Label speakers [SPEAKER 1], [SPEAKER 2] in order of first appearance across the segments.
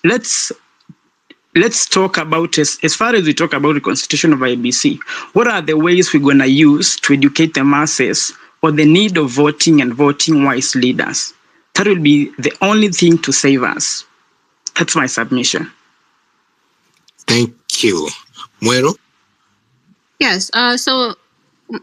[SPEAKER 1] let's talk about, as far as we talk about the constitution of IBC, what are the ways we're going to use to educate the masses on the need of voting and voting wise leaders? That will be the only thing to save us. That's my submission.
[SPEAKER 2] Thank you. Muero?
[SPEAKER 3] Yes, so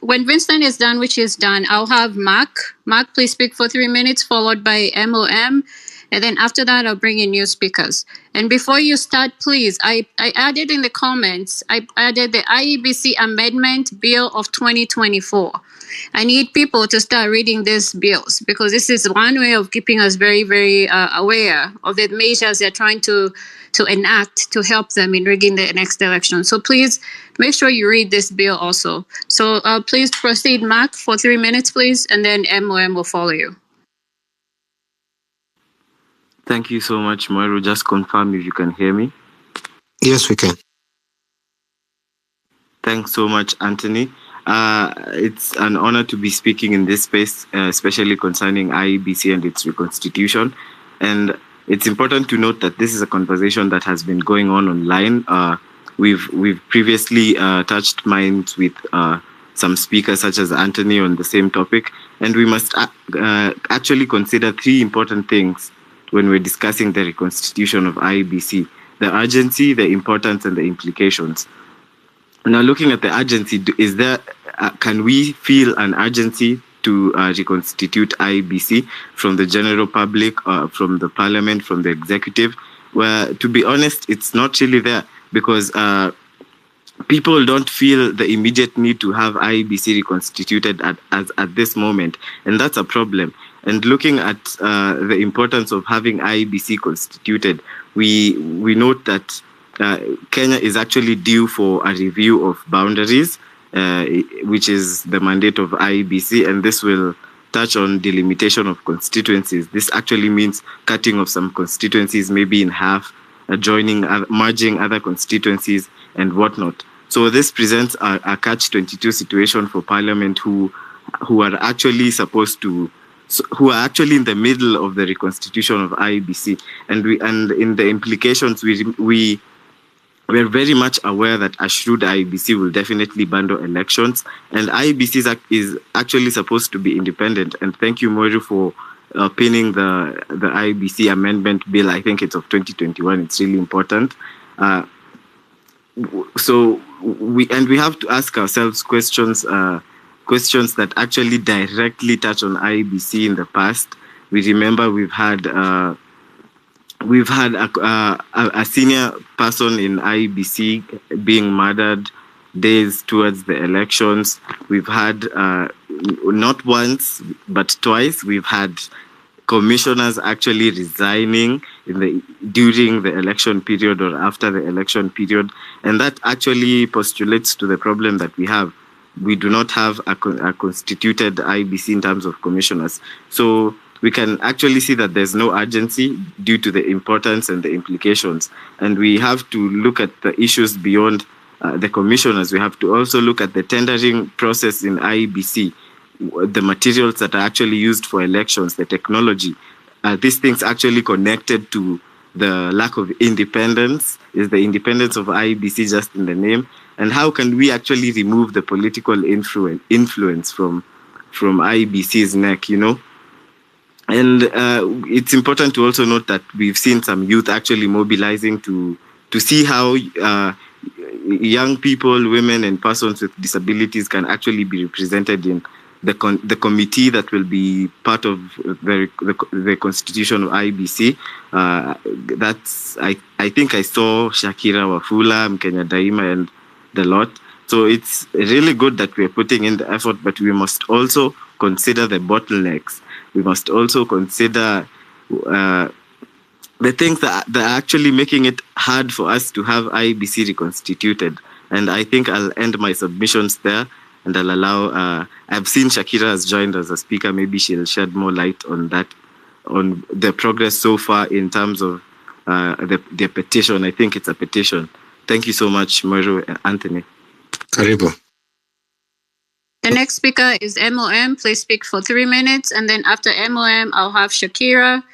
[SPEAKER 3] when Winston is done, which is done, I'll have Mark. Mark, please speak for 3 minutes, followed by MOM. And then after that, I'll bring in new speakers. And before you start, please, I added in the comments, I added the IEBC Amendment Bill of 2024. I need people to start reading these bills because this is one way of keeping us very, very aware of the measures they're trying to enact to help them in rigging the next election. So please make sure you read this bill also. So please proceed, Mark, for 3 minutes, please, and then MOM will follow you.
[SPEAKER 4] Thank you so much, Moiro. Just confirm if you can hear me.
[SPEAKER 2] Yes, we can.
[SPEAKER 4] Thanks so much, Anthony. It's an honor to be speaking in this space, especially concerning IEBC and its reconstitution. And it's important to note that this is a conversation that has been going on online. We've previously touched minds with some speakers such as Anthony on the same topic. And we must actually consider three important things when we're discussing the reconstitution of IEBC: the urgency, the importance, and the implications. Now, looking at the urgency, can we feel an urgency to reconstitute IEBC from the general public, from the parliament, from the executive? Well, to be honest, it's not really there because people don't feel the immediate need to have IEBC reconstituted at this moment, and that's a problem. And looking at the importance of having IEBC constituted, we note that Kenya is actually due for a review of boundaries, which is the mandate of IEBC, and this will touch on delimitation of constituencies. This actually means cutting of some constituencies, maybe in half, merging other constituencies and whatnot. So this presents a catch-22 situation for Parliament, who are actually who are actually in the middle of the reconstitution of IEBC, and in the implications, we're very much aware that a shrewd IEBC will definitely bundle elections, and IEBC is actually supposed to be independent. And thank you, Moiru, for pinning the IEBC amendment bill. I think it's of 2021. It's really important. So we have to ask ourselves questions that actually directly touch on IEBC in the past. We remember we've had a senior person in IEBC being murdered days towards the elections. We've had not once but twice. We've had commissioners actually resigning during the election period or after the election period, and that actually postulates to the problem that we have. We do not have a constituted IEBC in terms of commissioners. So we can actually see that there's no urgency due to the importance and the implications. And we have to look at the issues beyond the commissioners. We have to also look at the tendering process in IEBC, the materials that are actually used for elections, the technology. These things actually connected to the lack of independence. Is the independence of IEBC just in the name? And how can we actually remove the political influence from IEBC's neck, you know? And it's important to also note that we've seen some youth actually mobilizing to see how young people, women, and persons with disabilities can actually be represented in the committee that will be part of the constitution of IEBC. I think I saw Shakira Wafula, Mkenya Daima, and the lot. So it's really good that we're putting in the effort, but we must also consider the bottlenecks. We must also consider the things that are actually making it hard for us to have IEBC reconstituted. And I think I'll end my submissions there, and I'll allow, I've seen Shakira has joined as a speaker. Maybe she'll shed more light on that, on the progress so far in terms of the petition. I think it's a petition. Thank you so much, Moiro and Anthony.
[SPEAKER 2] Karibu.
[SPEAKER 3] The next speaker is MOM. Please speak for 3 minutes. And then after MOM, I'll have Shakira,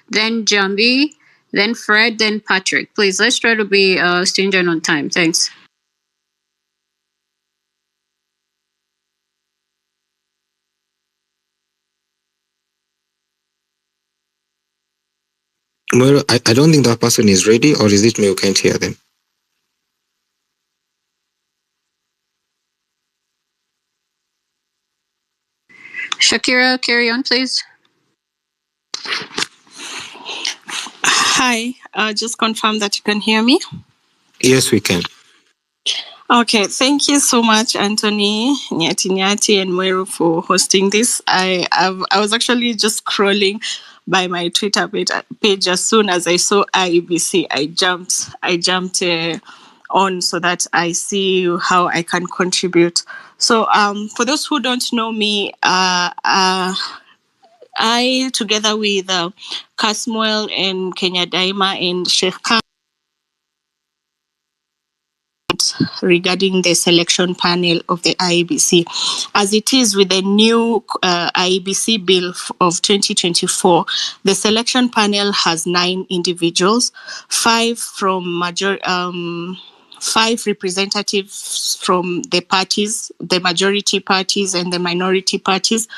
[SPEAKER 3] then Jambi, then Fred, then Patrick. Please, let's try to be stringent on time. Thanks.
[SPEAKER 2] Well, I don't think that person is ready, or is it me who can't hear them?
[SPEAKER 3] Shakira, carry on, please.
[SPEAKER 5] Hi, just confirm that you can hear me.
[SPEAKER 2] Yes, we can.
[SPEAKER 5] Okay, thank you so much, Anthony, Nyati, and Mweru for hosting this. I was actually just scrolling by my Twitter page as soon as I saw IEBC. I jumped on so that I see how I can contribute. So, for those who don't know me, I, together with Kasmuel and Kenya Daima and Sheikh Khan, regarding the selection panel of the IEBC. As it is with the new IEBC bill of 2024, the selection panel has 9 individuals, 5 from five representatives from the parties, the majority parties and the minority parties.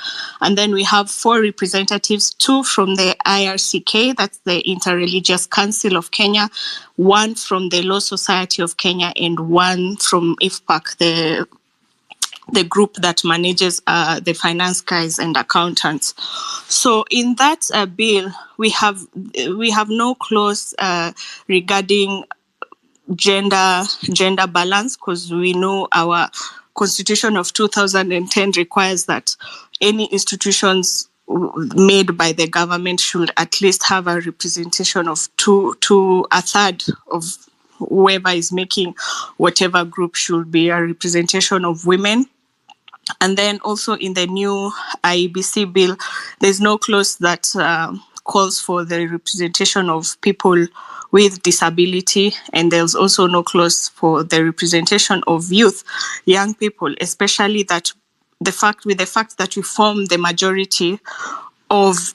[SPEAKER 5] And then we have 4 representatives, 2 from the IRCK, that's the Interreligious Council of Kenya, 1 from the Law Society of Kenya, and 1 from IFPAC, the group that manages the finance guys and accountants. So in that bill, we have no clause regarding gender balance, because we know our Constitution of 2010 requires that any institutions made by the government should at least have a representation of a third of whoever is making whatever group should be a representation of women. And then also in the new IEBC bill, there's no clause that calls for the representation of people with disability, and there's also no clause for the representation of youth, young people, especially that the fact that we form the majority of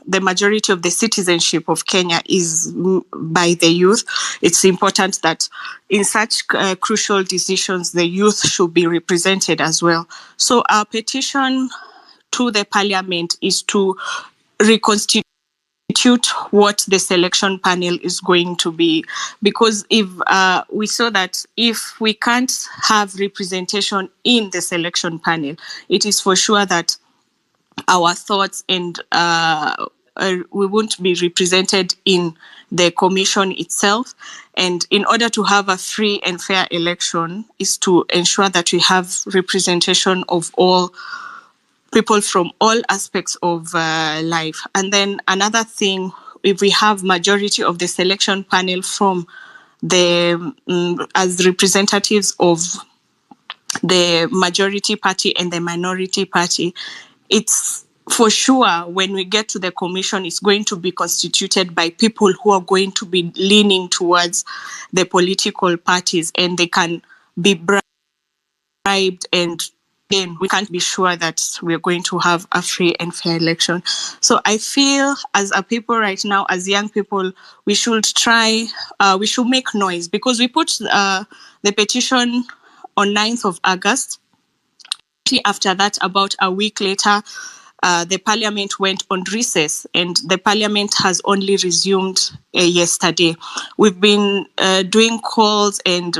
[SPEAKER 5] the majority of the citizenship of Kenya is by the youth. It's important that in such crucial decisions, the youth should be represented as well. So our petition to the parliament is to reconstitute what the selection panel is going to be, because if we saw that if we can't have representation in the selection panel, it is for sure that our thoughts and we won't be represented in the commission itself. And in order to have a free and fair election is to ensure that we have representation of all people from all aspects of life. And then another thing, if we have majority of the selection panel from the as representatives of the majority party and the minority party, it's for sure when we get to the commission, it's going to be constituted by people who are going to be leaning towards the political parties, and they can be bribed, and then we can't be sure that we're going to have a free and fair election. So I feel as a people right now, as young people, we should try, we should make noise, because we put the petition on 9th of August. After that, about a week later, the parliament went on recess, and the parliament has only resumed yesterday. We've been doing calls and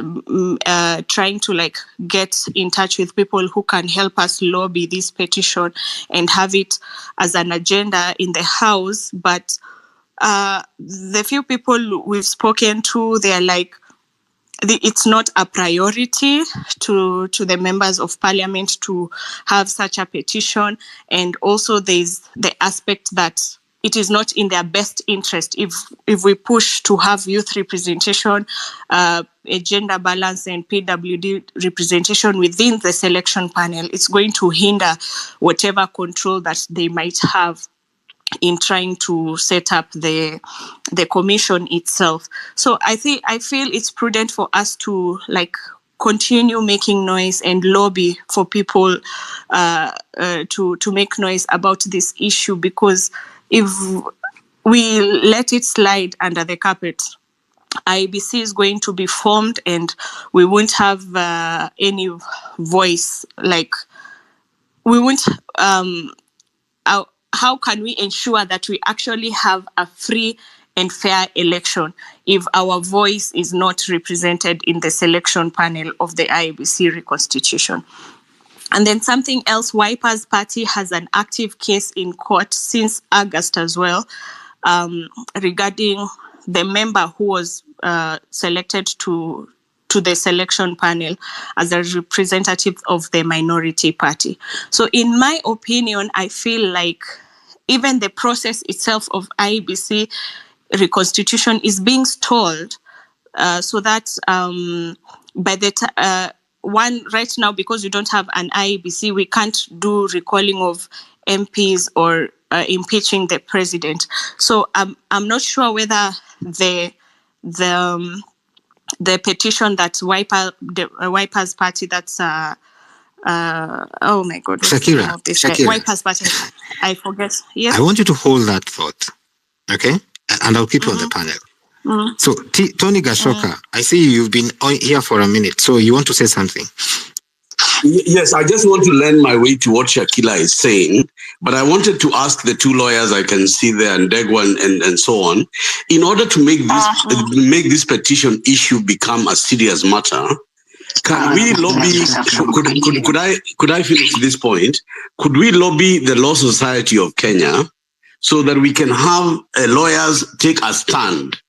[SPEAKER 5] trying to get in touch with people who can help us lobby this petition and have it as an agenda in the House. But the few people we've spoken to, they're like, it's not a priority to the members of parliament to have such a petition. And also there's the aspect that it is not in their best interest if we push to have youth representation, a gender balance and PWD representation within the selection panel. It's going to hinder whatever control that they might have in trying to set up the commission itself. So I feel it's prudent for us to continue making noise and lobby for people to make noise about this issue, because if we let it slide under the carpet, IEBC is going to be formed and we won't have any voice. Like, we won't, how can we ensure that we actually have a free and fair election if our voice is not represented in the selection panel of the IEBC reconstitution? And then something else, Wipers Party has an active case in court since August as well, regarding the member who was selected to the selection panel as a representative of the minority party. So in my opinion, I feel like even the process itself of IEBC reconstitution is being stalled, so that by the one right now, because we don't have an IEBC, we can't do recalling of MPs or impeaching the president. So I'm not sure whether the petition that the Wipers Party, that's oh my God, what's the name of this guy? Wipers Party, I forget. Yes,
[SPEAKER 2] I want you to hold that thought, okay? And I'll keep you on the panel. So, Tony Gashoka, I see you've been here for a minute, so you want to say something?
[SPEAKER 6] Yes, I just want to lend my way to what Shakila is saying, but I wanted to ask the two lawyers I can see there, and Degwan and so on, in order to make this petition issue become a serious matter. Can we lobby? Could I finish this point? Could we lobby the Law Society of Kenya so that we can have lawyers take a stand?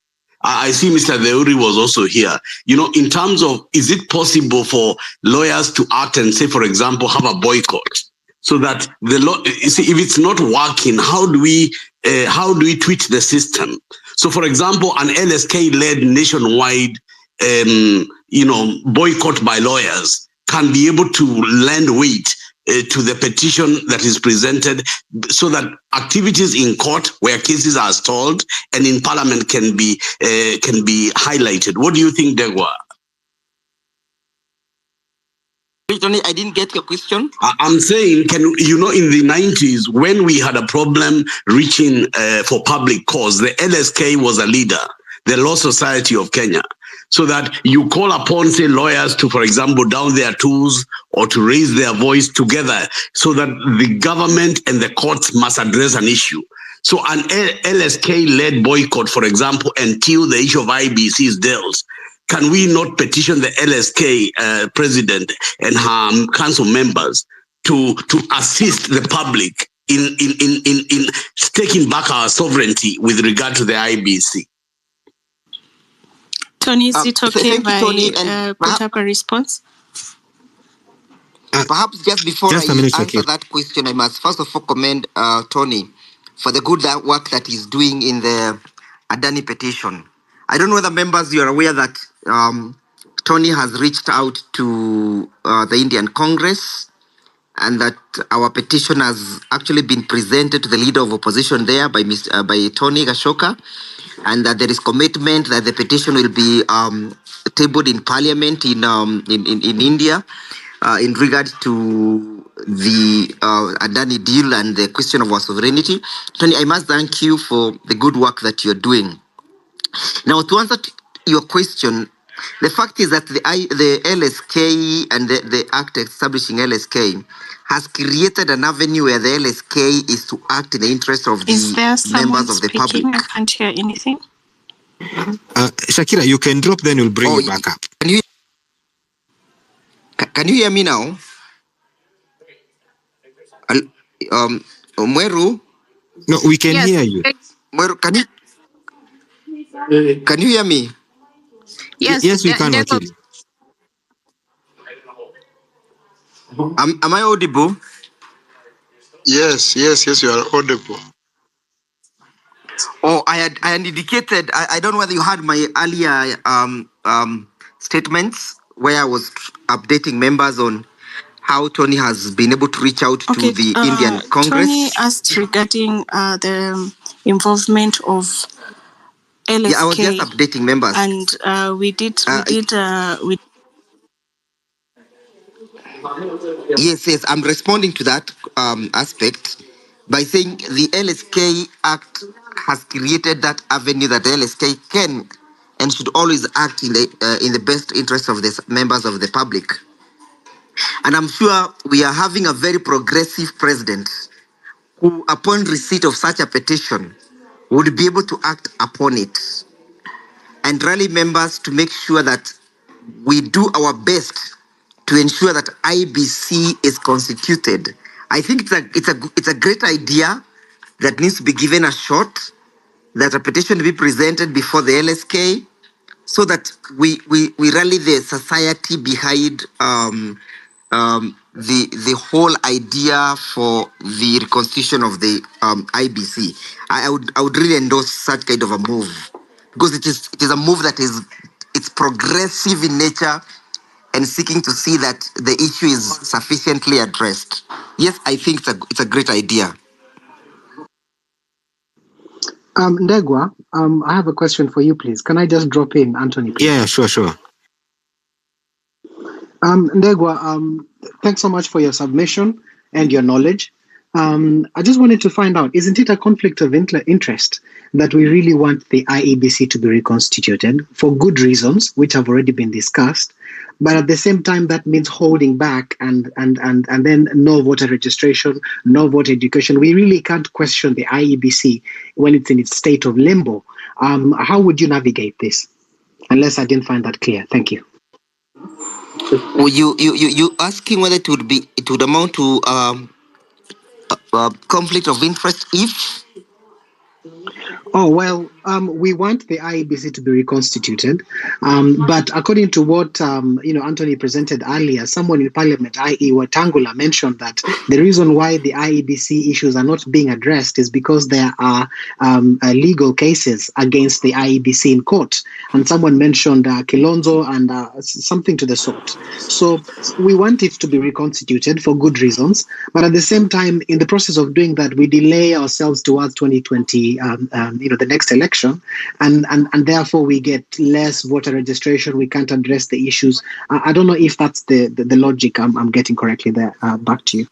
[SPEAKER 6] I see Mr. Deuri was also here. You know, in terms of, is it possible for lawyers to act and say, for example, have a boycott, so that the law? You see, if it's not working, how do we tweak the system? So, for example, an LSK-led nationwide, boycott by lawyers can be able to lend weight to the petition that is presented, so that activities in court where cases are stalled and in parliament can be highlighted. What do you think, Degwa?
[SPEAKER 7] Tony, I didn't get your question.
[SPEAKER 6] I'm saying, in the 90s, when we had a problem reaching for public cause, the LSK was a leader, the Law Society of Kenya. So that you call upon, say, lawyers to, for example, down their tools or to raise their voice together, so that the government and the courts must address an issue. So an LSK-led boycott, for example, until the issue of IBC is dealt, can we not petition the LSK president and her council members to assist the public in taking back our sovereignty with regard to the IBC?
[SPEAKER 5] Tony, is it okay if I put up a response?
[SPEAKER 7] Perhaps just before I answer that question, I must first of all commend Tony for the good work that he's doing in the Adani petition. I don't know whether members, you are aware that Tony has reached out to the Indian Congress, and that our petition has actually been presented to the leader of opposition there by Tony Gashoka, and that there is commitment that the petition will be tabled in Parliament in India in regard to the Adani deal and the question of our sovereignty. Tony, I must thank you for the good work that you're doing. Now, to answer your question, the fact is that the LSK and the act establishing LSK has created an avenue where the LSK is to act in the interest of the members of the public.
[SPEAKER 5] I can't hear anything.
[SPEAKER 2] Shakira, you can drop, then we'll bring you back up.
[SPEAKER 7] Can you hear me now? Mweru?
[SPEAKER 2] No, we can hear you.
[SPEAKER 7] Mweru, can you hear me?
[SPEAKER 2] Yes, we can.
[SPEAKER 7] Am I audible?
[SPEAKER 8] Yes, you are audible.
[SPEAKER 7] Oh, I had indicated, I don't know whether you heard my earlier statements where I was updating members on how Tony has been able to reach out to the Indian Congress.
[SPEAKER 5] Tony asked regarding the involvement of LSK.
[SPEAKER 7] Yeah, I was just updating members.
[SPEAKER 5] And we did.
[SPEAKER 7] Yes, I'm responding to that aspect by saying the LSK Act has created that avenue that the LSK can and should always act in the best interest of the members of the public. And I'm sure we are having a very progressive president who, upon receipt of such a petition, would be able to act upon it and rally members to make sure that we do our best to ensure that IBC is constituted. I think it's a great idea that needs to be given a shot, that a petition be presented before the LSK, so that we rally the society behind the whole idea for the reconstitution of the IBC. I would really endorse such kind of a move, because it is a move that it's progressive in nature and seeking to see that the issue is sufficiently addressed. Yes, I think it's a great idea.
[SPEAKER 9] Ndegwa, I have a question for you, please. Can I just drop in, Anthony, please?
[SPEAKER 2] Yeah, sure.
[SPEAKER 9] Ndegwa, thanks so much for your submission and your knowledge. I just wanted to find out, isn't it a conflict of interest that we really want the IEBC to be reconstituted for good reasons, which have already been discussed, but at the same time that means holding back and then no voter registration, no voter education? We really can't question the IEBC when it's in its state of limbo. How would you navigate this? Unless I didn't find that clear. Thank you.
[SPEAKER 7] Well, you asking whether it would amount to conflict of interest if?
[SPEAKER 9] Oh, well, we want the IEBC to be reconstituted, but according to what Anthony presented earlier, someone in Parliament, i.e. Watangula, mentioned that the reason why the IEBC issues are not being addressed is because there are legal cases against the IEBC in court, and someone mentioned Kilonzo and something to the sort. So we want it to be reconstituted for good reasons, but at the same time, in the process of doing that, we delay ourselves towards 2020. The next election, and therefore we get less voter registration. We can't address the issues. I don't know if that's the logic I'm getting correctly there. Back to you.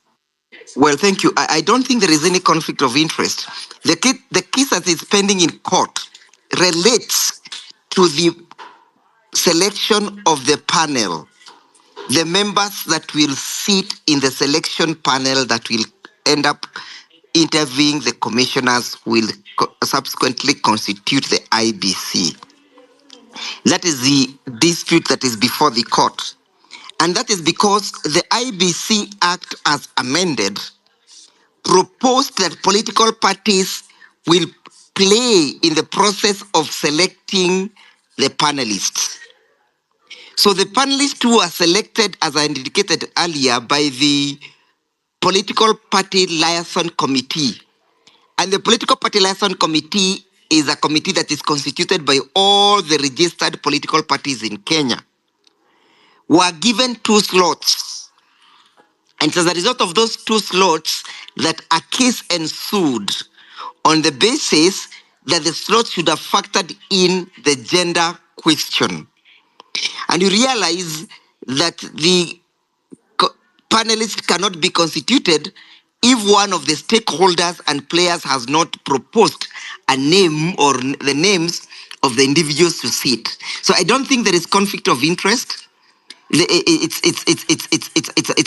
[SPEAKER 7] Well, thank you. I don't think there is any conflict of interest. The case that is pending in court relates to the selection of the panel, the members that will sit in the selection panel that will end up interviewing the commissioners will subsequently constitute the IBC. That is the dispute that is before the court. And that is because the IBC Act as amended proposed that political parties will play in the process of selecting the panelists. So the panelists who are selected, as I indicated earlier, by the Political Party Liaison Committee. And the Political Party Liaison Committee is a committee that is constituted by all the registered political parties in Kenya, were given 2 slots. And as a result of those 2 slots, that a case ensued on the basis that the slots should have factored in the gender question. And you realize that the panelists cannot be constituted if one of the stakeholders and players has not proposed a name or the names of the individuals to sit. So I don't think there is conflict of interest. It's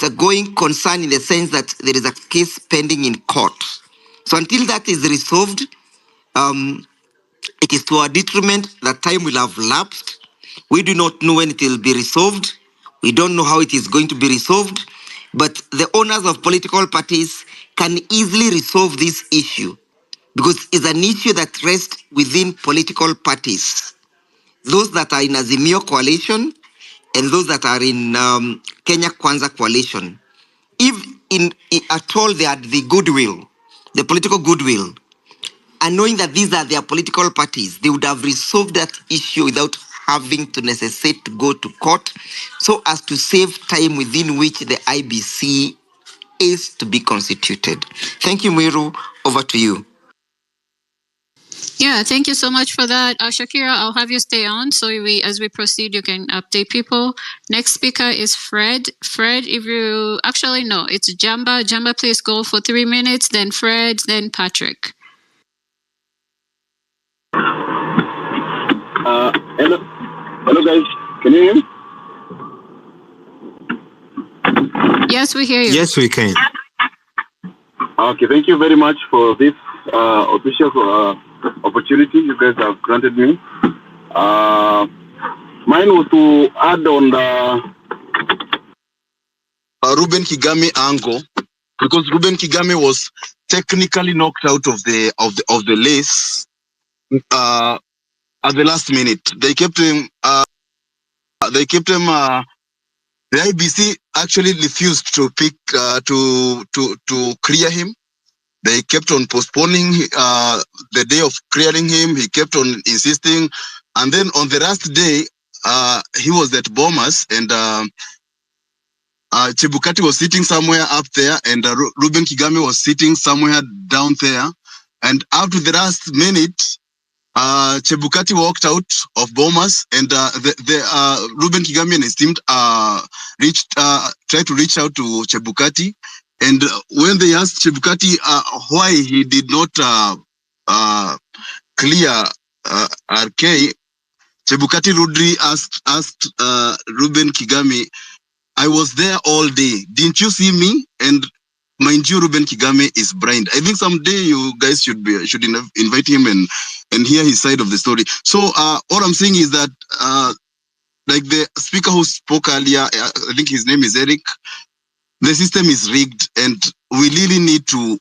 [SPEAKER 7] a going concern in the sense that there is a case pending in court. So until that is resolved, it is to our detriment that time will have lapsed. We do not know when it will be resolved. We don't know how it is going to be resolved. But the owners of political parties can easily resolve this issue because it's an issue that rests within political parties. Those that are in Azimio coalition and those that are in Kenya Kwanza coalition. If at all they had the goodwill, the political goodwill, and knowing that these are their political parties, they would have resolved that issue without having to necessitate to go to court so as to save time within which the IBC is to be constituted. Thank you, Miru. Over to you.
[SPEAKER 3] Yeah, thank you so much for that. Shakira, I'll have you stay on so as we proceed, you can update people. Next speaker is Fred. Fred, if you actually know, it's Jamba. Jamba, please go for 3 minutes, then Fred, then Patrick.
[SPEAKER 10] Hello guys, can you hear me?
[SPEAKER 3] Yes, we hear you.
[SPEAKER 2] Yes, we can.
[SPEAKER 10] Okay, thank you very much for this official opportunity you guys have granted me. Mine was to add on the
[SPEAKER 6] Ruben Kigame angle, because Ruben Kigame was technically knocked out of the race at the last minute. They kept him. The IBC actually refused to pick to clear him. They kept on postponing the day of clearing him. He kept on insisting, and then on the last day, he was at Bomas, and Chebukati was sitting somewhere up there, and Ruben Kigame was sitting somewhere down there. And up to the last minute, Chebukati walked out of Bomas, and Ruben Kigame and his team tried to reach out to Chebukati. And when they asked Chebukati why he did not clear RK, Chebukati rudely asked Ruben Kigame, "I was there all day. Didn't you see me?" And mind you, Ruben Kigame is blind. I think someday you guys should invite him and hear his side of the story. So all I'm saying is that like the speaker who spoke earlier, I think his name is Eric. The system is rigged, and we really need to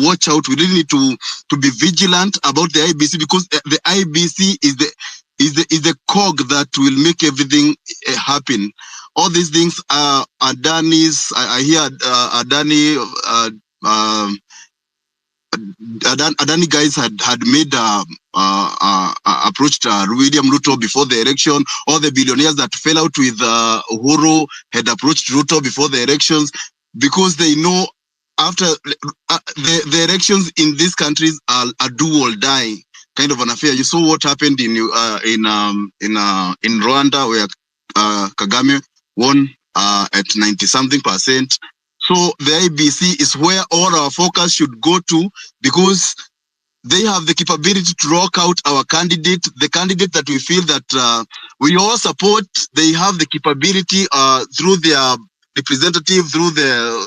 [SPEAKER 6] watch out. We really need to be vigilant about the IBC, because the IBC is the cog that will make everything happen. All these things are Adani's. I hear Adani guys had made approached William Ruto before the election. All the billionaires that fell out with Uhuru had approached Ruto before the elections, because they know after the elections in these countries are a do or die kind of an affair. You saw what happened in Rwanda, where Kagame won at 90-something%. So the IBC is where all our focus should go to, because they have the capability to rock out our candidate, the candidate that we feel that we all support. They have the capability through their representative, through the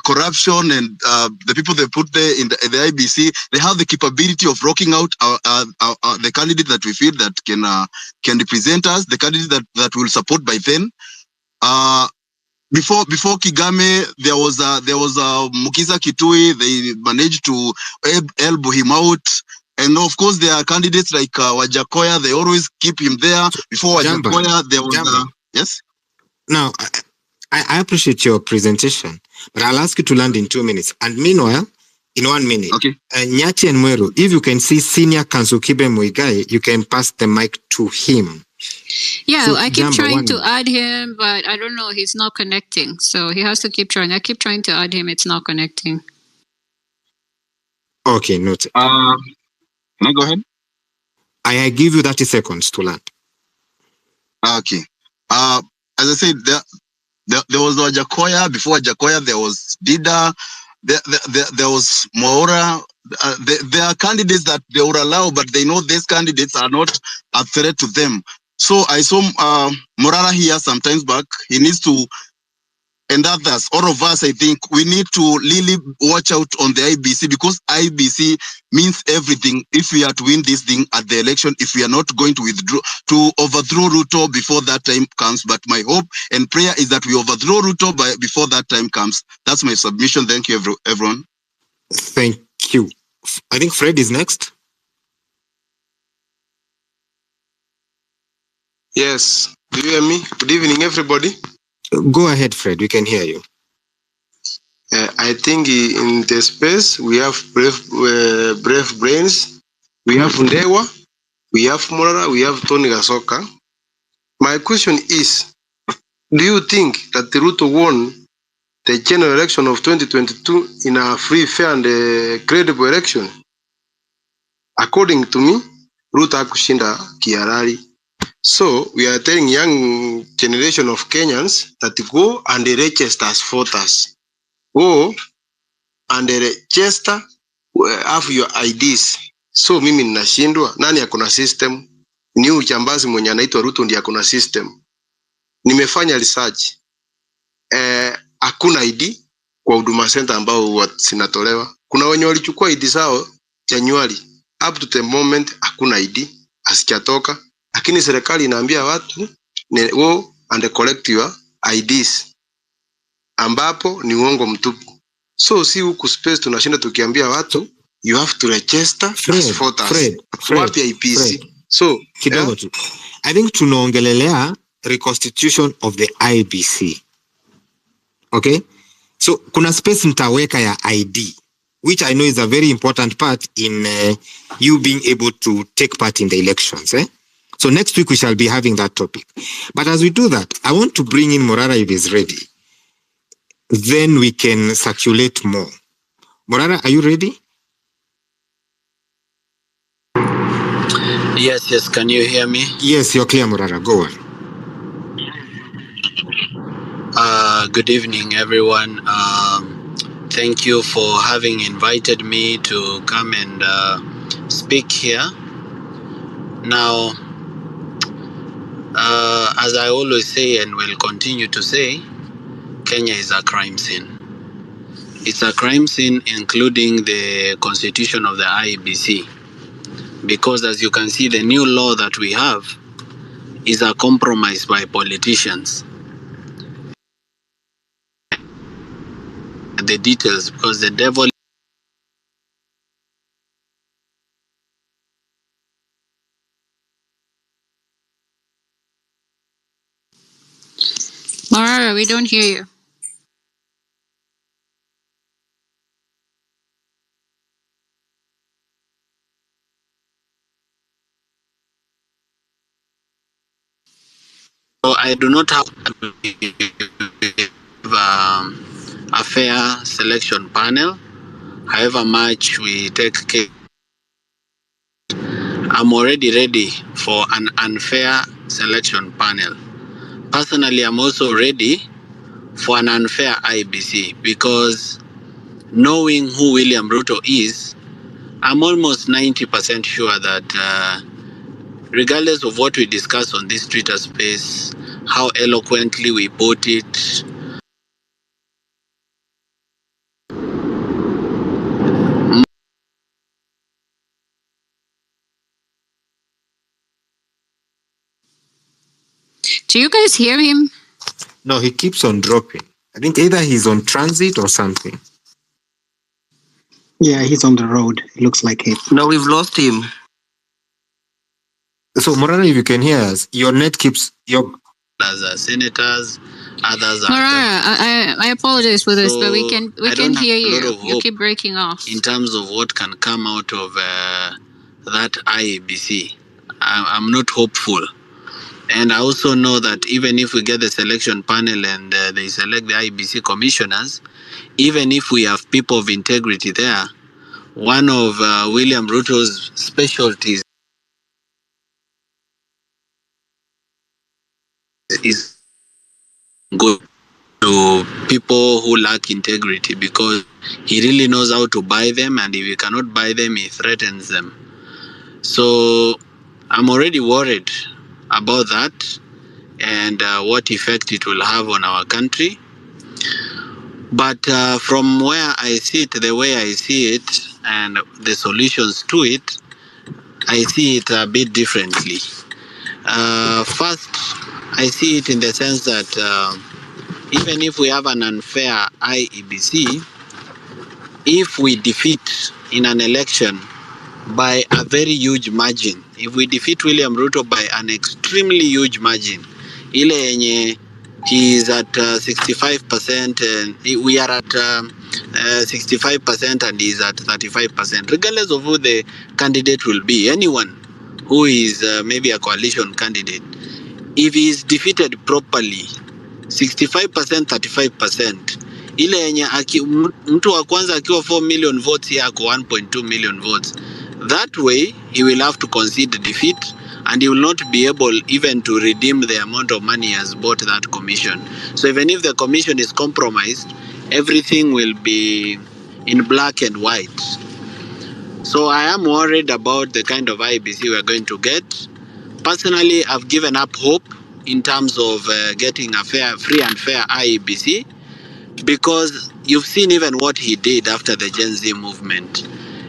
[SPEAKER 6] corruption and the people they put there in the IBC. They have the capability of rocking out the candidate that we feel that can represent us, the candidate that will support by then. Before Kigame, there was Mukiza Kitui. They managed to elbow him out, and of course there are candidates like Wajakoya. They always keep him there. Before Wajakoya, there was yes.
[SPEAKER 2] Now, I appreciate your presentation, but I'll ask you to land in 2 minutes. And meanwhile, in 1 minute,
[SPEAKER 6] okay.
[SPEAKER 2] Nyati and Mweru, if you can see Senior Kansukibe Muigai, you can pass the mic to him.
[SPEAKER 3] Yeah,
[SPEAKER 2] So,
[SPEAKER 3] I keep
[SPEAKER 2] Jamba,
[SPEAKER 3] trying
[SPEAKER 2] 1
[SPEAKER 3] to
[SPEAKER 2] minute.
[SPEAKER 3] add him, but I don't know. He's not connecting. So he has to keep trying. I keep trying to add him. It's not connecting.
[SPEAKER 2] Okay, noted.
[SPEAKER 6] Can I go ahead?
[SPEAKER 2] I give you 30 seconds to land.
[SPEAKER 6] Okay. As I said, there was Wajakoya. Before Wajakoya, there was Dida. There was Maura. There are candidates that they would allow, but they know these candidates are not a threat to them. So I saw Morara here sometimes back. He needs to, and others, all of us, I think, we need to really watch out on the IBC, because IBC means everything if we are to win this thing at the election, if we are not going to overthrow Ruto before that time comes. But my hope and prayer is that we overthrow Ruto before that time comes. That's my submission. Thank you, everyone.
[SPEAKER 2] Thank you. I think Fred is next.
[SPEAKER 8] Yes. Do you hear me? Good evening, everybody.
[SPEAKER 2] Go ahead, Fred. We can hear you.
[SPEAKER 8] I think in the space we have brave brains. We have Ndewa, we have Morara, we have Tony Gasoka. My question is, do you think that the Ruto won the general election of 2022 in a free, fair and credible election? According to me, Ruto hakushinda kihalali. So we are telling young generation of Kenyans that go and register as voters. Go and register, have your IDs. So mimi ninashindwa, nani akona system? Ni uchambazi mwenye anaitwa Ruto ndiye akona system. Nimefanya research. Hakuna ID kwa Huduma Center ambao zinatolewa. Kuna wenye walichukua ID zao January. Up to the moment hakuna ID asijatoka. Lakini serikali inaambia watu go and collect your IDs. Ambapo ni uongo mtupu. So si huku space tunashinda tukiambia watu you have to register as voters. Wapi IPC? So
[SPEAKER 2] kidogo tu. I think tunaongelelea reconstitution of the IBC. Okay? So kuna space mtaweka ya ID, which I know is a very important part in you being able to take part in the elections. So next week we shall be having that topic. But as we do that, I want to bring in Morara if he's ready. Then we can circulate more. Morara, are you ready?
[SPEAKER 11] Yes. Can you hear me?
[SPEAKER 2] Yes, you're clear, Morara. Go on.
[SPEAKER 11] Good evening, everyone. Thank you for having invited me to come and speak here. Now, as I always say and will continue to say, Kenya is a crime scene. It's a crime scene including the constitution of the IEBC. Because as you can see, the new law that we have is a compromise by politicians. The details, because the devil...
[SPEAKER 3] Morara, we don't hear you.
[SPEAKER 11] So I do not have a fair selection panel. However much we take care, I'm already ready for an unfair selection panel. Personally, I'm also ready for an unfair IBC because knowing who William Ruto is, I'm almost 90% sure that regardless of what we discuss on this Twitter space, how eloquently we put it,
[SPEAKER 3] Do you guys hear him?
[SPEAKER 2] No, he keeps on dropping. I think either he's on transit or something.
[SPEAKER 9] Yeah, he's on the road. It looks like it.
[SPEAKER 7] No, we've lost him.
[SPEAKER 2] So, Morara, if you can hear us, your net keeps...
[SPEAKER 11] as senators, others are...
[SPEAKER 3] Morara, I apologize for this, but we can hear you. You keep breaking off.
[SPEAKER 11] In terms of what can come out of that IEBC, I'm not hopeful. And I also know that even if we get the selection panel and they select the IBC commissioners, even if we have people of integrity there, one of William Ruto's specialties is good to people who lack integrity because he really knows how to buy them, and if he cannot buy them, he threatens them. So I'm already worried about that and what effect it will have on our country. But from where I see it, the way I see it, and the solutions to it, I see it a bit differently. First, I see it in the sense that even if we have an unfair IEBC, if we defeat in an election by a very huge margin, if we defeat William Ruto by an extremely huge margin, ile yenye he is at 65% and we are at 65% and he is at 35%, regardless of who the candidate will be, anyone who is maybe a coalition candidate, if he is defeated properly, 65%, 35%, ile yenye mtu wa kwanza akiwa 4 million votes, here ako 1.2 million votes. That way, he will have to concede defeat and he will not be able even to redeem the amount of money he has bought that commission. So even if the commission is compromised, everything will be in black and white. So I am worried about the kind of IBC we are going to get. Personally, I've given up hope in terms of getting a free and fair IBC, because you've seen even what he did after the Gen Z movement.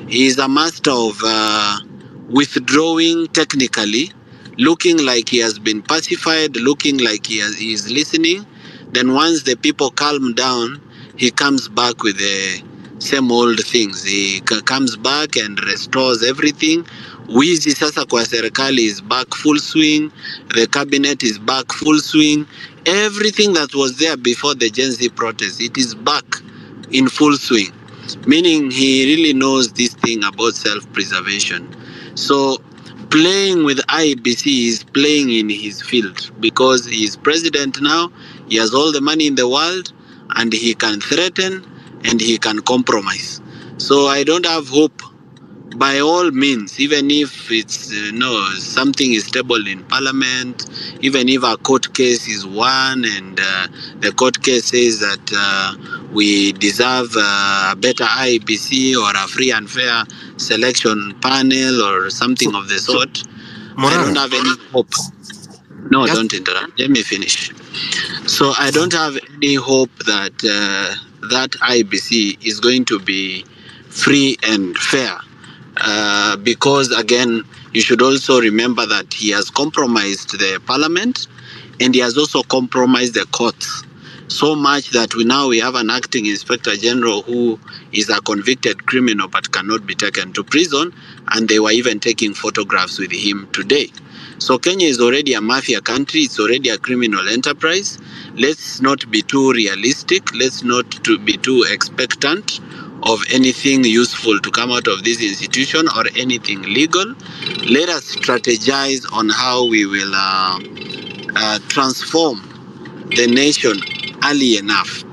[SPEAKER 11] He is a master of withdrawing technically, looking like he has been pacified, looking like he is listening. Then once the people calm down, he comes back with the same old things. He comes back and restores everything. Wizi sasa kwa serikali is back full swing. The cabinet is back full swing. Everything that was there before the Gen Z protest, it is back in full swing. Meaning he really knows this thing about self-preservation. So playing with IBC is playing in his field, because he is president now, he has all the money in the world, and he can threaten and he can compromise. So I don't have hope. By all means, even if it's something is stable in parliament, even if a court case is won and the court case says that we deserve a better IBC or a free and fair selection panel or something of the sort, I don't have any hope. No, don't interrupt. Let me finish. So I don't have any hope that that IBC is going to be free and fair. Because again, you should also remember that he has compromised the parliament and he has also compromised the courts, so much that we have an acting inspector general who is a convicted criminal but cannot be taken to prison, and they were even taking photographs with him today. So Kenya is already a mafia country, it's already a criminal enterprise. Let's not be too realistic, let's not be too expectant of anything useful to come out of this institution or anything legal. Let us strategize on how we will transform the nation early enough.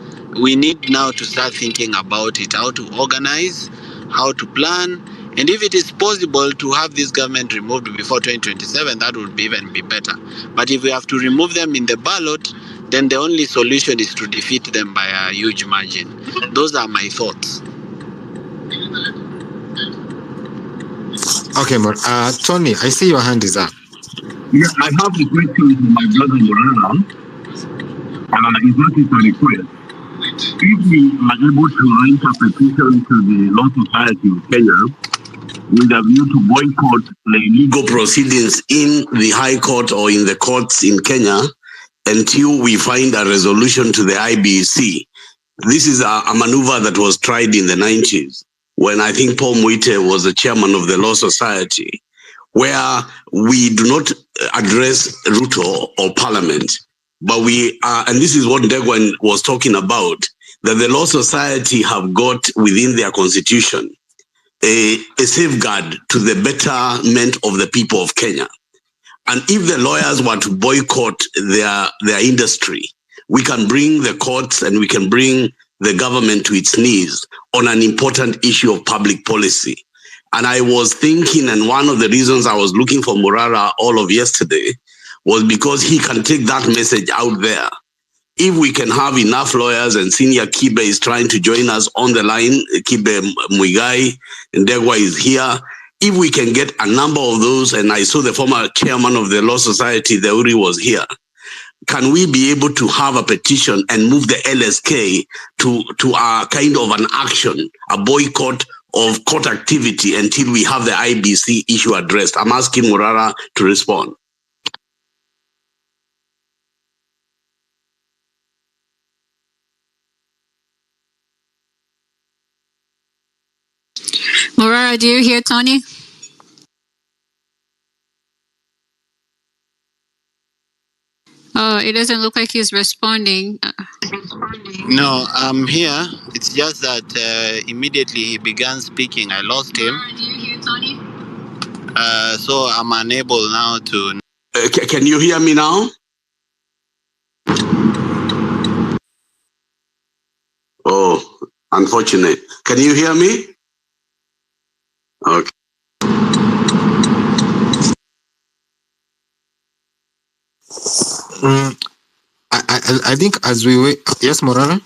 [SPEAKER 11] We need now to start thinking about it, how to organize, how to plan, and if it is possible to have this government removed before 2027, that would even be better. But if we have to remove them in the ballot, then the only solution is to defeat them by a huge margin. Those are my thoughts.
[SPEAKER 2] Okay, Tony, I see your hand is up.
[SPEAKER 10] Yeah, I have a question to my brother Morana. It's not a request. If we are able to write a petition to the Law Society of Kenya with a view to boycott the legal proceedings in the High Court or in the courts in Kenya until we find a resolution to the IBC. This is a maneuver that was tried in the 90s when I think Paul Muite was the chairman of the Law Society, where we do not address Ruto or Parliament, but we are, and this is what Degwan was talking about, that the Law Society have got within their constitution a safeguard to the betterment of the people of Kenya. And if the lawyers were to boycott their industry, we can bring the courts and we can bring the government to its knees on an important issue of public policy. And I was thinking, and one of the reasons I was looking for Morara all of yesterday was because he can take that message out there. If we can have enough lawyers, and Senior Kibe is trying to join us on the line, Kibe Muigai, and Degwa is here. If we can get a number of those, and I saw the former chairman of the Law Society, Deuri, was here, can we be able to have a petition and move the LSK to a kind of an action, a boycott of court activity until we have the IBC issue addressed? I'm asking Morara to respond.
[SPEAKER 3] Morara, do you hear Tony? Oh, it doesn't look like he's responding.
[SPEAKER 11] No, I'm here. It's just that immediately he began speaking, I lost him.
[SPEAKER 3] Do you hear Tony?
[SPEAKER 11] So I'm unable now to...
[SPEAKER 6] Can you hear me now? Oh, unfortunate. Can you hear me? Okay.
[SPEAKER 2] I think as we wait, yes, Morana?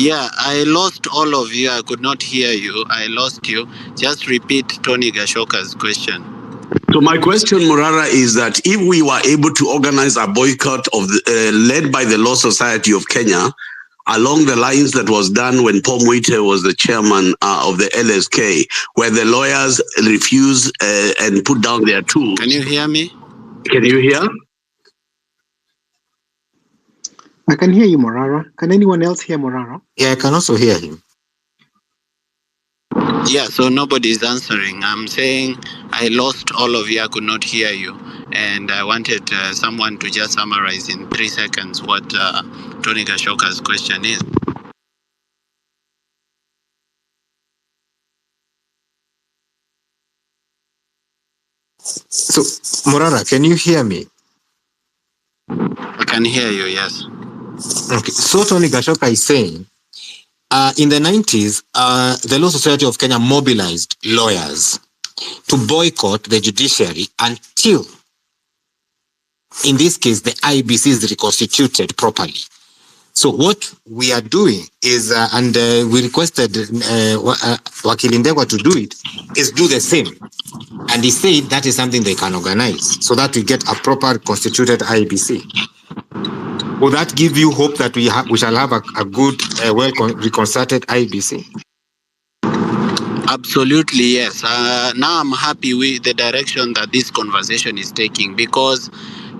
[SPEAKER 11] Yeah, I lost all of you. I could not hear you. I lost you. Just repeat Tony Gashoka's question.
[SPEAKER 6] So my question, Murara, is that if we were able to organize a boycott of led by the Law Society of Kenya, along the lines that was done when Paul Mwite was the chairman of the LSK, where the lawyers refused and put down their tools.
[SPEAKER 11] Can you hear me?
[SPEAKER 6] Can you hear?
[SPEAKER 9] I can hear you, Morara. Can anyone else hear Morara?
[SPEAKER 2] Yeah, I can also hear him.
[SPEAKER 11] Yeah, so nobody's answering. I'm saying I lost all of you. I could not hear you. And I wanted someone to just summarize in 3 seconds what Tony Gashoka's question is.
[SPEAKER 2] So, Morara, can you hear me?
[SPEAKER 11] I can hear you, yes.
[SPEAKER 2] Okay, so Tony Gashoka is saying, in the 90s, the Law Society of Kenya mobilized lawyers to boycott the judiciary until, in this case, the IBC is reconstituted properly. So what we are doing is, and we requested Wakili Ndegwa to do it, is do the same. And he said that is something they can organize so that we get a proper constituted IBC. Will that give you hope that we shall have a good, reconstructed IBC?
[SPEAKER 11] Absolutely, yes. Now I'm happy with the direction that this conversation is taking, because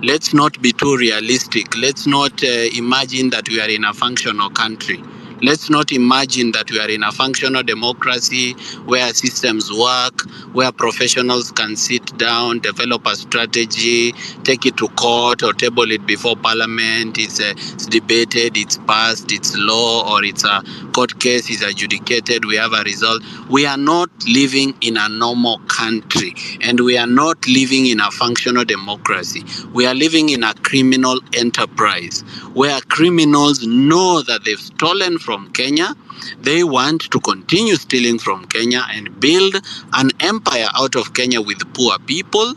[SPEAKER 11] let's not be too realistic. Let's not imagine that we are in a functional country. Let's not imagine that we are in a functional democracy where systems work, where professionals can sit down, develop a strategy, take it to court or table it before parliament. It's debated, it's passed, it's law, or it's a court case, is adjudicated, we have a result. We are not living in a normal country, and we are not living in a functional democracy. We are living in a criminal enterprise where criminals know that they've stolen from Kenya. They want to continue stealing from Kenya and build an empire out of Kenya with poor people,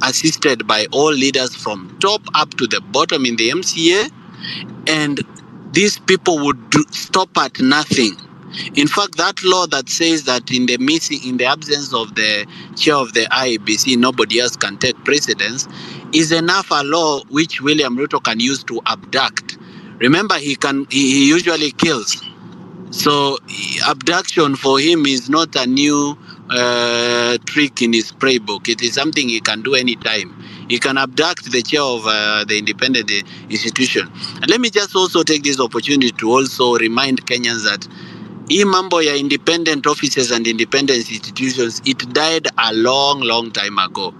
[SPEAKER 11] assisted by all leaders from top up to the bottom in the MCA. And these people would stop at nothing. In fact, that law that says that in the absence of the chair of the IEBC, nobody else can take precedence, is enough a law which William Ruto can use to abduct. Remember, he usually kills. So abduction for him is not a new trick in his playbook. It is something he can do anytime. He can abduct the chair of the independent institution. And let me just also take this opportunity to also remind Kenyans that hii mambo ya independent offices and independent institutions, it died a long time ago.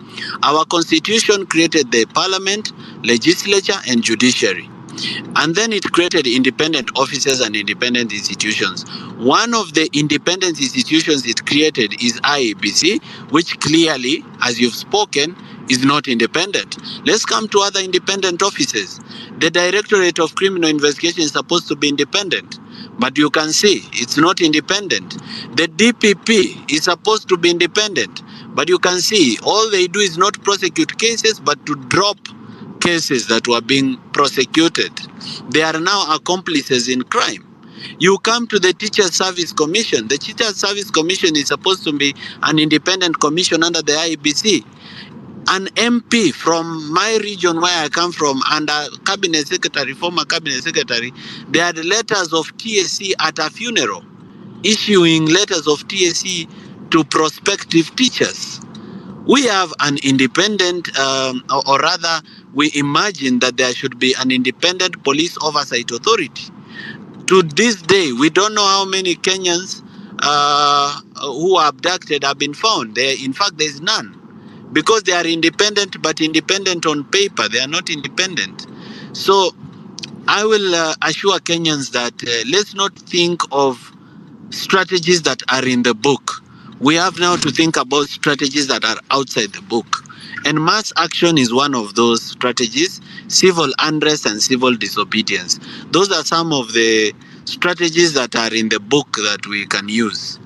[SPEAKER 11] Our constitution created the parliament, legislature, and judiciary. And then it created independent offices and independent institutions. One of the independent institutions it created is IEBC, which clearly, as you've spoken, is not independent. Let's come to other independent offices. The Directorate of Criminal Investigation is supposed to be independent, but you can see it's not independent. The DPP is supposed to be independent, but you can see all they do is not prosecute cases, but to drop cases that were being prosecuted. They are now accomplices in crime. You come to the Teachers Service Commission. The Teachers Service Commission is supposed to be an independent commission under the IEBC. An MP from my region where I come from, and a cabinet secretary, former cabinet secretary, they had letters of TSC at a funeral, issuing letters of TSC to prospective teachers. We have an independent, or rather, we imagine that there should be an independent police oversight authority. To this day, we don't know how many Kenyans who are abducted have been found. In fact, there's none, because they are independent, but independent on paper. They are not independent. So I will assure Kenyans that let's not think of strategies that are in the book. We have now to think about strategies that are outside the book. And mass action is one of those strategies, civil unrest and civil disobedience. Those are some of the strategies that are in the book that we can use.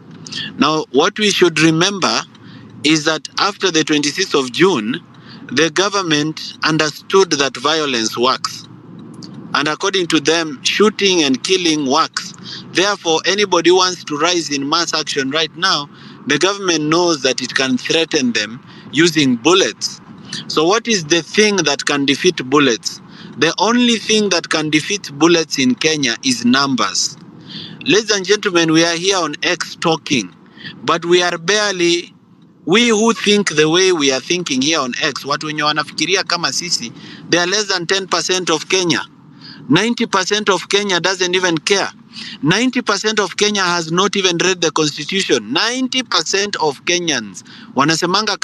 [SPEAKER 11] Now, what we should remember is that after the 26th of June, the government understood that violence works. And according to them, shooting and killing works. Therefore, anybody who wants to rise in mass action right now, the government knows that it can threaten them using bullets. So what is the thing that can defeat bullets? The only thing that can defeat bullets in Kenya is numbers. Ladies and gentlemen, we are here on X talking, but we are barely, we who think the way we are thinking here on X, watu wenye wanafikiria kama sisi, they are less than 10% of Kenya. 90% of Kenya doesn't even care. 90% of Kenya has not even read the constitution. 90% of Kenyans wanasemanga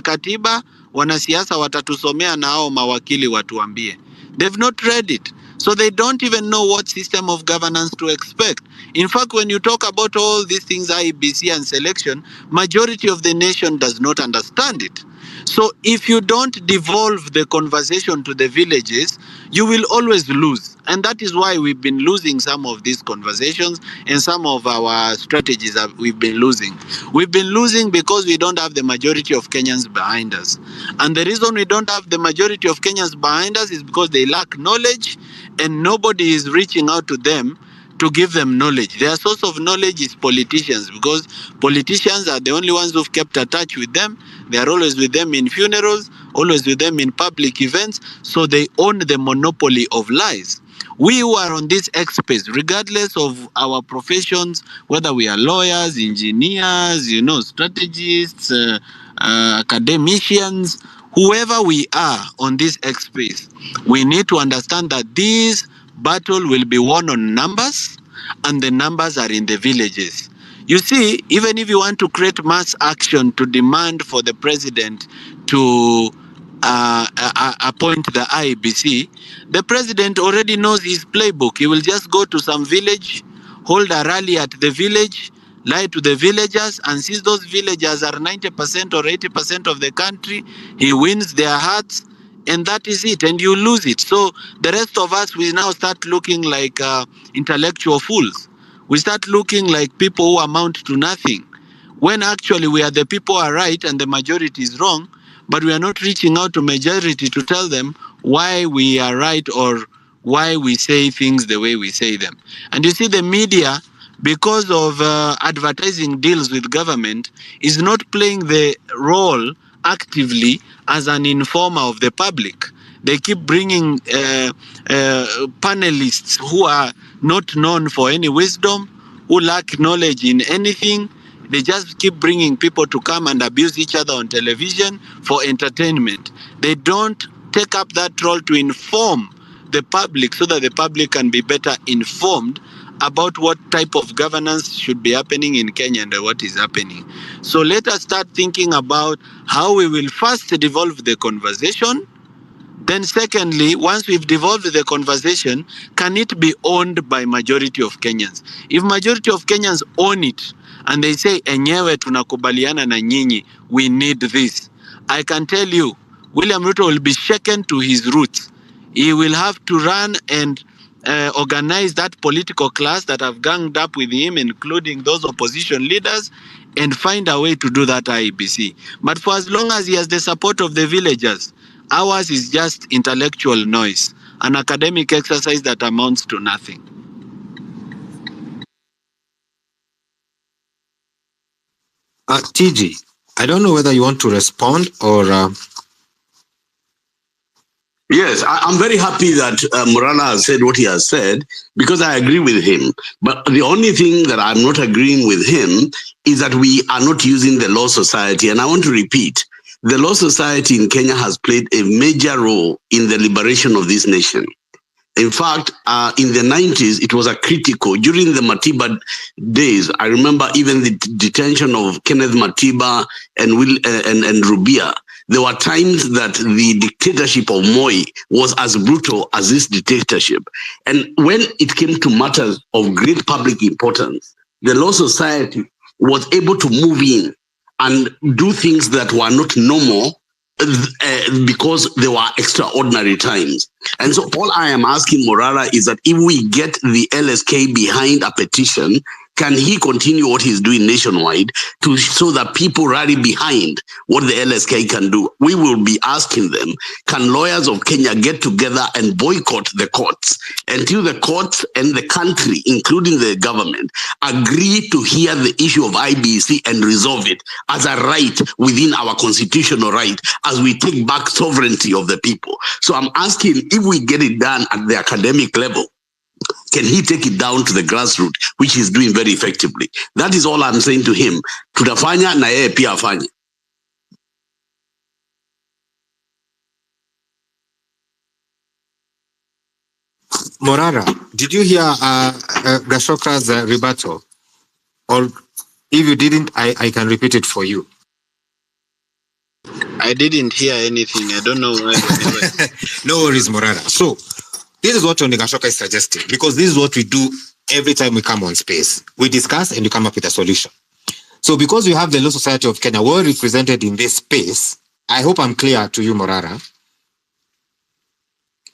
[SPEAKER 11] katiba, wanasiasa watatusomea na hao mawakili watuambie. They've not read it. So they don't even know what system of governance to expect. In fact, when you talk about all these things, IEBC and selection, majority of the nation does not understand it. So if you don't devolve the conversation to the villages, you will always lose. And that is why we've been losing some of these conversations and some of our strategies that we've been losing. We've been losing because we don't have the majority of Kenyans behind us. And the reason we don't have the majority of Kenyans behind us is because they lack knowledge and nobody is reaching out to them to give them knowledge. Their source of knowledge is politicians, because politicians are the only ones who've kept in touch with them. They are always with them in funerals, always with them in public events, so they own the monopoly of lies. We who are on this X space, regardless of our professions, whether we are lawyers, engineers, strategists, academicians, whoever we are on this X space, we need to understand that this battle will be won on numbers, and the numbers are in the villages. You see, even if you want to create mass action to demand for the president to appoint the IEBC, the president already knows his playbook. He will just go to some village, hold a rally at the village, lie to the villagers, and since those villagers are 90% or 80% of the country, he wins their hearts, and that is it, and you lose it. So the rest of us, we now start looking like intellectual fools. We start looking like people who amount to nothing, when actually we are the people who are right and the majority is wrong, but we are not reaching out to majority to tell them why we are right or why we say things the way we say them. And you see, the media, because of advertising deals with government, is not playing the role actively as an informer of the public. They keep bringing panelists who are not known for any wisdom, who lack knowledge in anything. They just keep bringing people to come and abuse each other on television for entertainment. They don't take up that role to inform the public so that the public can be better informed about what type of governance should be happening in Kenya and what is happening. So let us start thinking about how we will first devolve the conversation. Then secondly, once we've devolved the conversation, can it be owned by majority of Kenyans? If majority of Kenyans own it and they say, enyewe tunakubaliana na nyinyi, we need this, I can tell you, William Ruto will be shaken to his roots. He will have to run and organize that political class that have ganged up with him, including those opposition leaders, and find a way to do that IEBC. But for as long as he has the support of the villagers, ours is just intellectual noise, an academic exercise that amounts to nothing.
[SPEAKER 2] TG, I don't know whether you want to respond or...
[SPEAKER 6] Yes, I'm very happy that Murana has said what he has said, because I agree with him. But the only thing that I'm not agreeing with him is that we are not using the Law Society. And I want to repeat, the Law Society in Kenya has played a major role in the liberation of this nation. In fact, in the 90s, it was a critical. During the Matiba days, I remember even the detention of Kenneth Matiba and Rubia. There were times that the dictatorship of Moi was as brutal as this dictatorship. And when it came to matters of great public importance, the Law Society was able to move in and do things that were not normal because they were extraordinary times. And so all I am asking Morara is that if we get the LSK behind a petition can he continue what he's doing nationwide so that people rally behind what the LSK can do? We will be asking them, can lawyers of Kenya get together and boycott the courts until the courts and the country, including the government, agree to hear the issue of IBC and resolve it as a right within our constitutional right as we take back sovereignty of the people? So I'm asking, if we get it done at the academic level, can he take it down to the grassroots, which he's doing very effectively? That is all I'm saying to him. Tutafanya na yeye pia afanye.
[SPEAKER 2] Morara, did you hear Gashoka's rebuttal? Or if you didn't, I can repeat it for you.
[SPEAKER 11] I didn't hear anything. I don't know why.
[SPEAKER 2] No worries, Morara. So, this is what Tony Gashoka is suggesting, because this is what we do every time we come on space. We discuss and we come up with a solution. So, because we have the Law Society of Kenya well represented in this space, I hope I'm clear to you, Morara.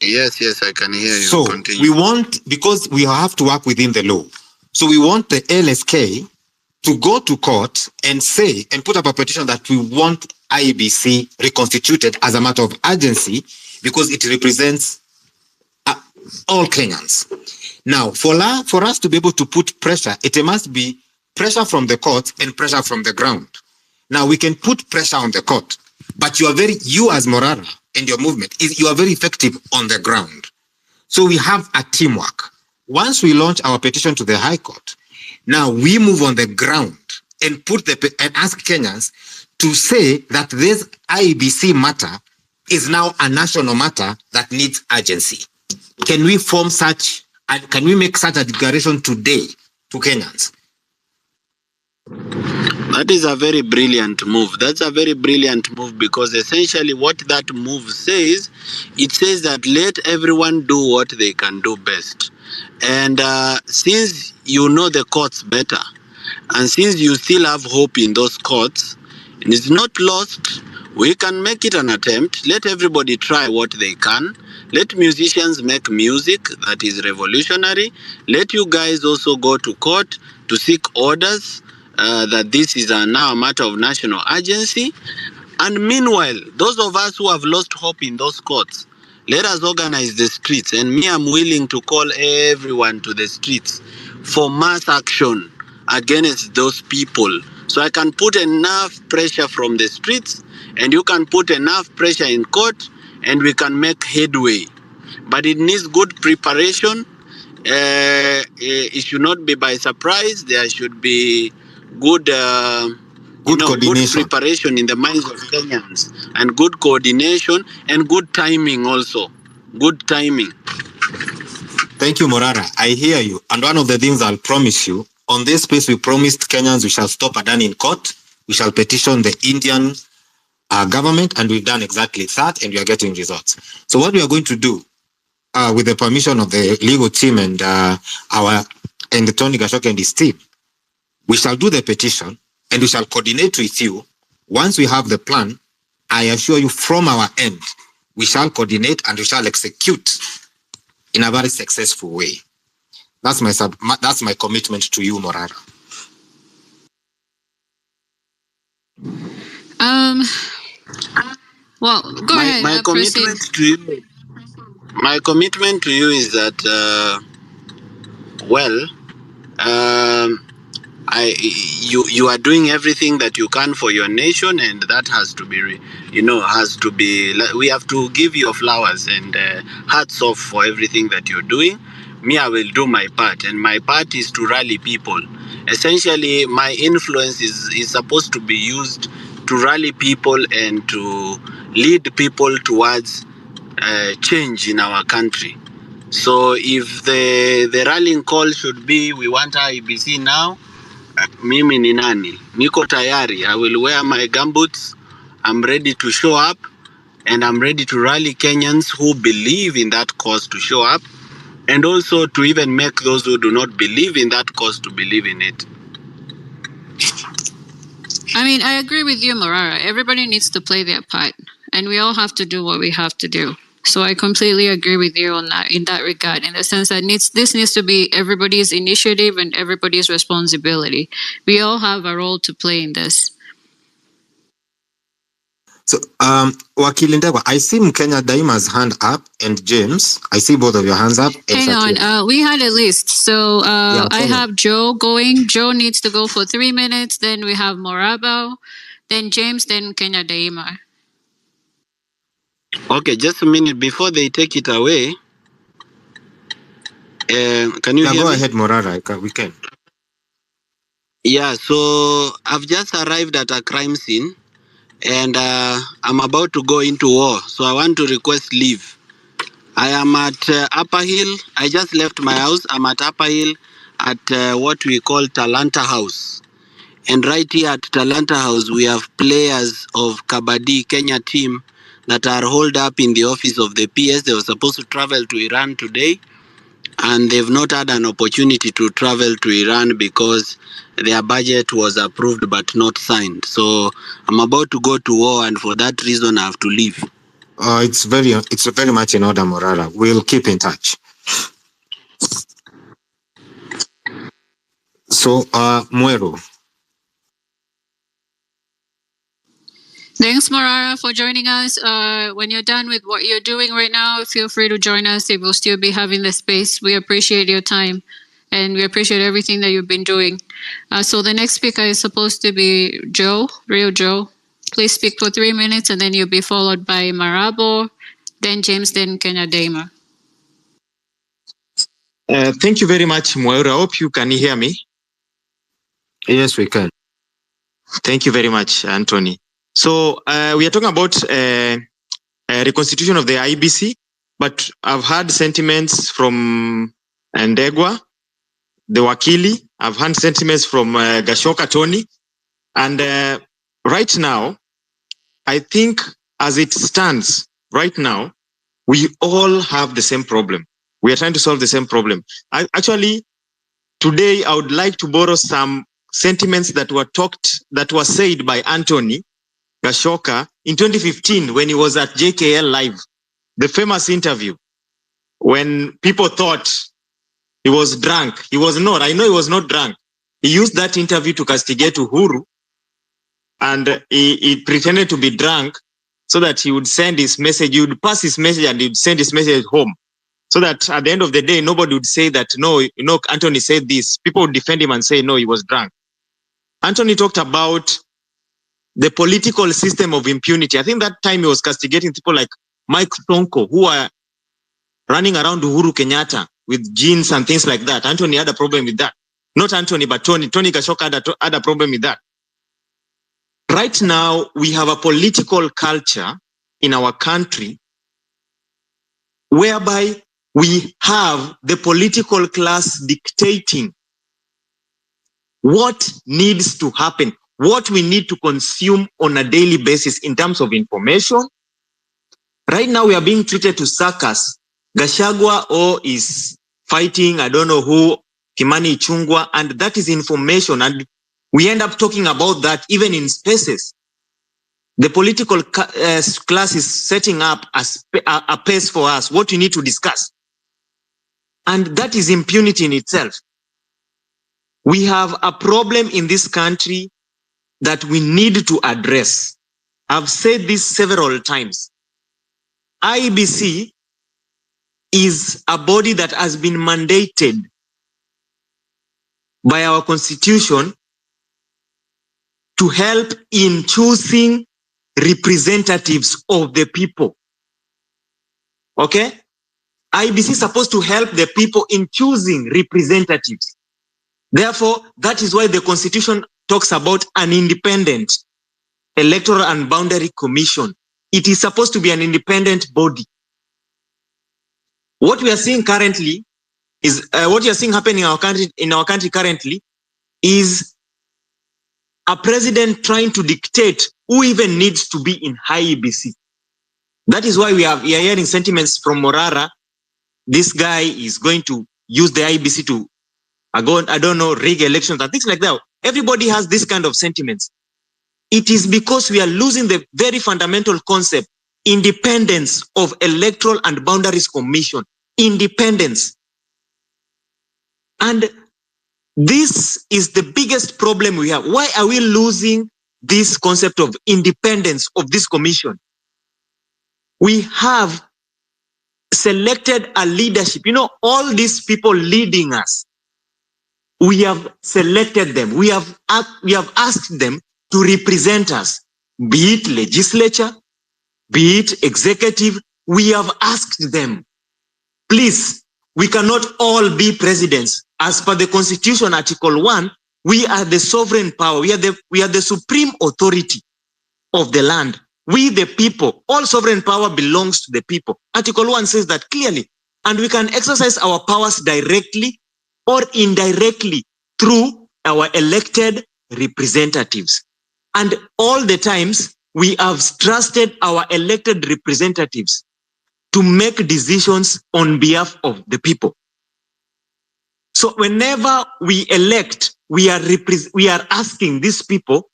[SPEAKER 11] Yes, I can hear you.
[SPEAKER 2] So,
[SPEAKER 11] continue.
[SPEAKER 2] we want, because we have to work within the law, so we want the LSK to go to court and say, and put up a petition that we want IEBC reconstituted as a matter of urgency because it represents all Kenyans. Now, for us to be able to put pressure, it must be pressure from the court and pressure from the ground. Now, we can put pressure on the court, but you as Morara and your movement, you are very effective on the ground. So we have a teamwork. Once we launch our petition to the High Court, now we move on the ground and and ask Kenyans to say that this IEBC matter is now a national matter that needs urgency. Can we can we make such a declaration today to Kenyans?
[SPEAKER 11] That is a very brilliant move. That's a very brilliant move because essentially what that move says, it says that let everyone do what they can do best. And since you know the courts better, and since you still have hope in those courts, and it's not lost, we can make it an attempt. Let everybody try what they can. Let musicians make music that is revolutionary. Let you guys also go to court to seek orders that this is now a matter of national urgency. And meanwhile, those of us who have lost hope in those courts, let us organize the streets. And me, I'm willing to call everyone to the streets for mass action against those people. So I can put enough pressure from the streets and you can put enough pressure in court and we can make headway. But it needs good preparation. It should not be by surprise. There should be good preparation in the minds of Kenyans and good coordination and good timing also. Good timing.
[SPEAKER 2] Thank you, Morara. I hear you. And one of the things I'll promise you, on this space we promised Kenyans we shall stop Adani in court. We shall petition the Indian government, and we've done exactly that, and we are getting results. So what we are going to do, with the permission of the legal team and the Tony Gashoka and his team, we shall do the petition and we shall coordinate with you. Once we have the plan, I assure you from our end, we shall coordinate and we shall execute in a very successful way. That's my commitment to you, Morara.
[SPEAKER 3] Well, go ahead.
[SPEAKER 11] My commitment to you. My commitment to you is that, you are doing everything that you can for your nation, and that has to be, we have to give you flowers and hats off for everything that you're doing. Me, I will do my part, and my part is to rally people. Essentially, my influence is supposed to be used to rally people and to lead people towards change in our country. So if the rallying call should be, we want IEBC now, mimi ni nani? Niko tayari. I will wear my gumboots. I'm ready to show up, and I'm ready to rally Kenyans who believe in that cause to show up, and also to even make those who do not believe in that cause to believe in it.
[SPEAKER 3] I mean, I agree with you, Morara. Everybody needs to play their part, and we all have to do what we have to do. So I completely agree with you on that, in that regard, in the sense that this needs to be everybody's initiative and everybody's responsibility. We all have a role to play in this.
[SPEAKER 2] So, Wakili Ndegwa, I see Mkenya Daima's hand up and James. I see both of your hands up.
[SPEAKER 3] Hang on, we had a list. So I have Joe going. Joe needs to go for 3 minutes. Then we have Morabo, then James, then Kenya Daima.
[SPEAKER 11] Okay, just a minute before they take it away. Can you hear
[SPEAKER 2] go
[SPEAKER 11] me?
[SPEAKER 2] ahead, Morara. We can.
[SPEAKER 11] Yeah, so I've just arrived at a crime scene. And I'm about to go into war, so I want to request leave. I am at Upper Hill. I just left my house. I'm at Upper Hill at what we call Talanta House. And right here at Talanta House, we have players of Kabaddi Kenya team that are holed up in the office of the PS. They were supposed to travel to Iran today, and they've not had an opportunity to travel to Iran because their budget was approved but not signed. So I'm about to go to war, and for that reason I have to leave.
[SPEAKER 2] It's very much in order, Morara. We'll keep in touch. So, Muero.
[SPEAKER 3] Thanks, Morara, for joining us. When you're done with what you're doing right now, feel free to join us. If we'll still be having the space, we appreciate your time and we appreciate everything that you've been doing. So the next speaker is supposed to be Joe, Real Joe. Please speak for 3 minutes and then you'll be followed by Marabo, then James, then Kenya Daima.
[SPEAKER 12] Thank you very much, Moira. I hope you can hear me.
[SPEAKER 2] Yes, we can.
[SPEAKER 12] Thank you very much, Anthony. So we are talking about reconstitution of the IBC, but I've heard sentiments from Ndegwa, the Wakili. I've heard sentiments from Gashoka Tony. And right now, I think as it stands right now, we all have the same problem. We are trying to solve the same problem. Today, I would like to borrow some sentiments that were said by Anthony Gashoka in 2015 when he was at JKL Live, the famous interview, when people thought he was drunk. He was not. I know he was not drunk. He used that interview to castigate Uhuru, and he pretended to be drunk so that he would send his message, he would pass his message and he would send his message home. So that at the end of the day, nobody would say that, no, Anthony said this. People would defend him and say, no, he was drunk. Anthony talked about the political system of impunity. I think that time he was castigating people like Mike Sonko, who are running around Uhuru Kenyatta with jeans and things like that. Anthony had a problem with that. Not Anthony, but Tony Gashoka had a problem with that. Right now, we have a political culture in our country whereby we have the political class dictating what needs to happen, what we need to consume on a daily basis in terms of information. Right now, we are being treated to circus. Gachagua is fighting, I don't know who, Kimani Ichung'wah, and that is information. And we end up talking about that even in spaces. The political class is setting up a pace for us, what we need to discuss. And that is impunity in itself. We have a problem in this country that we need to address. I've said this several times. IEBC is a body that has been mandated by our constitution to help in choosing representatives of the people. Okay? IEBC is supposed to help the people in choosing representatives. Therefore, that is why the constitution talks about an independent electoral and boundary commission. It is supposed to be an independent body. What we are seeing currently is what you are seeing happening in our country currently is a president trying to dictate who even needs to be in IEBC. That is why we are hearing sentiments from Morara. This guy is going to use the IEBC to, I don't know, rig elections and things like that. Everybody has this kind of sentiments. It is because we are losing the very fundamental concept. independence of Electoral and Boundaries Commission. Independence. And this is the biggest problem we have. Why are we losing this concept of independence of this commission? We have selected a leadership. You know, all these people leading us, we have selected them. We have asked them to represent us, be it legislature, be it executive. We have asked them, please, we cannot all be presidents. As per the Constitution, Article 1, we are the sovereign power. We are the supreme authority of the land. We, the people, all sovereign power belongs to the people. Article 1 says that clearly. And we can exercise our powers directly or indirectly through our elected representatives. And all the times we have trusted our elected representatives to make decisions on behalf of the people. So whenever we elect, we are asking these people,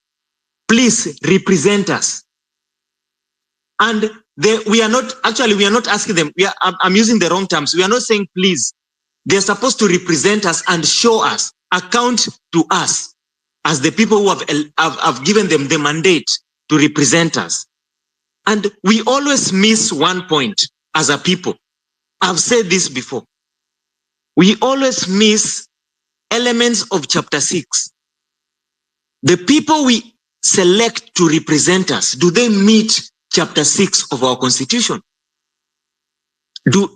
[SPEAKER 12] please represent us. And we are not asking them, I'm using the wrong terms. We are not saying please. They're supposed to represent us and show us, account to us as the people who have given them the mandate to represent us. And we always miss one point as a people. I've said this before. We always miss elements of chapter 6. The people we select to represent us, do they meet chapter 6 of our constitution?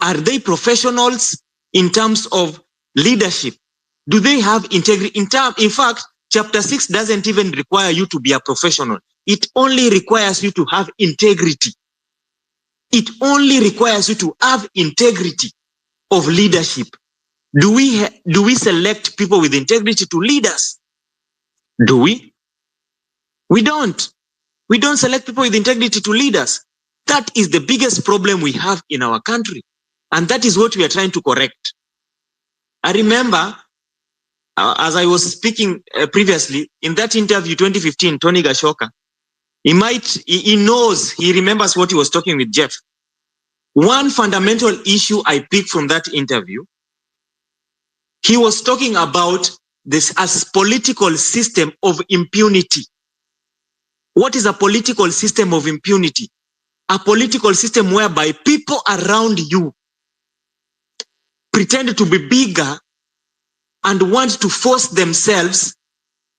[SPEAKER 12] Are they professionals in terms of leadership? Do they have integrity? In fact, chapter 6 doesn't even require you to be a professional. It only requires you to have integrity. It only requires you to have integrity of leadership. Do we select people with integrity to lead us? Do we? We don't. We don't select people with integrity to lead us. That is the biggest problem we have in our country. And that is what we are trying to correct. I remember, as I was speaking previously, in that interview 2015, Tony Gashoka, he remembers what he was talking with Jeff. One fundamental issue I picked from that interview, he was talking about this as political system of impunity. What is a political system of impunity? A political system whereby people around you pretend to be bigger and want to force themselves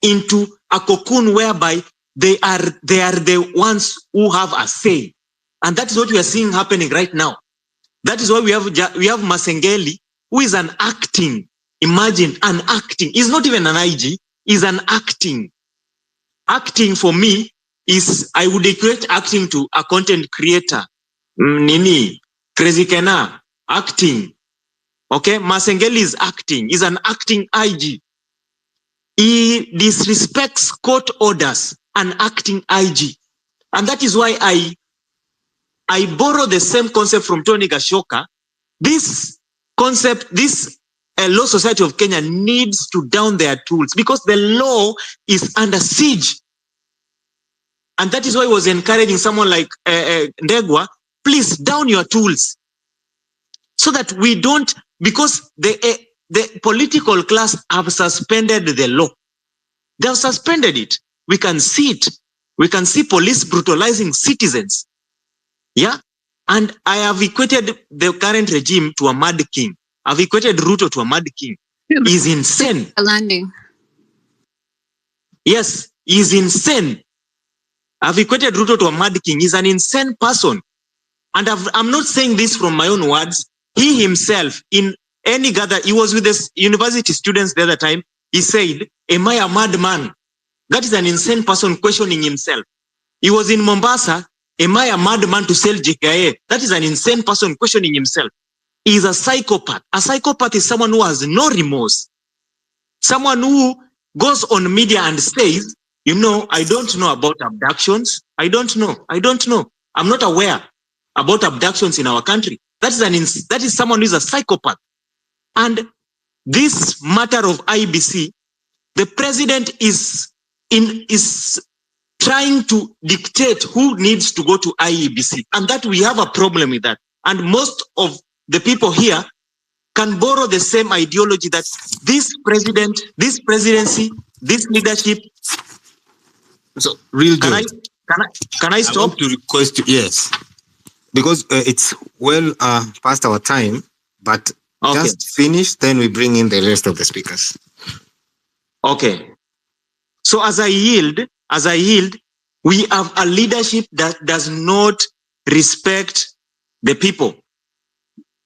[SPEAKER 12] into a cocoon whereby they are the ones who have a say. And that is what we are seeing happening right now. That is why we have Masengeli, who is an acting. Imagine an acting. He's not even an IG. He's an acting. Acting for me is, I would equate acting to a content creator. Crazy Kena, acting. Okay, Masengeli is acting. He's an acting IG. He disrespects court orders, an acting IG. And that is why I borrow the same concept from Tony Gashoka. This concept, this Law Society of Kenya needs to down their tools because the law is under siege. And that is why I was encouraging someone like Ndegwa, please down your tools so that we don't, because the political class have suspended the law. They have suspended it. We can see it. We can see police brutalizing citizens. Yeah. And I have equated the current regime to a mad king. I've equated Ruto to a mad king. He's insane.
[SPEAKER 3] A landing.
[SPEAKER 12] Yes, he's insane. I've equated Ruto to a mad king. He's an insane person. And I'm not saying this from my own words. He himself, in any gather, he was with the university students the other time. He said, am I a madman? That is an insane person questioning himself. He was in Mombasa. Am I a madman to sell JKA? That is an insane person questioning himself. He is a psychopath. A psychopath is someone who has no remorse. Someone who goes on media and says, you know, I don't know about abductions. I don't know. I'm not aware about abductions in our country. That is someone who is a psychopath. And this matter of IBC, the president is trying to dictate who needs to go to IEBC, and that we have a problem with that. And most of the people here can borrow the same ideology that this president, this presidency, this leadership.
[SPEAKER 2] So, real
[SPEAKER 12] can I stop?
[SPEAKER 2] I want to request you, yes, because it's well past our time, but just finish, then we bring in the rest of the speakers.
[SPEAKER 12] Okay. So as I yield, we have a leadership that does not respect the people.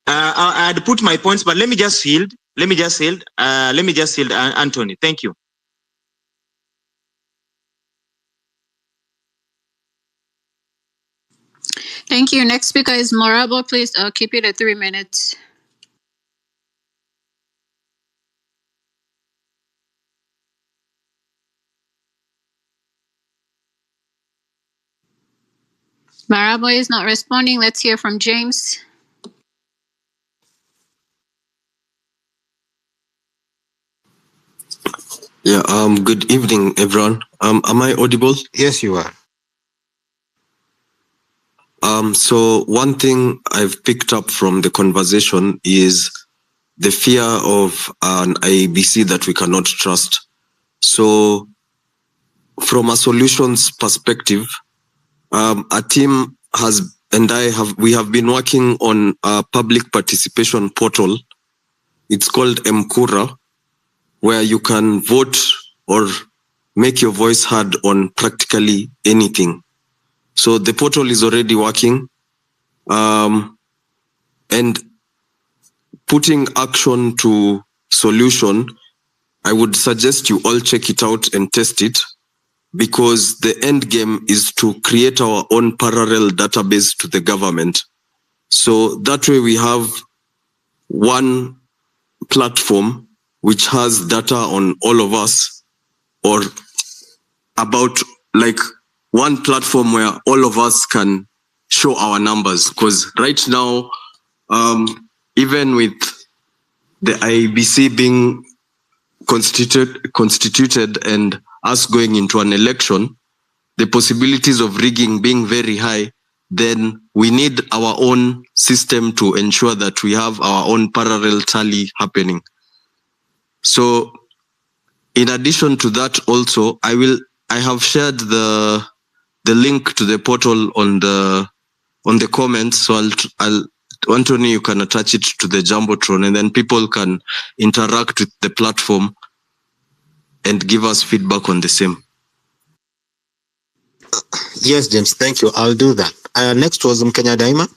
[SPEAKER 12] I'd put my points, but let me just yield, Anthony. Thank you.
[SPEAKER 3] Thank you. Next speaker is Morabo. Please keep it at 3 minutes. Marabo is not responding. Let's hear from James.
[SPEAKER 13] Yeah, good evening, everyone. Am I audible?
[SPEAKER 2] Yes, you are.
[SPEAKER 13] So one thing I've picked up from the conversation is the fear of an IEBC that we cannot trust. So from a solutions perspective, a team we have been working on a public participation portal. It's called Mkura, where you can vote or make your voice heard on practically anything. So the portal is already working, and putting action to solution, I would suggest you all check it out and test it, because the end game is to create our own parallel database to the government. So that way we have one platform which has data on all of us, or about like one platform where all of us can show our numbers. Because right now, even with the IEBC being constituted and us going into an election, the possibilities of rigging being very high, then we need our own system to ensure that we have our own parallel tally happening. So in addition to that also, I have shared the link to the portal on the comments. So Anthony, you can attach it to the Jumbotron, and then people can interact with the platform and give us feedback on the same.
[SPEAKER 2] Yes, James, thank you. I'll do that. Next was Mkenya Daima.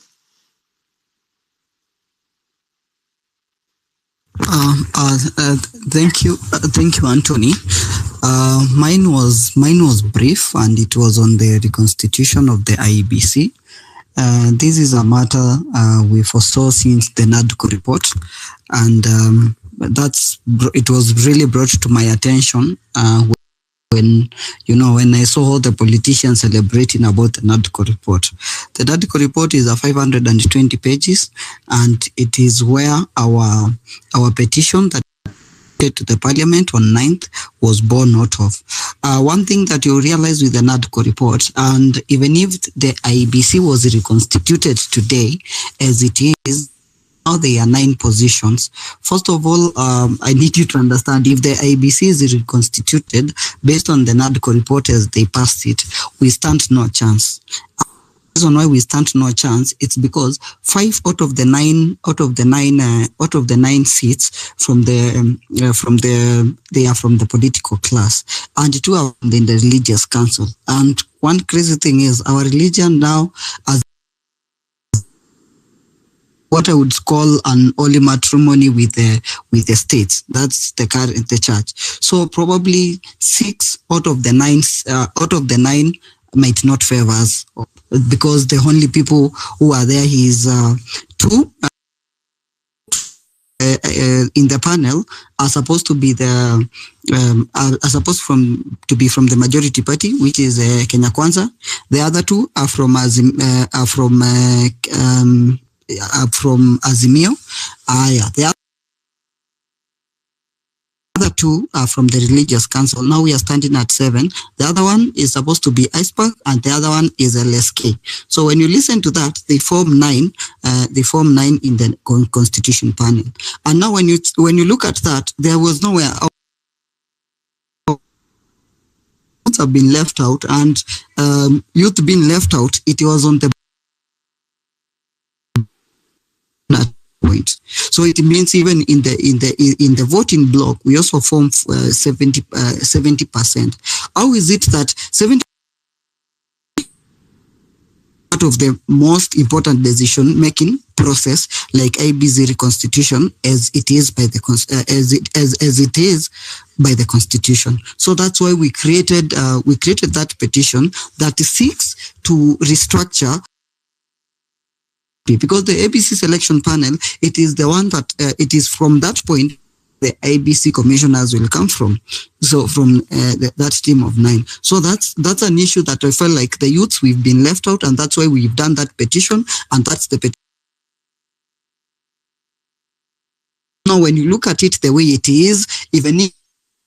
[SPEAKER 14] Thank you, Anthony. Mine was brief, and it was on the reconstitution of the IEBC. This is a matter we foresaw since the NADCO report, and it was really brought to my attention when I saw all the politicians celebrating about the NADCO report. The NADCO report is 520 pages, and it is where our petition that to the parliament on 9th was born out of. One thing that you realize with the NADCO report, and even if the IEBC was reconstituted today as it is, now there are 9 positions. First of all, I need you to understand, if the IEBC is reconstituted based on the NADCO report as they passed it, we stand no chance. The reason why we stand no chance, it's because 5 out of the 9 seats they are from the political class, and 2 are in the religious council. And one crazy thing is, our religion now has what I would call an holy matrimony with the states. That's the church. So probably 6 out of the 9 might not favor us, because the only people who are there is 2 in the panel are supposed to be from the majority party, which is Kenya Kwanza. The other 2 are from Azimio. The other 2 2 are from the Religious Council. Now we are standing at 7. The other one is supposed to be ISPAC, and the other one is LSK. So when you listen to that, they form 9. They form 9 in the Constitution panel. And now when you look at that, there was nowhere have been left out, and youth being left out. It was on the point. So it means even in the voting block, we also form 70%. How is it that 70% of the most important decision-making process, like IBC Reconstitution, as it is by the Constitution? So that's why we created that petition that seeks to restructure. Because the ABC selection panel, it is the one that it is from that point the ABC commissioners will come from. So from that team of 9. So that's an issue that I felt like the youths, we've been left out, and that's why we've done that petition, and that's the petition. Now, when you look at it the way it is, even if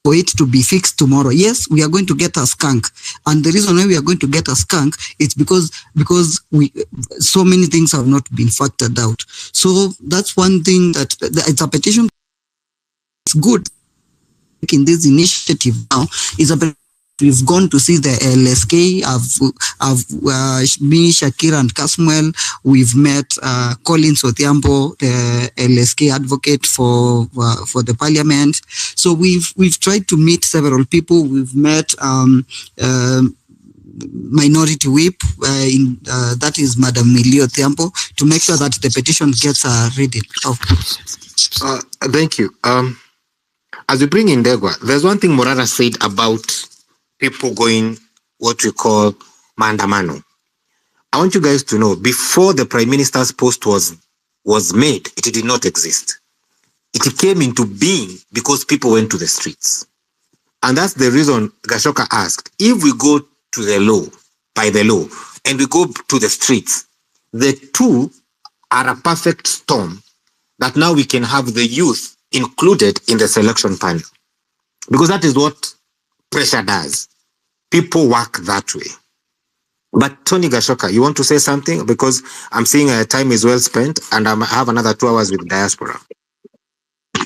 [SPEAKER 14] for it to be fixed tomorrow, yes, we are going to get a skunk, and the reason why we are going to get a skunk is because so many things have not been factored out. So that's one thing that it's a petition. It's good in this initiative now is a. We've gone to see the LSK. Me, Shakira, and Kasmuel. We've met Collins Odhiambo, the LSK advocate for the parliament. So we've tried to meet several people. We've met minority whip, that is Madam Millie Odhiambo, to make sure that the petition gets ready.
[SPEAKER 2] Thank you. As we bring in Degwa, there's one thing Morara said about people going what we call mandamano. I want you guys to know, before the Prime Minister's post was made, it did not exist. It came into being because people went to the streets. And that's the reason Gashoka asked, if we go to the law, by the law, and we go to the streets, the two are a perfect storm that now we can have the youth included in the selection panel. Because that is what pressure does. People work that way. But Tony Gashoka, you want to say something? Because I'm seeing time is well spent, and I have another 2 hours with diaspora.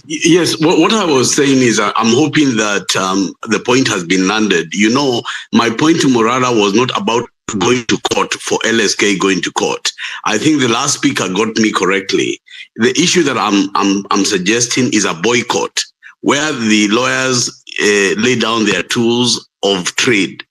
[SPEAKER 6] Yes, what I was saying is I'm hoping that the point has been landed. You know, my point to Morara was not about going to court for LSK going to court. I think the last speaker got me correctly. The issue that I'm suggesting is a boycott, where the lawyers lay down their tools of trade,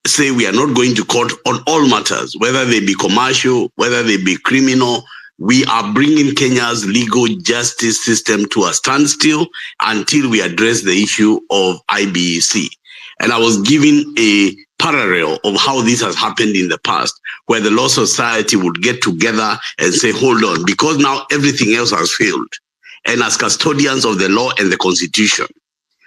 [SPEAKER 6] say we are not going to court on all matters, whether they be commercial, whether they be criminal. We are bringing Kenya's legal justice system to a standstill until we address the issue of IBEC. And I was giving a parallel of how this has happened in the past, where the Law Society would get together and say, hold on, because now everything else has failed. And as custodians of the law and the Constitution,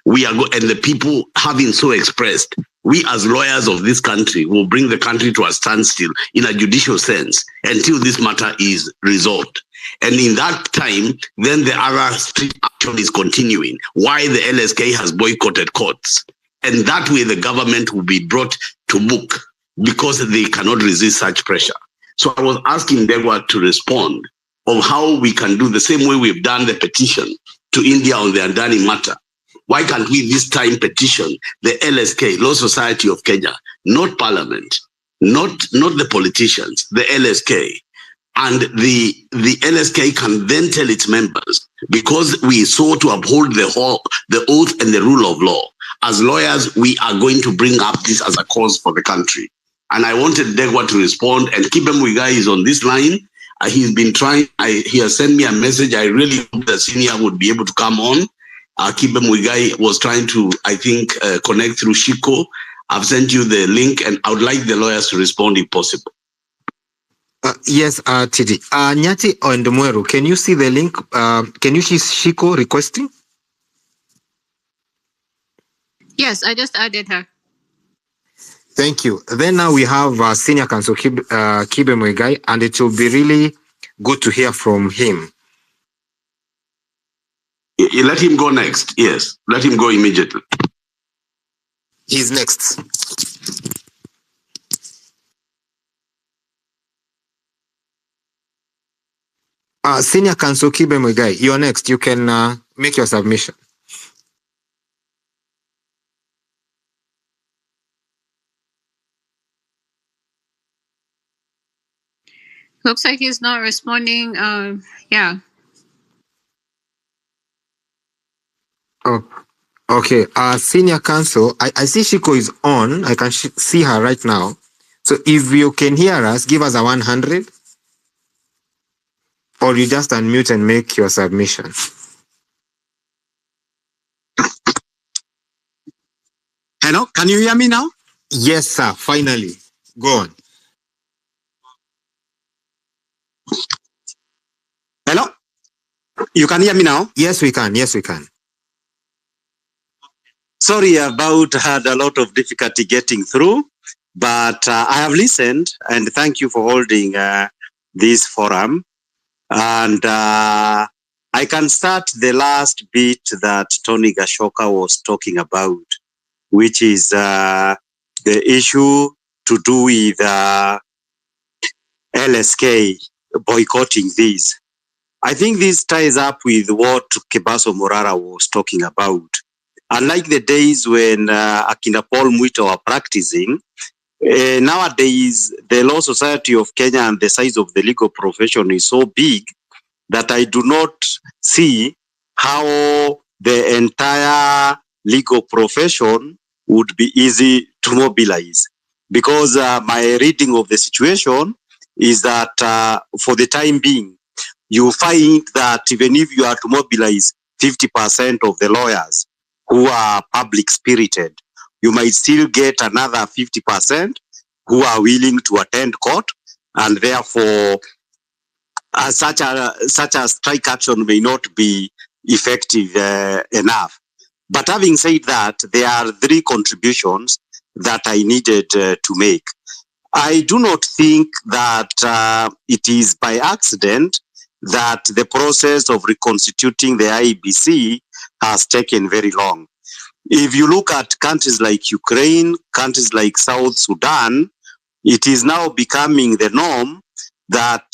[SPEAKER 6] we are and the people having so expressed, we as lawyers of this country will bring the country to a standstill in a judicial sense until this matter is resolved. And in that time, then the other street action is continuing. Why the LSK has boycotted courts. And that way the government will be brought to book because they cannot resist such pressure. So I was asking Degwa to respond of how we can do the same way we've done the petition to India on the Adani matter. Why can't we this time petition the LSK, Law Society of Kenya, not Parliament, not the politicians, the LSK. And the LSK can then tell its members, because we sought to uphold the oath and the rule of law, as lawyers, we are going to bring up this as a cause for the country. And I wanted Degwa to respond, and Kibem Wigai is on this line. He's been trying, he has sent me a message. I really hope the senior would be able to come on. Kibem Wigai was trying to, I think, connect through Shiko. I've sent you the link, and I would like the lawyers to respond if possible.
[SPEAKER 2] Yes, Tidi. Nyati and Mweru, can you see the link? Can you see Shiko requesting?
[SPEAKER 3] Yes, I just added her.
[SPEAKER 2] Thank you. Then now we have Senior Counsel Kibem Wigai, and it will be really good to hear from him.
[SPEAKER 6] Let him go next. Yes, let him go immediately.
[SPEAKER 2] He's next. Senior Counsel Kibe Muigai, you're next. You can make your submission.
[SPEAKER 3] Looks like he's not responding. Yeah.
[SPEAKER 2] Oh, okay. Senior Counsel, I see Shiko is on. I can see her right now. So if you can hear us, give us a 100. Or you just unmute and make your submission.
[SPEAKER 15] Hello, can you hear me now?
[SPEAKER 2] Yes, sir. Finally. Go on.
[SPEAKER 15] Hello? You can hear me now?
[SPEAKER 2] Yes, we can. Yes, we can.
[SPEAKER 15] Sorry about had a lot of difficulty getting through, but I have listened and thank you for holding this forum. And I can start the last bit that Tony Gashoka was talking about, which is the issue to do with LSK boycotting this. I think this ties up with what Kebaso Morara was talking about. Unlike the days when Akina Paul Mwito were practicing, nowadays the Law Society of Kenya and the size of the legal profession is so big that I do not see how the entire legal profession would be easy to mobilize. Because my reading of the situation is that for the time being, you find that even if you are to mobilize 50% of the lawyers who are public spirited, you might still get another 50% who are willing to attend court, and therefore such a strike action may not be effective enough. But having said that, there are three contributions that I needed to make. I do not think that it is by accident that the process of reconstituting the IEBC has taken very long. If you look at countries like Ukraine, countries like South Sudan, it is now becoming the norm that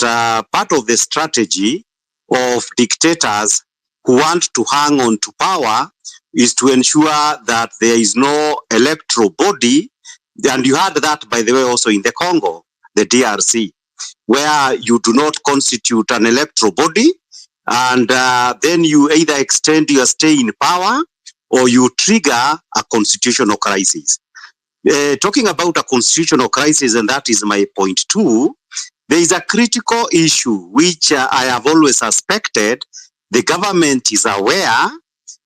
[SPEAKER 15] part of the strategy of dictators who want to hang on to power is to ensure that there is no electoral body. And you had that, by the way, also in the Congo, the DRC, where you do not constitute an electoral body, and then you either extend your stay in power or you trigger a constitutional crisis. Talking about a constitutional crisis, and that is my point too, there is a critical issue which I have always suspected the government is aware,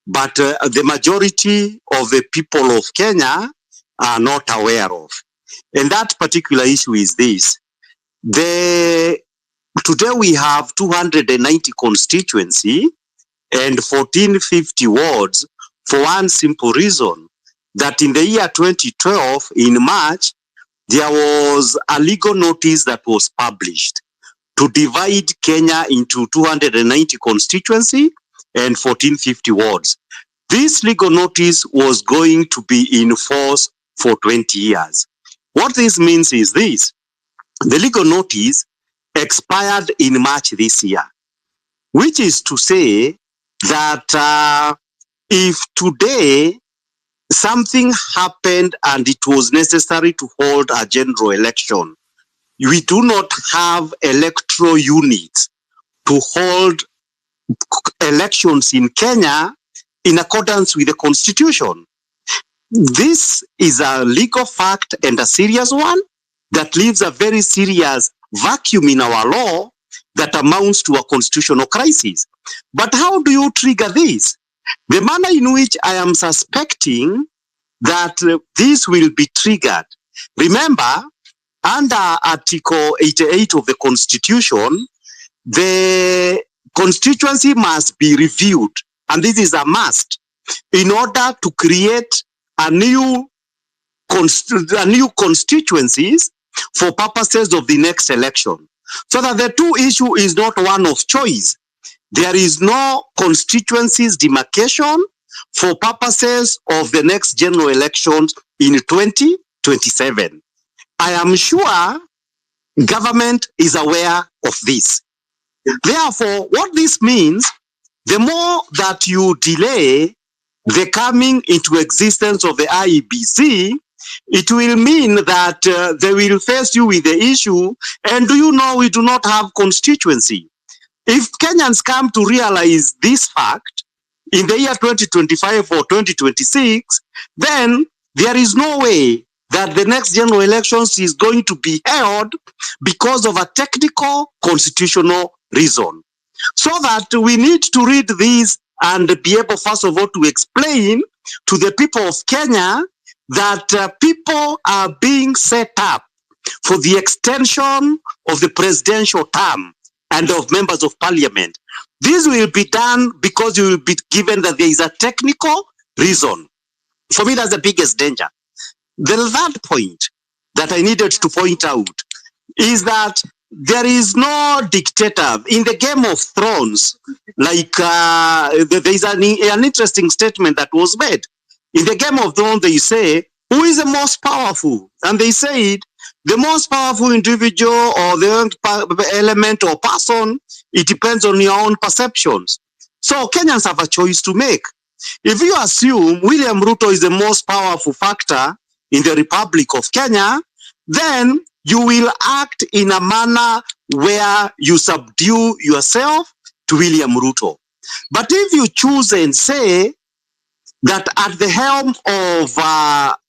[SPEAKER 15] but the majority of the people of Kenya are not aware of. And that particular issue is this. Today we have 290 constituency and 1450 wards for one simple reason, that in the year 2012, in March, there was a legal notice that was published to divide Kenya into 290 constituency and 1450 wards. This legal notice was going to be in force for 20 years. What this means is this. The legal notice expired in March this year, which is to say that if today something happened and it was necessary to hold a general election, we do not have electoral units to hold elections in Kenya in accordance with the Constitution. This is a legal fact and a serious one that leaves a very serious vacuum in our law that amounts to a constitutional crisis. But how do you trigger this? The manner in which I am suspecting that this will be triggered. Remember, under Article 88 of the Constitution, the constituency must be reviewed, and this is a must, in order to create a new constituencies for purposes of the next election. So that the two issue is not one of choice. there is no constituencies demarcation for purposes of the next general elections in 2027. I am sure government is aware of this. Therefore, what this means, the more that you delay the coming into existence of the IEBC, it will mean that they will face you with the issue, and do you know we do not have constituency? If Kenyans come to realize this fact in the year 2025 or 2026, then there is no way that the next general elections is going to be held because of a technical constitutional reason. So that we need to read this and be able, first of all, to explain to the people of Kenya that people are being set up for the extension of the presidential term and of members of parliament. This will be done because you will be given that there is a technical reason. For me, that's the biggest danger. The third point that I needed to point out is that there is no dictator in the Game of Thrones. Like there is an interesting statement that was made. In the Game of Thrones, they say, who is the most powerful? And they said, the most powerful individual or the element or person, it depends on your own perceptions. So Kenyans have a choice to make. If you assume William Ruto is the most powerful factor in the Republic of Kenya, then you will act in a manner where you subdue yourself to William Ruto. But if you choose and say that at the helm of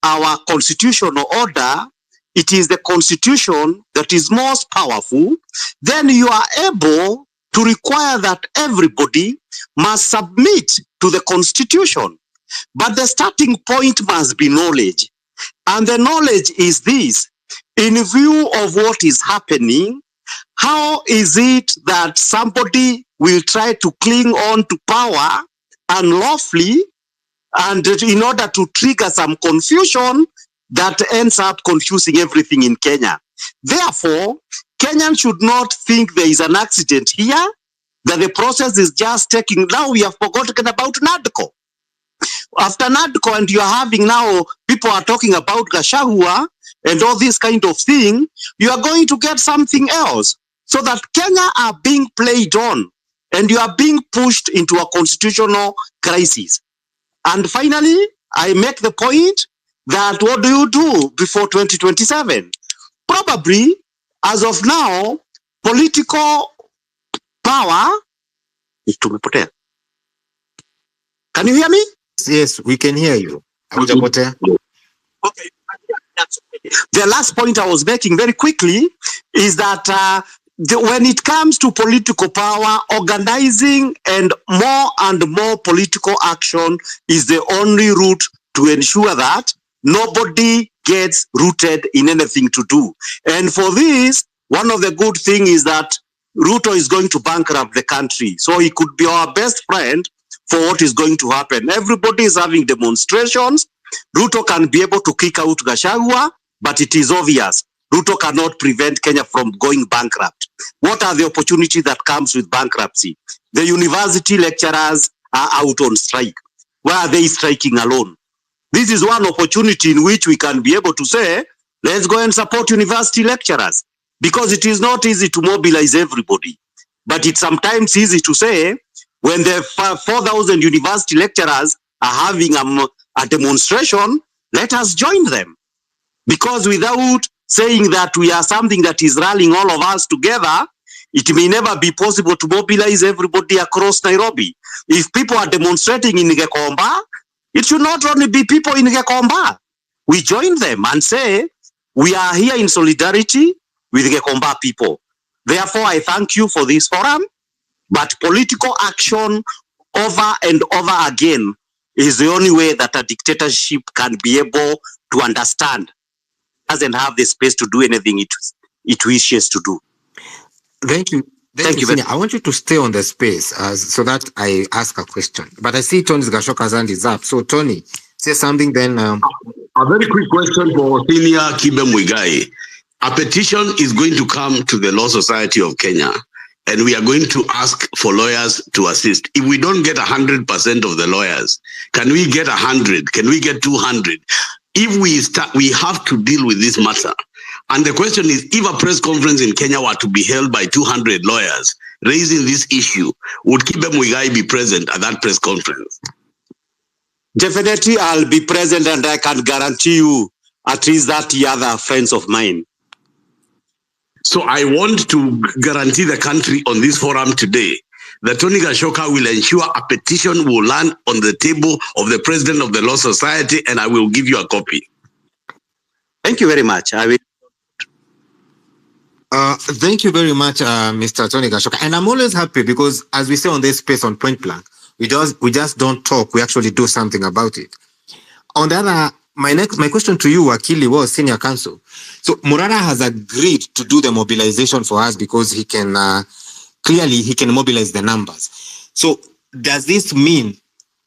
[SPEAKER 15] our constitutional order, it is the constitution that is most powerful, then you are able to require that everybody must submit to the constitution. But the starting point must be knowledge. And the knowledge is this: in view of what is happening, how is it that somebody will try to cling on to power unlawfully and in order to trigger some confusion that ends up confusing everything in Kenya? Therefore, Kenyans should not think there is an accident here, that the process is just taking. Now we have forgotten about NADCO. After NADCO, and you are having now, people are talking about Gachagua and all this kind of thing, you are going to get something else. So that Kenya are being played on, and you are being pushed into a constitutional crisis. And finally, I make the point that what do you do before 2027? Probably, as of now, political power. Can you hear me?
[SPEAKER 2] Yes, we can hear you.
[SPEAKER 15] Okay. The last point I was making very quickly is that when it comes to political power, organizing and more political action is the only route to ensure that nobody gets rooted in anything to do. And for this, one of the good things is that Ruto is going to bankrupt the country. So he could be our best friend for what is going to happen. Everybody is having demonstrations. Ruto can be able to kick out Gachagua, but it is obvious Ruto cannot prevent Kenya from going bankrupt. What are the opportunities that comes with bankruptcy? The university lecturers are out on strike. Why are they striking alone? This is one opportunity in which we can be able to say, let's go and support university lecturers, because it is not easy to mobilize everybody. But it's sometimes easy to say, when the 4,000 university lecturers are having a demonstration, let us join them. Because without saying that we are something that is rallying all of us together, it may never be possible to mobilize everybody across Nairobi. If people are demonstrating in Gekomba, it should not only be people in Gekomba. We join them and say, we are here in solidarity with Gekomba people. Therefore, I thank you for this forum. But political action over and over again is the only way that a dictatorship can be able to understand. Doesn't have the space to do anything it wishes to do.
[SPEAKER 2] Thank you. Thank you. I want you to stay on the space so that I ask a question. But I see Tony's Gashoka's hand is up. So Tony, say something then.
[SPEAKER 6] A very quick question for Senior Kibe Muigai. A petition is going to come to the Law Society of Kenya and we are going to ask for lawyers to assist. If we don't get 100% of the lawyers, can we get 100? Can we get 200? If we start, we have to deal with this matter. And the question is, if a press conference in Kenya were to be held by 200 lawyers raising this issue, would Kibe Muigai be present at that press conference?
[SPEAKER 15] Definitely, I'll be present, and I can guarantee you at least that the other friends of mine.
[SPEAKER 6] So I want to guarantee the country on this forum today that Tony Gashoka will ensure a petition will land on the table of the President of the Law Society, and I will give you a copy.
[SPEAKER 15] Thank you very much. I will.
[SPEAKER 2] Thank you very much, Mr. Tony Gashoka. And I'm always happy because, as we say on this space on Point Blank, we just don't talk, we actually do something about it. On the other, my question to you, Wakili, was Senior Counsel. So Murara has agreed to do the mobilization for us because he can clearly mobilize the numbers. So does this mean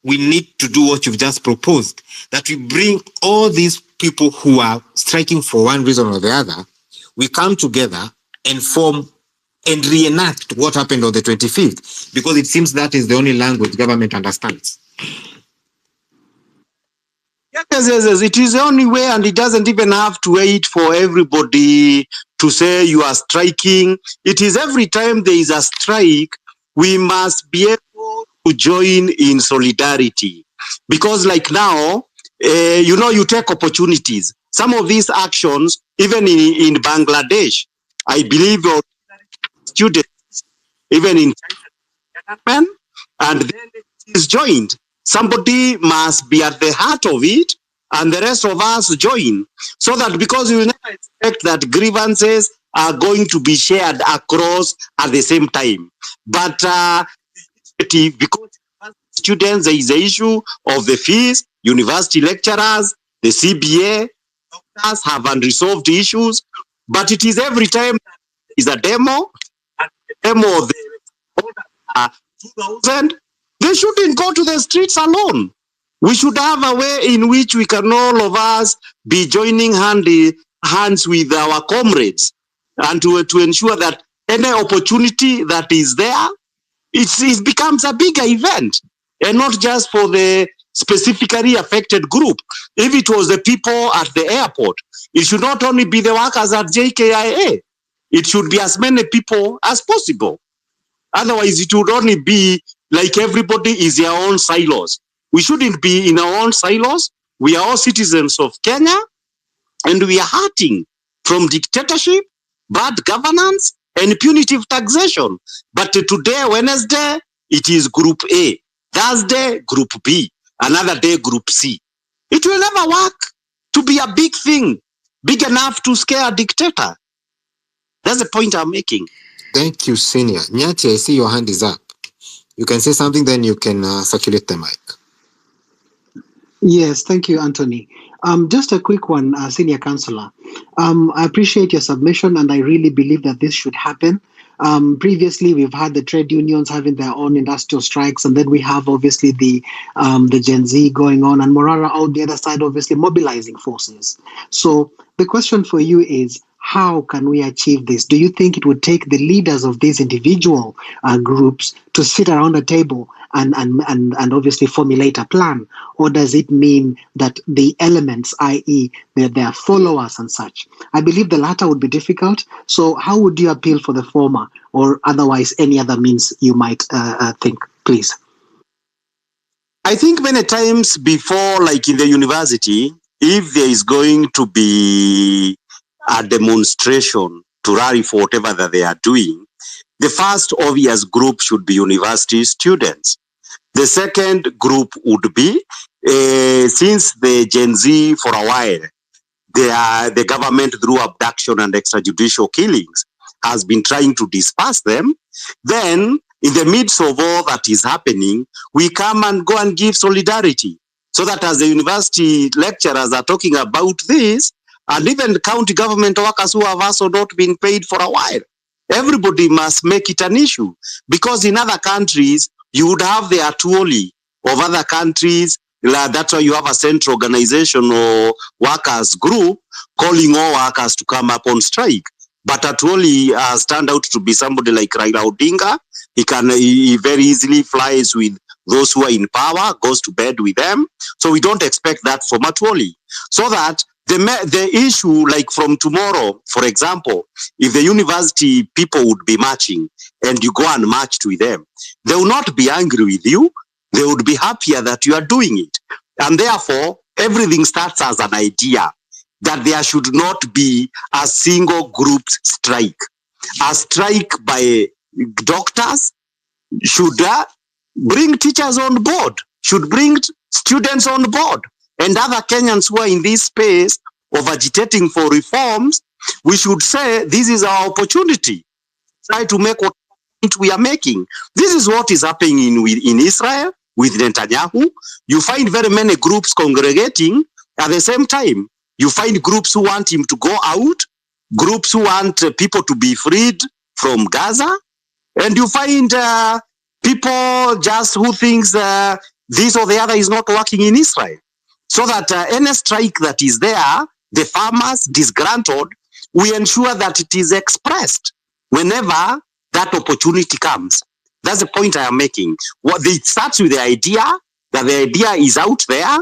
[SPEAKER 2] we need to do what you've just proposed, that we bring all these people who are striking for one reason or the other, we come together and form and reenact what happened on the 25th, because it seems that is the only language government understands.
[SPEAKER 15] Yes. It is the only way, and it doesn't even have to wait for everybody to say you are striking. It is every time there is a strike, we must be able to join in solidarity. Because like now, you take opportunities. Some of these actions, even in Bangladesh, I believe students, even in China, and then it is joined. Somebody must be at the heart of it, and the rest of us join. So that, because you will never expect that grievances are going to be shared across at the same time. But because students, there is the issue of the fees, university lecturers, the CBA, doctors have unresolved issues. But it is every time there is a demo, and the demo of the 2000, they shouldn't go to the streets alone. We should have a way in which we can all of us be joining hands with our comrades, and to ensure that any opportunity that is there, it becomes a bigger event, and not just for the specifically affected group. If it was the people at the airport, it should not only be the workers at JKIA. It should be as many people as possible. Otherwise, it would only be like everybody is their own silos. We shouldn't be in our own silos. We are all citizens of Kenya, and we are hurting from dictatorship, bad governance, and punitive taxation. But today, Wednesday, it is Group A. Thursday, Group B. Another day, Group C. It will never work to be a big thing, big enough to scare a dictator. That's the point I'm making.
[SPEAKER 2] Thank you, Senior. Nyati, I see your hand is up. You can say something, then you can circulate the mic.
[SPEAKER 9] Yes, thank you, Anthony. Just a quick one, Senior Councillor. I appreciate your submission, and I really believe that this should happen. Previously, we've had the trade unions having their own industrial strikes, and then we have obviously the Gen Z going on, and Morara out the other side, obviously mobilizing forces. So the question for you is, how can we achieve this? Do you think it would take the leaders of these individual groups to sit around a table and obviously formulate a plan? Or does it mean that the elements, i.e. their followers and such? I believe the latter would be difficult. So how would you appeal for the former, or otherwise any other means you might think, please?
[SPEAKER 15] I think many times before, like in the university, if there is going to be a demonstration to rally for whatever that they are doing, the first obvious group should be university students. The second group would be, since the Gen Z for a while, the government through abduction and extrajudicial killings has been trying to disperse them. Then, in the midst of all that is happening, we come and go and give solidarity. So that as the university lecturers are talking about this, and even county government workers who have also not been paid for a while, everybody must make it an issue. Because in other countries, you would have the Atuoli of other countries. That's why you have a central organization or workers group calling all workers to come up on strike. But Atwoli has turned out to be somebody like Raila Odinga. He very easily flies with those who are in power, goes to bed with them. So we don't expect that from Atwoli. So that the issue, like from tomorrow, for example, if the university people would be marching and you go and march with them, they will not be angry with you. They would be happier that you are doing it. And therefore, everything starts as an idea that there should not be a single group strike. A strike by doctors should bring teachers on board, should bring students on board, and other Kenyans who are in this space of agitating for reforms. We should say this is our opportunity. Try to make what we are making. This is what is happening in Israel with Netanyahu. You find very many groups congregating at the same time. You find groups who want him to go out, groups who want people to be freed from Gaza, and you find people just who thinks this or the other is not working in Israel. So that any strike that is there, the farmers disgruntled, we ensure that it is expressed whenever that opportunity comes. That's the point I am making. It starts with the idea that the idea is out there,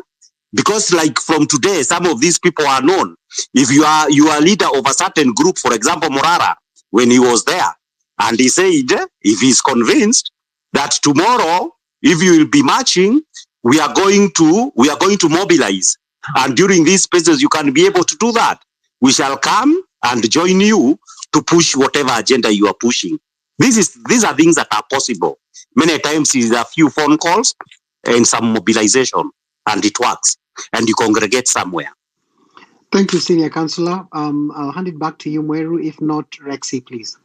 [SPEAKER 15] because like from today, some of these people are known. If you are a leader of a certain group, for example, Morara, when he was there, and he said, if he's convinced that tomorrow, if you will be marching, we are going to mobilize. And during these spaces, you can be able to do that. We shall come and join you to push whatever agenda you are pushing. These are things that are possible. Many times it's a few phone calls and some mobilization, and it works. And you congregate somewhere.
[SPEAKER 9] Thank you, Senior Councillor. I'll hand it back to you, Mweru. If not, Rexy, please.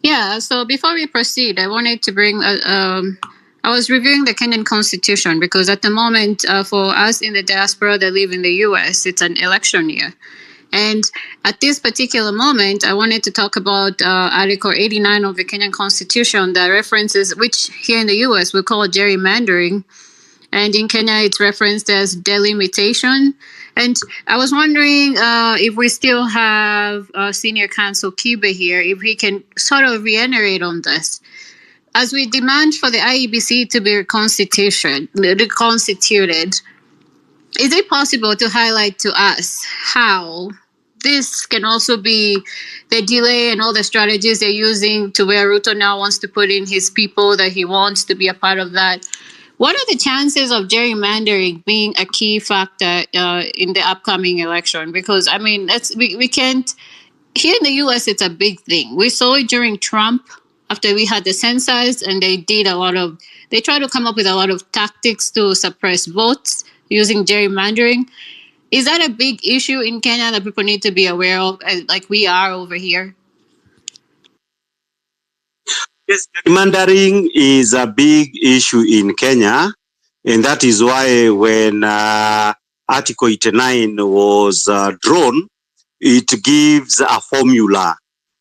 [SPEAKER 3] Yeah, so before we proceed, I wanted to bring, I was reviewing the Kenyan Constitution because at the moment, for us in the diaspora that live in the US, it's an election year. And at this particular moment, I wanted to talk about Article 89 of the Kenyan Constitution that references, which here in the US we call gerrymandering. And in Kenya, it's referenced as delimitation. And I was wondering if we still have Senior Counsel Kibe here, if he can sort of reiterate on this. As we demand for the IEBC to be reconstituted, is it possible to highlight to us how this can also be the delay and all the strategies they're using to where Ruto now wants to put in his people that he wants to be a part of that? What are the chances of gerrymandering being a key factor in the upcoming election? Because, I mean, we can't... Here in the U.S., it's a big thing. We saw it during Trump after we had the census, and they tried to come up with a lot of tactics to suppress votes using gerrymandering. Is that a big issue in Kenya that people need to be aware of, like we are over here?
[SPEAKER 15] Yes, gerrymandering is a big issue in Kenya, and that is why when Article 89 was drawn, it gives a formula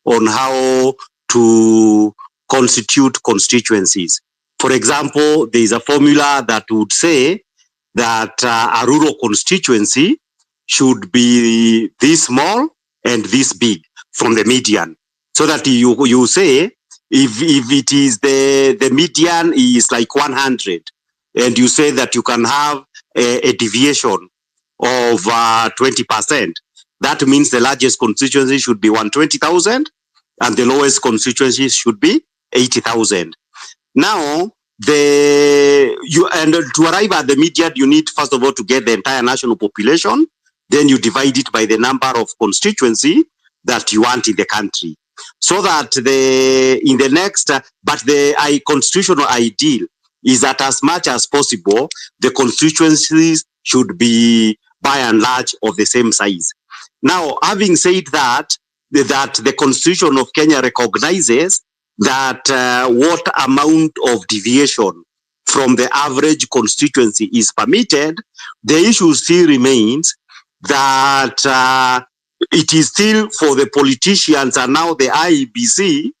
[SPEAKER 15] on how to constitute constituencies. For example, there is a formula that would say that a rural constituency should be this small and this big from the median. So that you say, if it is the median is like 100, and you say that you can have a deviation of 20%, that means the largest constituency should be 120,000 and the lowest constituency should be 80,000. Now, to arrive at the median, you need first of all to get the entire national population. Then you divide it by the number of constituency that you want in the country. So that the constitutional ideal is that as much as possible, the constituencies should be by and large of the same size. Now, having said that the Constitution of Kenya recognizes that what amount of deviation from the average constituency is permitted, the issue still remains that it is still for the politicians and now the IEBC,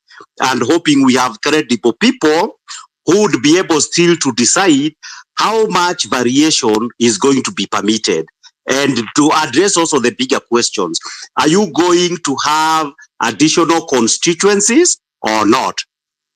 [SPEAKER 15] and hoping we have credible people who would be able still to decide how much variation is going to be permitted. And to address also the bigger questions, are you going to have additional constituencies or not.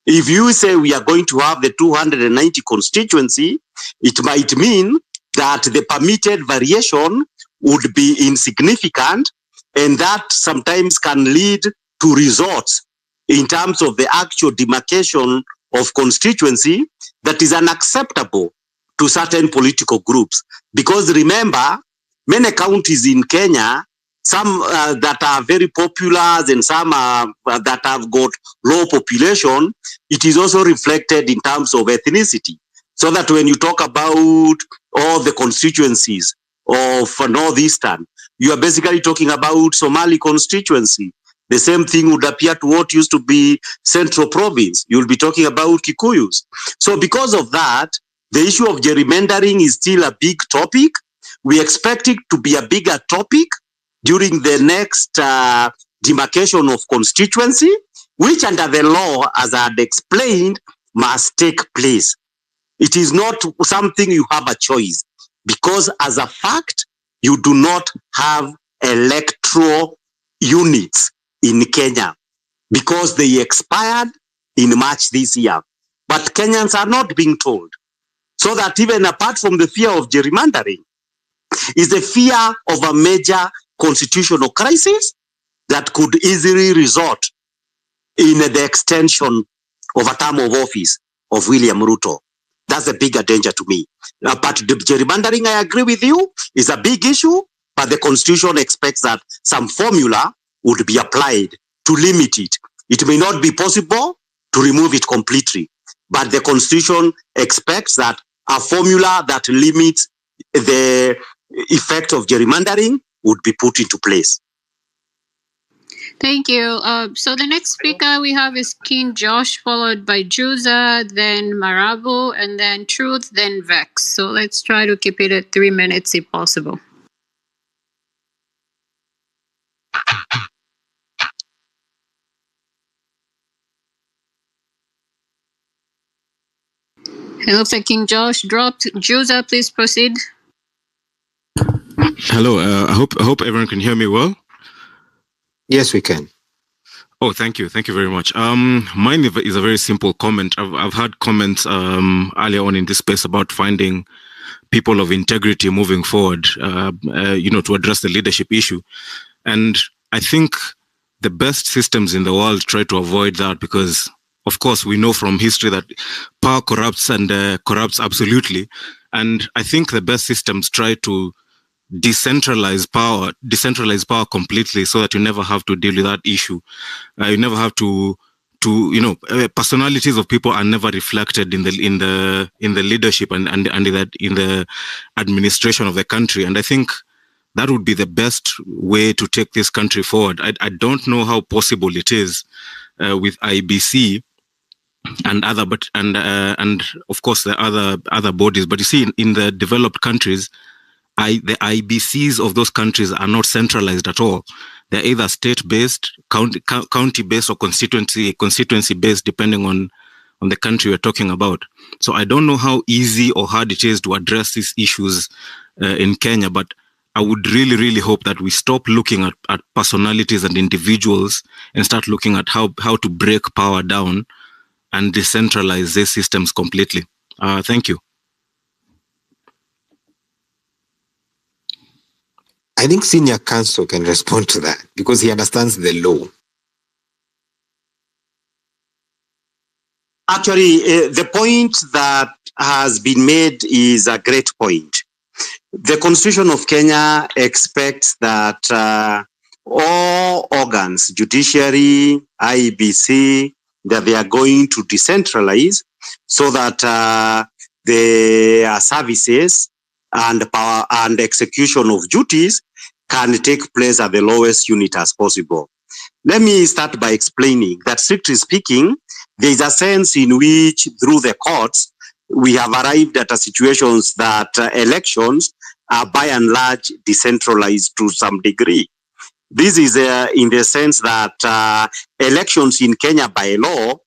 [SPEAKER 15] If you say we are going to have the 290 constituency, it might mean that the permitted variation would be insignificant, and that sometimes can lead to results in terms of the actual demarcation of constituency that is unacceptable to certain political groups. Because remember, many counties in Kenya, some that are very popular and some that have got low population, it is also reflected in terms of ethnicity. So that when you talk about all the constituencies of Northeastern, you are basically talking about Somali constituency. The same thing would appear to what used to be Central Province. You'll be talking about Kikuyus. So because of that, the issue of gerrymandering is still a big topic. We expect it to be a bigger topic during the next demarcation of constituency, which under the law, as I had explained, must take place. It is not something you have a choice, because as a fact, you do not have electoral units in Kenya because they expired in March this year. But Kenyans are not being told. So that even apart from the fear of gerrymandering, is the fear of a major constitutional crisis that could easily result in the extension of a term of office of William Ruto. That's a bigger danger to me. But the gerrymandering, I agree with you, is a big issue, but the constitution expects that some formula would be applied to limit it. It may not be possible to remove it completely, but the constitution expects that a formula that limits the effect of gerrymandering would be put into place.
[SPEAKER 3] Thank you. So the next speaker we have is King Josh, followed by Juza, then Marabu, and then Truth, then Vex. So let's try to keep it at 3 minutes if possible. It looks like King Josh dropped. Juza, please proceed.
[SPEAKER 16] Hello, I hope everyone can hear me well.
[SPEAKER 2] Yes, we can.
[SPEAKER 16] Oh, thank you very much. Mine is a very simple comment. I've had comments earlier on in this space about finding people of integrity moving forward, to address the leadership issue. And I think the best systems in the world try to avoid that because, of course, we know from history that power corrupts and corrupts absolutely. And I think the best systems try to decentralize power completely so that you never have to deal with that issue. You never have to personalities of people are never reflected in the leadership and in the administration of the country. And I think that would be the best way to take this country forward. I don't know how possible it is with IBC and of course the other bodies. But you see, in the developed countries, the IBCs of those countries are not centralized at all. They're either state-based, county-based, or constituency-based, depending on the country we're talking about. So I don't know how easy or hard it is to address these issues in Kenya, but I would really, really hope that we stop looking at personalities and individuals and start looking at how to break power down and decentralize these systems completely. Thank you.
[SPEAKER 2] I think senior counsel can respond to that because he understands the law.
[SPEAKER 15] Actually, the point that has been made is a great point. The Constitution of Kenya expects that all organs, judiciary, IEBC, that they are going to decentralize so that the services and power and execution of duties can take place at the lowest unit as possible. Let me start by explaining that, strictly speaking, there is a sense in which, through the courts, we have arrived at a situations that elections are by and large decentralized to some degree. This is in the sense that elections in Kenya by law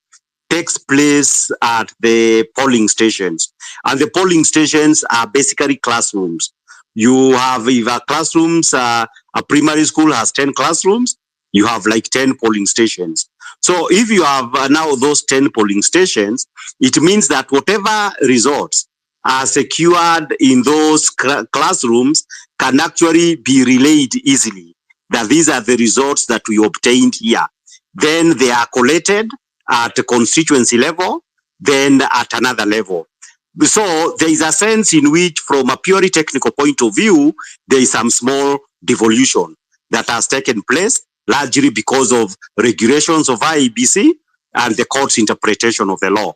[SPEAKER 15] takes place at the polling stations. And the polling stations are basically classrooms. You have, if a classrooms, a primary school has 10 classrooms, you have like 10 polling stations. So if you have now those 10 polling stations, it means that whatever results are secured in those classrooms can actually be relayed easily, that these are the results that we obtained here. Then they are collated at the constituency level, then at another level. So there is a sense in which, from a purely technical point of view, there is some small devolution that has taken place, largely because of regulations of IEBC and the court's interpretation of the law.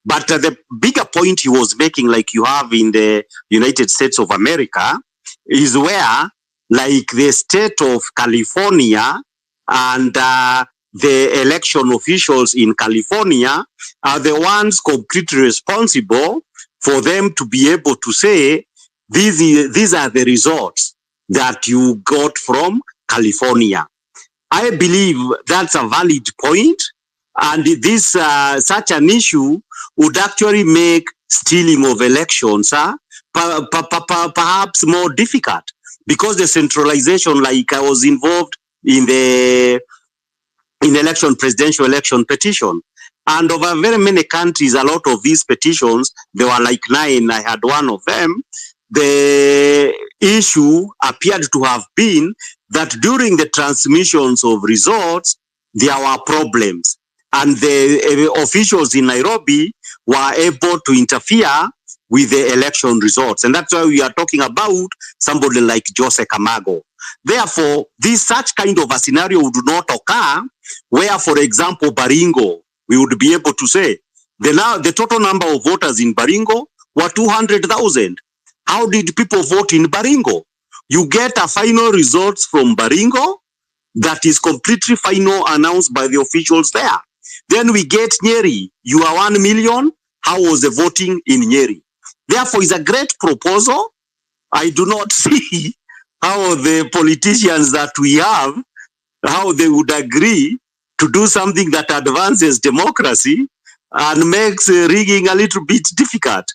[SPEAKER 15] But the bigger point he was making, like you have in the United States of America, is where, like the state of California and the election officials in California are the ones completely responsible for them to be able to say, these are the results that you got from California. I believe that's a valid point, and this such an issue would actually make stealing of elections perhaps more difficult, because the centralization, like I was involved in the presidential election petition. And over very many countries, a lot of these petitions, there were like 9, I had one of them. The issue appeared to have been that during the transmissions of results, there were problems. And the officials in Nairobi were able to interfere with the election results. And that's why we are talking about somebody like Jose Camargo. Therefore, such kind of a scenario would not occur where, for example, Baringo, we would be able to say, the total number of voters in Baringo were 200,000. How did people vote in Baringo? You get a final results from Baringo that is completely final, announced by the officials there. Then we get Nyeri. You are 1 million. How was the voting in Nyeri? Therefore, it's a great proposal. I do not see how the politicians that we have, how they would agree to do something that advances democracy and makes rigging a little bit difficult.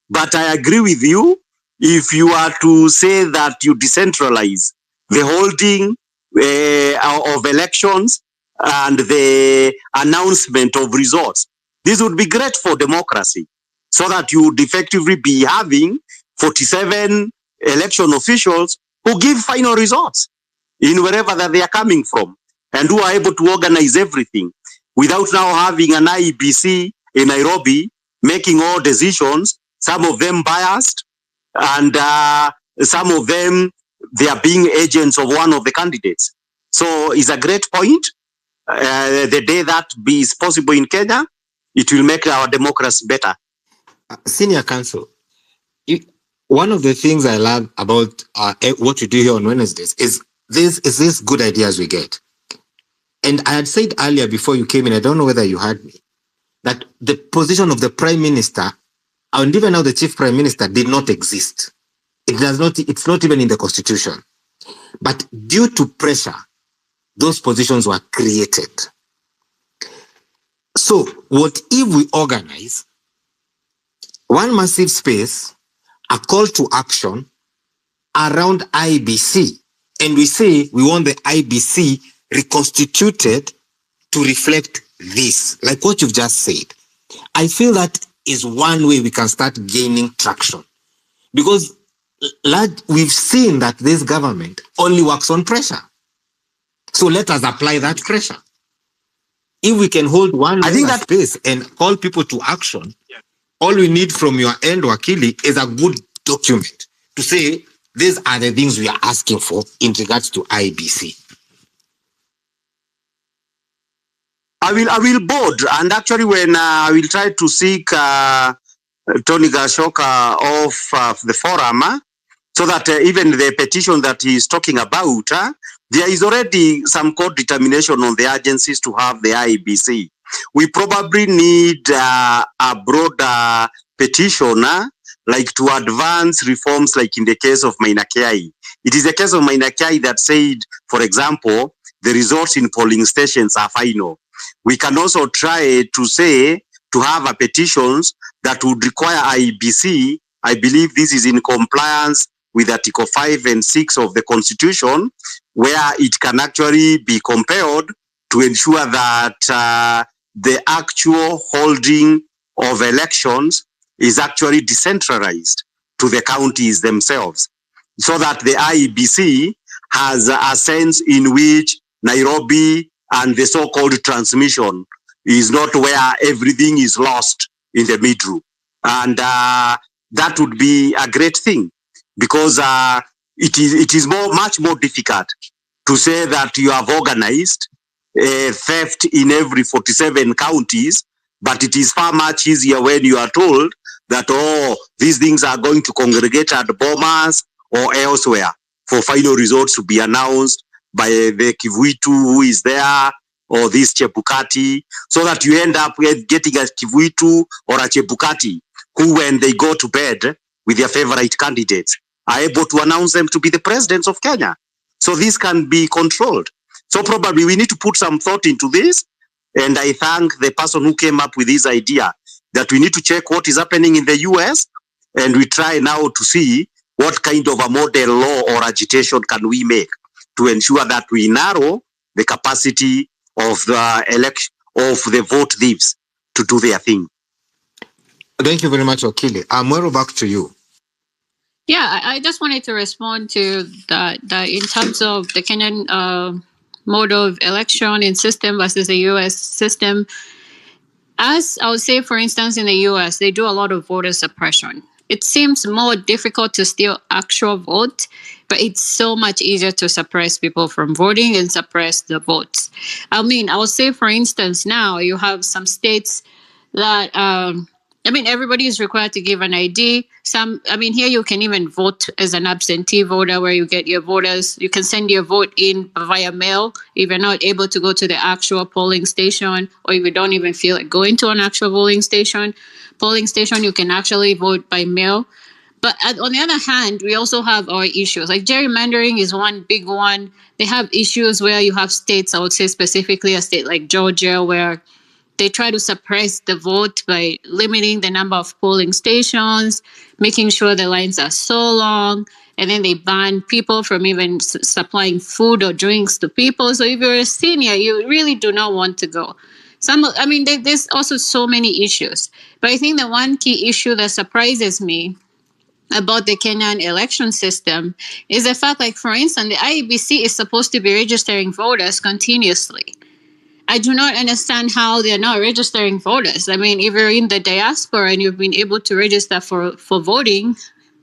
[SPEAKER 15] But I agree with you. If you are to say that you decentralize the holding of elections and the announcement of results, this would be great for democracy, so that you would effectively be having 47 election officials who give final results in wherever that they are coming from, and who are able to organize everything without now having an IEBC in Nairobi making all decisions, some of them biased, and some of them, they are being agents of one of the candidates. So it's a great point. The day that is possible in Kenya, it will make our democracy better.
[SPEAKER 2] Senior counsel, one of the things I love about what you do here on Wednesdays is this good ideas we get. And I had said earlier before you came in, I don't know whether you heard me, that the position of the Prime Minister and even now the Chief Prime Minister did not exist. It's not even in the Constitution. But due to pressure, those positions were created. So what if we organize one massive space, a call to action around IBC, and we say we want the IBC reconstituted to reflect this, like what you've just said. I feel that is one way we can start gaining traction, because we've seen that this government only works on pressure. So let us apply that pressure. If we can hold one space and call people to action, all we need from your end, Wakili, is a good document to say these are the things we are asking for in regards to IBC.
[SPEAKER 15] I will board, and actually when I will try to seek Tony Gashoka off the forum, so that even the petition that he is talking about, there is already some court determination on the agencies to have the IBC. We probably need a broader petition, like to advance reforms, like in the case of Maina Kiai. It is the case of Maina Kiai that said, for example, the results in polling stations are final. We can also try to say, to have a petitions that would require IBC. I believe this is in compliance with Article 5 and 6 of the Constitution, where it can actually be compared to ensure that the actual holding of elections is actually decentralized to the counties themselves, so that the IEBC has a sense in which Nairobi and the so-called transmission is not where everything is lost in the middle. And that would be a great thing, because it is much more difficult to say that you have organized theft in every 47 counties, but it is far much easier when you are told that, oh, these things are going to congregate at Bomas or elsewhere for final results to be announced by the Kivuitu who is there, or this Chebukati, so that you end up getting a Kivuitu or a Chebukati who, when they go to bed with their favorite candidates, are able to announce them to be the presidents of Kenya. So this can be controlled. So probably we need to put some thought into this. And I thank the person who came up with this idea that we need to check what is happening in the US, and we try now to see what kind of a model law or agitation can we make to ensure that we narrow the capacity of the election of the vote thieves to do their thing.
[SPEAKER 2] Thank you very much, Okili. Amwero, back to you.
[SPEAKER 3] Yeah, I just wanted to respond to that in terms of the Kenyan mode of election and system versus the US system. As I would say, for instance, in the US, they do a lot of voter suppression. It seems more difficult to steal actual vote, but it's so much easier to suppress people from voting and suppress the votes. I mean, I would say, for instance, now you have some states that, everybody is required to give an ID. Here you can even vote as an absentee voter, where you get your voters, you can send your vote in via mail if you're not able to go to the actual polling station, or if you don't even feel like going to an actual polling station, you can actually vote by mail. But on the other hand, we also have our issues. Like gerrymandering is one big one. They have issues where you have states, I would say specifically a state like Georgia, where they try to suppress the vote by limiting the number of polling stations, making sure the lines are so long, and then they ban people from even supplying food or drinks to people. So if you're a senior, you really do not want to go. There's also so many issues. But I think the one key issue that surprises me about the Kenyan election system is the fact, like, for instance, the IEBC is supposed to be registering voters continuously. I do not understand how they're not registering voters. I mean, if you're in the diaspora and you've been able to register for voting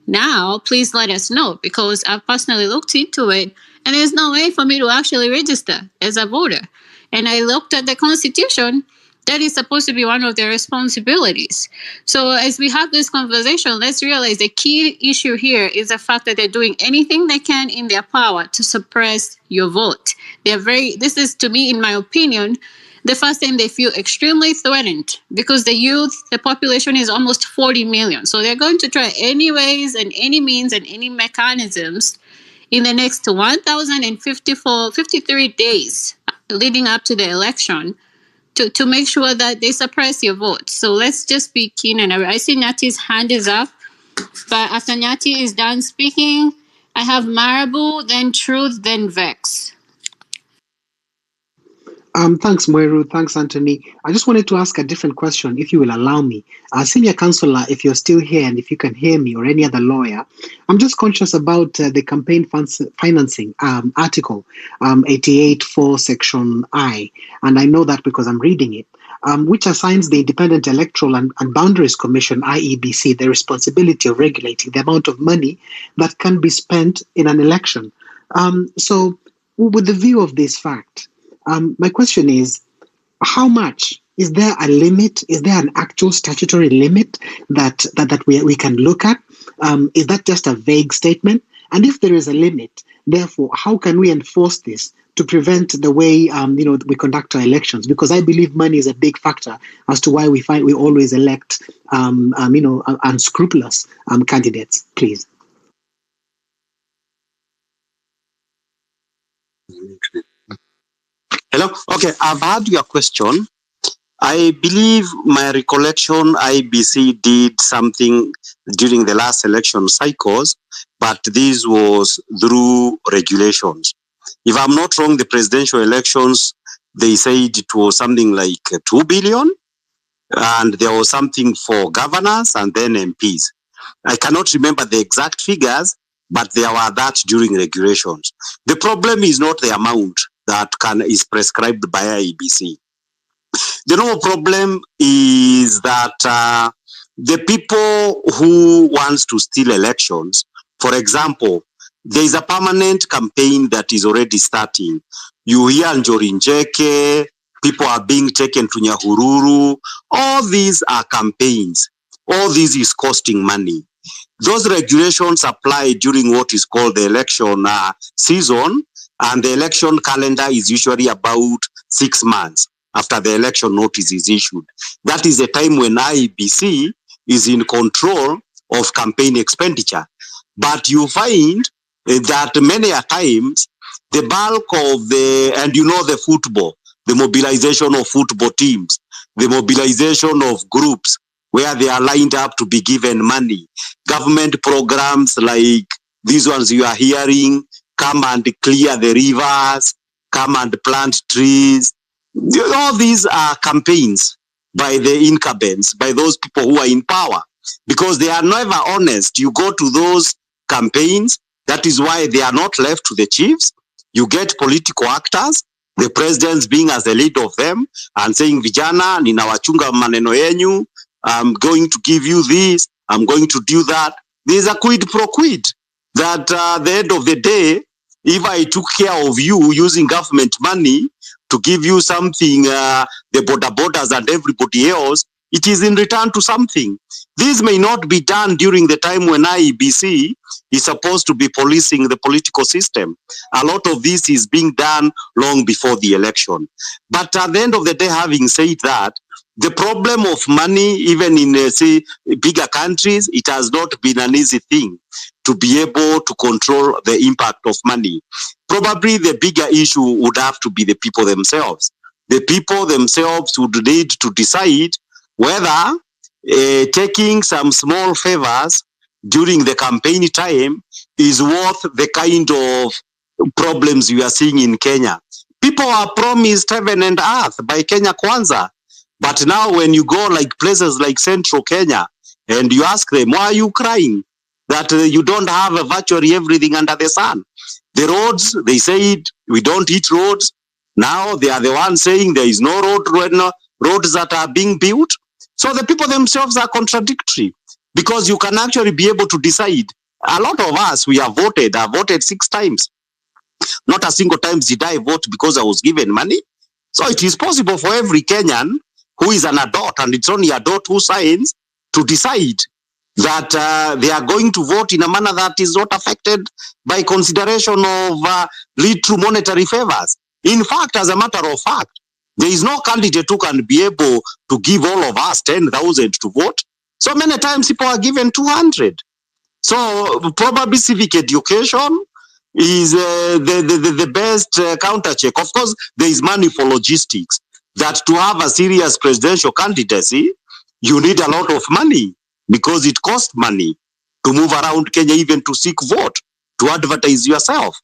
[SPEAKER 3] now, please let us know, because I've personally looked into it and there's no way for me to actually register as a voter. And I looked at the Constitution. That is supposed to be one of their responsibilities. So as we have this conversation, let's realize the key issue here is the fact that they're doing anything they can in their power to suppress your vote. This is, to me, in my opinion, the first time they feel extremely threatened, because the population is almost 40 million. So they're going to try any ways and any means and any mechanisms in the next 1,053 days leading up to the election to make sure that they suppress your vote. So let's just be keen. And I see Nyati's hand is up. But after Nyati is done speaking, I have Marabou, then Truth, then Vex.
[SPEAKER 9] Thanks, Moiru. Thanks, Anthony. I just wanted to ask a different question, if you will allow me. Senior Counsellor, if you're still here and if you can hear me, or any other lawyer, I'm just conscious about the campaign financing article 88.4 Section I. And I know that because I'm reading it, which assigns the Independent Electoral and Boundaries Commission, IEBC, the responsibility of regulating the amount of money that can be spent in an election. So with the view of this fact, my question is, how much? Is there a limit? Is there an actual statutory limit that we can look at? Is that just a vague statement? And if there is a limit, therefore, how can we enforce this to prevent the way we conduct our elections? Because I believe money is a big factor as to why we always elect unscrupulous candidates. Please.
[SPEAKER 15] Hello. Okay, I've heard your question, I believe my recollection, IBC did something during the last election cycles, but this was through regulations. If I'm not wrong, the presidential elections, they said it was something like 2 billion, and there was something for governors and then MPs. I cannot remember the exact figures, but there were that during regulations. The problem is not the amount that is prescribed by IBC. The real problem is that the people who wants to steal elections, for example, there is a permanent campaign that is already starting. You hear Njorinjeke, people are being taken to Nyahururu. All these are campaigns. All this is costing money. Those regulations apply during what is called the election season, and the election calendar is usually about 6 months after the election notice is issued. That is a time when IBC is in control of campaign expenditure. But you find that many a times, the bulk of and you know the football, the mobilization of football teams, the mobilization of groups where they are lined up to be given money, government programs like these ones you are hearing, come and clear the rivers, come and plant trees. All these are campaigns by the incumbents, by those people who are in power, because they are never honest. You go to those campaigns, that is why they are not left to the chiefs. You get political actors, the presidents being as the lead of them and saying, vijana, ninawachunga maneno yenyu, I'm going to give you this, I'm going to do that. There's a quid pro quid that at the end of the day, if I took care of you using government money to give you something, the borders and everybody else, it is in return to something. This may not be done during the time when IEBC is supposed to be policing the political system. A lot of this is being done long before the election. But at the end of the day, having said that, the problem of money, even in, say, bigger countries, it has not been an easy thing to be able to control the impact of money. Probably the bigger issue would have to be the people themselves. The people themselves would need to decide whether taking some small favors during the campaign time is worth the kind of problems we are seeing in Kenya. People are promised heaven and earth by Kenya Kwanza. But now when you go like places like Central Kenya and you ask them, why are you crying? That you don't have virtually everything under the sun. The roads, they said, we don't hit roads. Now they are the ones saying there is no roads that are being built. So the people themselves are contradictory, because you can actually be able to decide. A lot of us, we have voted. I voted 6 times. Not a single time did I vote because I was given money. So it is possible for every Kenyan who is an adult, and it's only adult who signs, to decide that they are going to vote in a manner that is not affected by consideration of lead to monetary favors. In fact, as a matter of fact, there is no candidate who can be able to give all of us 10,000 to vote. So many times people are given 200. So probably civic education is the best counter check. Of course, there is money for logistics. That to have a serious presidential candidacy, you need a lot of money, because it costs money to move around Kenya, even to seek vote, to advertise yourself.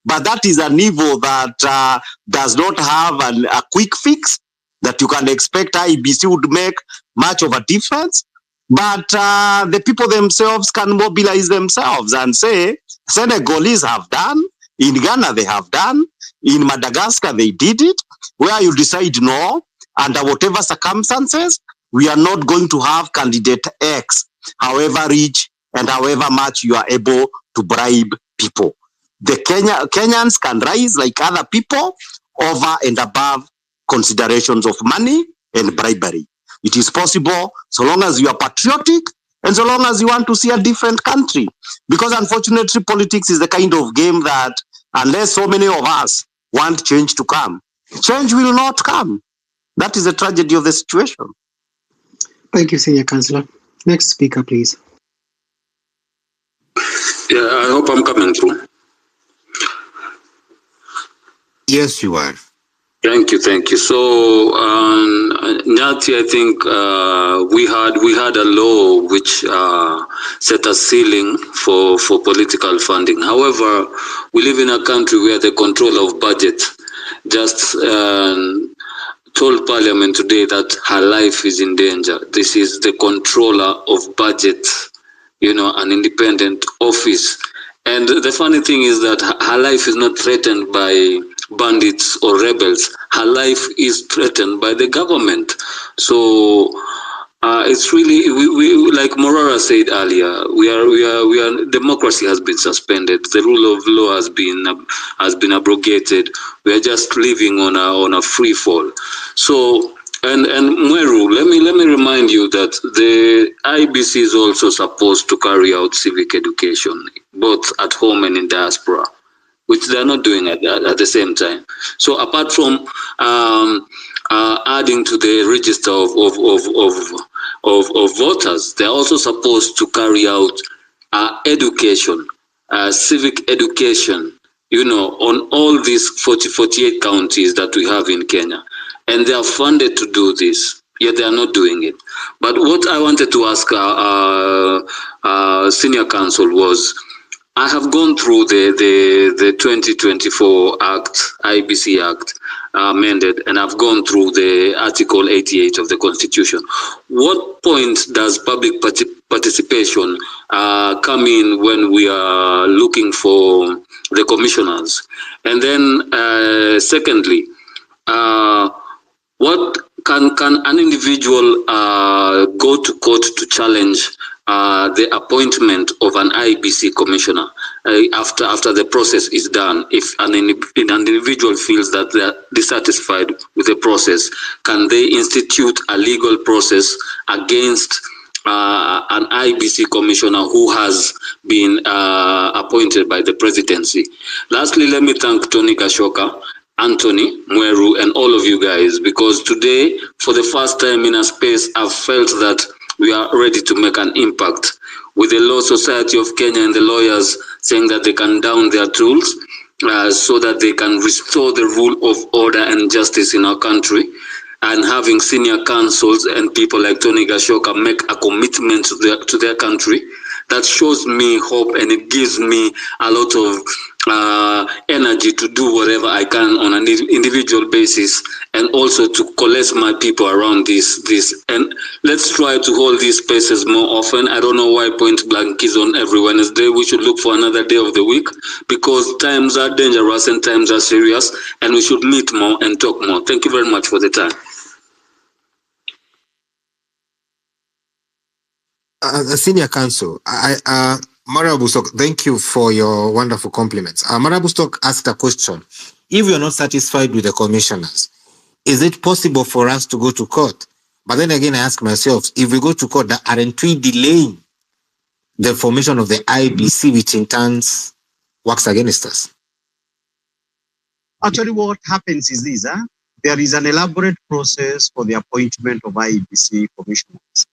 [SPEAKER 15] But that is an evil that does not have a quick fix that you can expect IBC would make much of a difference. But the people themselves can mobilize themselves and say, Senegalese have done, in Ghana they have done, in Madagascar they did it, where you decide no, under whatever circumstances, we are not going to have candidate X, however rich and however much you are able to bribe people. The Kenyans can rise like other people over and above considerations of money and bribery. It is possible so long as you are patriotic and so long as you want to see a different country. Because unfortunately, politics is the kind of game that unless so many of us want change to come, change will not come. That is the tragedy of the situation.
[SPEAKER 9] Thank you, Senior Councillor. Next speaker, please.
[SPEAKER 17] Yeah, I hope I'm coming through.
[SPEAKER 2] Yes, you are.
[SPEAKER 17] Thank you. So, Nyati, I think we had a law which set a ceiling for political funding. However, we live in a country where the control of budget just told Parliament today that her life is in danger. This is the controller of budget, an independent office. And the funny thing is that her life is not threatened by bandits or rebels. Her life is threatened by the government. So it's really, we like Morara said earlier, we are democracy has been suspended. The rule of law has been abrogated. We are just living on a free fall. So. And Mweru, let me remind you that the IBC is also supposed to carry out civic education, both at home and in diaspora, which they are not doing at the same time. So apart from adding to the register of voters, they are also supposed to carry out education, civic education, on all these 48 counties that we have in Kenya. And they are funded to do this, yet they are not doing it. But what I wanted to ask Senior Counsel was, I have gone through the 2024 Act, IBC Act, amended, and I've gone through the Article 88 of the Constitution. What point does public participation come in when we are looking for the commissioners? And then secondly, what can an individual go to court to challenge the appointment of an IBC commissioner after the process is done? If an individual feels that they are dissatisfied with the process, can they institute a legal process against an IBC commissioner who has been appointed by the presidency? Lastly, let me thank Tony Gashoka, Anthony, Mweru, and all of you guys, because today, for the first time in a space, I've felt that we are ready to make an impact. With the Law Society of Kenya and the lawyers saying that they can down their tools so that they can restore the rule of order and justice in our country, and having senior counsels and people like Tony Gashoka make a commitment to their country, that shows me hope, and it gives me a lot of energy to do whatever I can on an individual basis, and also to collect my people around this. And let's try to hold these spaces more often. I don't know why Point Blank is on every Wednesday. We should look for another day of the week, because times are dangerous and times are serious, and we should meet more and talk more. Thank you very much for the time.
[SPEAKER 2] Senior Counsel, Marabustok, thank you for your wonderful compliments. Marabustok asked a question. If you're not satisfied with the commissioners, is it possible for us to go to court? But then again, I ask myself, if we go to court, aren't we delaying the formation of the IBC, which in turn works against us?
[SPEAKER 18] Actually, what happens is this, there is an elaborate process for the appointment of IBC commissioners.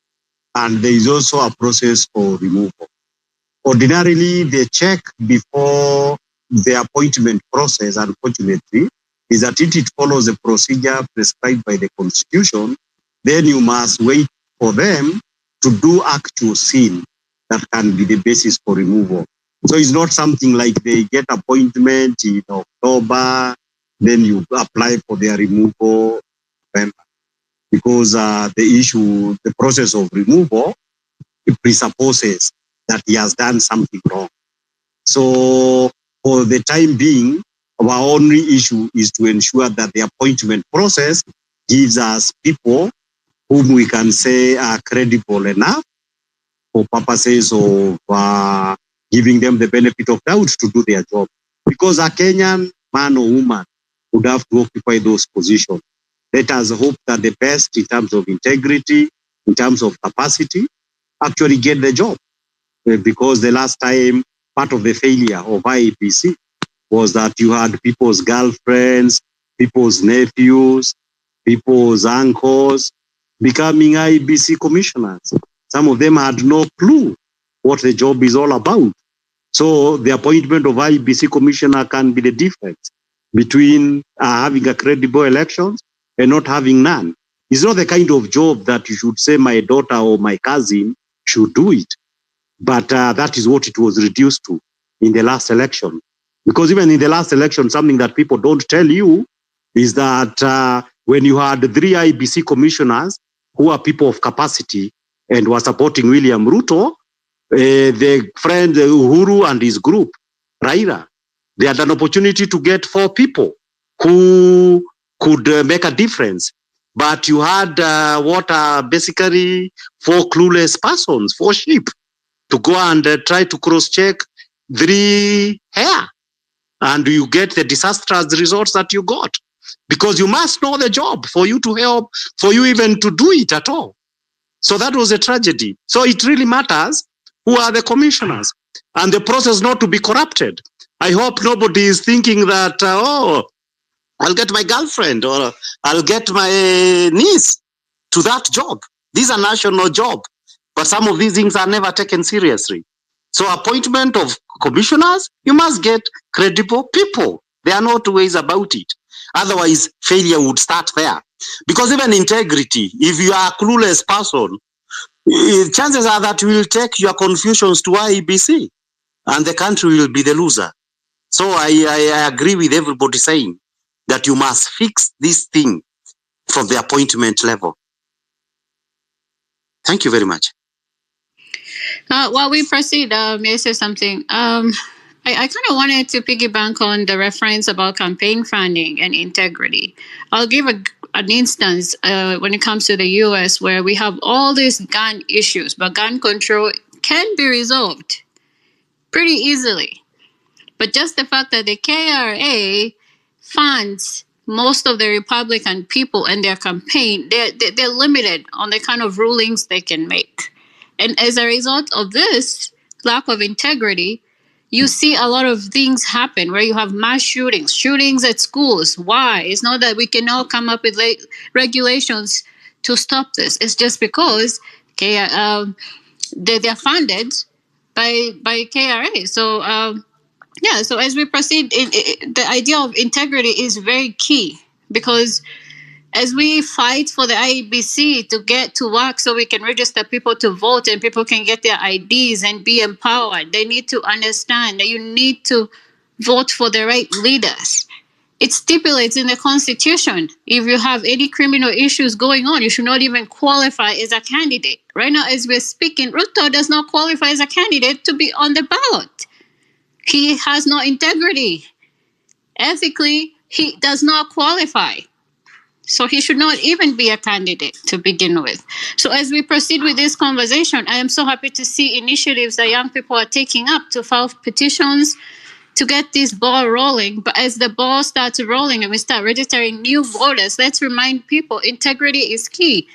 [SPEAKER 18] And there is also a process for removal. Ordinarily, the check before the appointment process, unfortunately, is that it follows a procedure prescribed by the Constitution. Then you must wait for them to do actual sin that can be the basis for removal. So it's not something like they get appointment in October, then you apply for their removal, because the process of removal, it presupposes that he has done something wrong. So for the time being, our only issue is to ensure that the appointment process gives us people whom we can say are credible enough for purposes of giving them the benefit of doubt to do their job. Because a Kenyan man or woman would have to occupy those positions. Let us hope that the best in terms of integrity, in terms of capacity, actually get the job. Because the last time, part of the failure of IBC was that you had people's girlfriends, people's nephews, people's uncles becoming IBC commissioners. Some of them had no clue what the job is all about. So the appointment of IBC commissioner can be the difference between having a credible elections and not having none. It's not the kind of job that you should say my daughter or my cousin should do it. But that is what it was reduced to in the last election. Because even in the last election, something that people don't tell you is that when you had 3 IBC commissioners who are people of capacity and were supporting William Ruto, the friend Uhuru and his group, Raila, they had an opportunity to get 4 people who could make a difference. But you had what are basically 4 clueless persons, 4 sheep, to go and try to cross-check 3 hair. And you get the disastrous results that you got. Because you must know the job for you to help, for you even to do it at all. So that was a tragedy. So it really matters who are the commissioners and the process not to be corrupted. I hope nobody is thinking that, I'll get my girlfriend or I'll get my niece to that job. These are national job, but some of these things are never taken seriously. So appointment of commissioners, you must get credible people. There are no 2 ways about it. Otherwise, failure would start there. Because even integrity, if you are a clueless person, chances are that you will take your confusions to IEBC and the country will be the loser. So I agree with everybody saying that you must fix this thing from the appointment level. Thank you very much.
[SPEAKER 3] While we proceed, may I say something? I kind of wanted to piggyback on the reference about campaign funding and integrity. I'll give an instance when it comes to the US where we have all these gun issues, but gun control can be resolved pretty easily. But just the fact that the KRA funds most of the Republican people and their campaign, they're limited on the kind of rulings they can make. And as a result of this lack of integrity, you see a lot of things happen where you have mass shootings at schools. Why? It's not that we can all come up with regulations to stop this. It's just because they're funded by KRA. So so as we proceed, the idea of integrity is very key because as we fight for the IEBC to get to work so we can register people to vote and people can get their IDs and be empowered, they need to understand that you need to vote for the right leaders. It stipulates in the Constitution, if you have any criminal issues going on, you should not even qualify as a candidate. Right now, as we're speaking, Ruto does not qualify as a candidate to be on the ballot. He has no integrity. Ethically, he does not qualify. So he should not even be a candidate to begin with. So as we proceed with this conversation, I am so happy to see initiatives that young people are taking up to file petitions to get this ball rolling. But as the ball starts rolling and we start registering new voters, let's remind people integrity is key.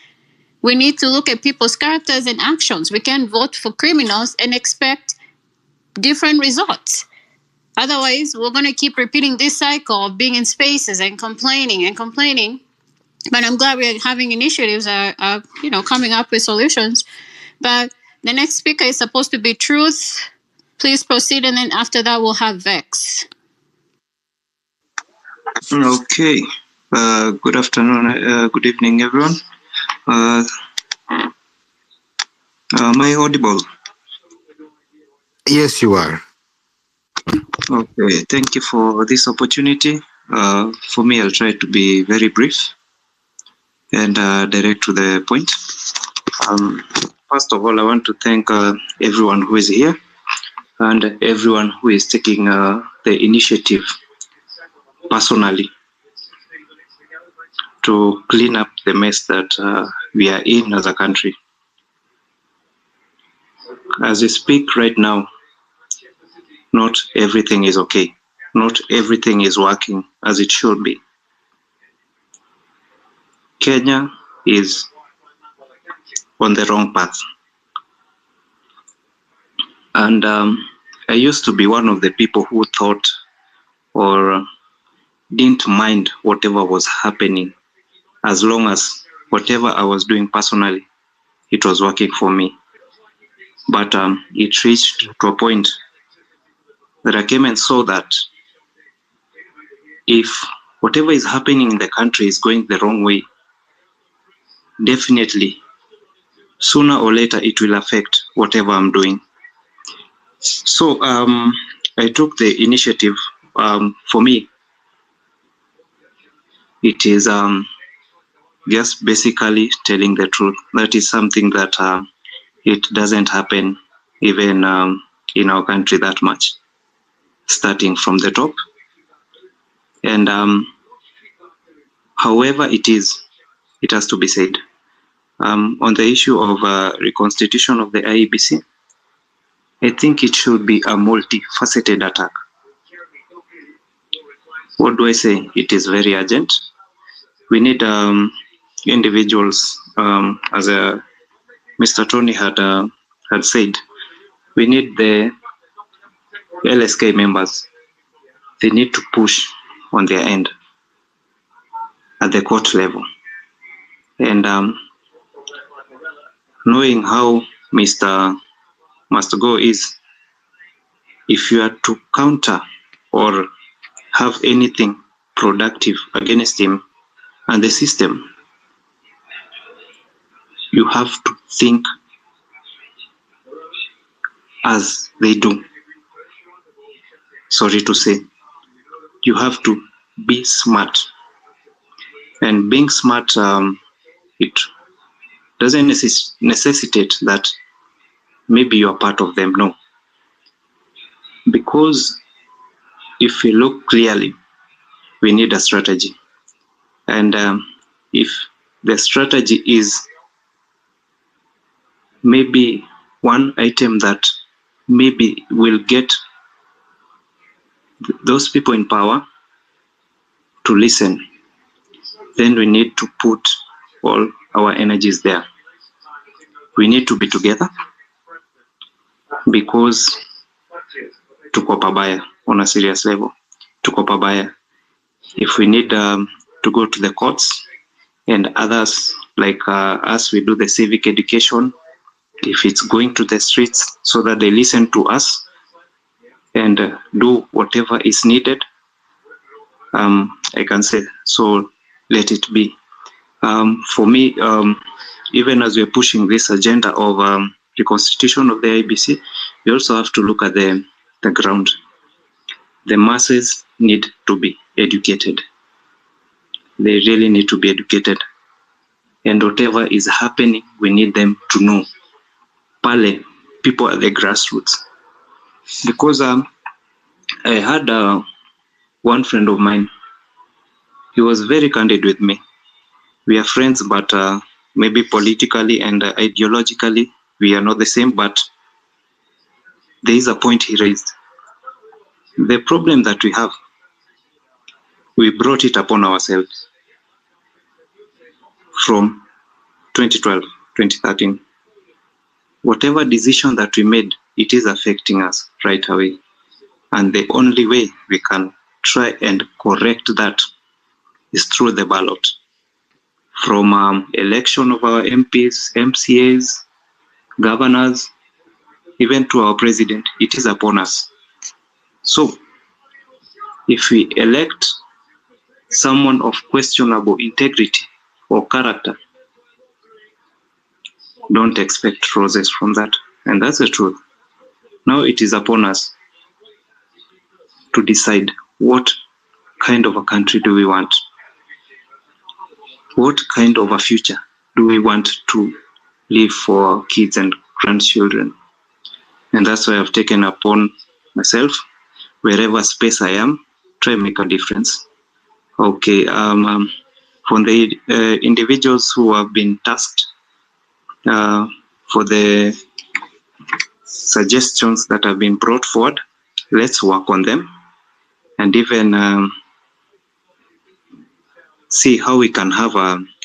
[SPEAKER 3] We need to look at people's characters and actions. We can't vote for criminals and expect different results. Otherwise, we're going to keep repeating this cycle of being in spaces and complaining. But I'm glad we're having initiatives are coming up with solutions. But the next speaker is supposed to be Truth. Please proceed, and then after that we'll have Vex.
[SPEAKER 19] Okay. Good afternoon. Good evening, everyone. Am I audible?
[SPEAKER 2] Yes, you are.
[SPEAKER 19] Okay. Thank you for this opportunity. For me, I'll try to be very brief and direct to the point. First of all, I want to thank everyone who is here and everyone who is taking the initiative personally to clean up the mess that we are in as a country. As we speak right now, not everything is okay. Not everything is working as it should be. Kenya is on the wrong path. And I used to be one of the people who thought or didn't mind whatever was happening as long as whatever I was doing personally, it was working for me. But it reached to a point that I came and saw that if whatever is happening in the country is going the wrong way, definitely sooner or later it will affect whatever I'm doing. So I took the initiative. For me, it is just basically telling the truth. That is something that it doesn't happen even in our country that much, starting from the top. And however it is, it has to be said. On the issue of reconstitution of the IEBC, I think it should be a multifaceted attack. What do I say? It is very urgent. We need individuals, as Mr. Tony had said, we need the LSK members. They need to push on their end at the court level. And knowing how Mr. Must-Go is, if you are to counter or have anything productive against him and the system, you have to think as they do. Sorry to say, you have to be smart. And being smart, it doesn't necessitate that maybe you're part of them, no. Because if we look clearly, we need a strategy. And if the strategy is maybe one item that maybe will get those people in power to listen, then we need to put all our energies there. We need to be together, because tuko pabaya on a serious level. Tuko pabaya. If we need to go to the courts, and others like us, we do the civic education, if it's going to the streets so that they listen to us and do whatever is needed, I can say, so let it be. For me, even as we're pushing this agenda of reconstitution of the IBC, we also have to look at the ground. The masses need to be educated. They really need to be educated. And whatever is happening, we need them to know. Pale, people at the grassroots. Because I had one friend of mine, he was very candid with me. We are friends, but maybe politically and ideologically, we are not the same, but there is a point he raised. The problem that we have, we brought it upon ourselves from 2012, 2013. Whatever decision that we made, it is affecting us right away. And the only way we can try and correct that is through the ballot. From election of our MPs, MCAs, governors, even to our president, it is upon us. So, if we elect someone of questionable integrity or character, don't expect roses from that. And that's the truth. Now it is upon us to decide what kind of a country do we want? What kind of a future do we want to live for our kids and grandchildren? And that's why I've taken upon myself, wherever space I am, try and make a difference. Okay, for the individuals who have been tasked for the suggestions that have been brought forward, let's work on them and even see how we can have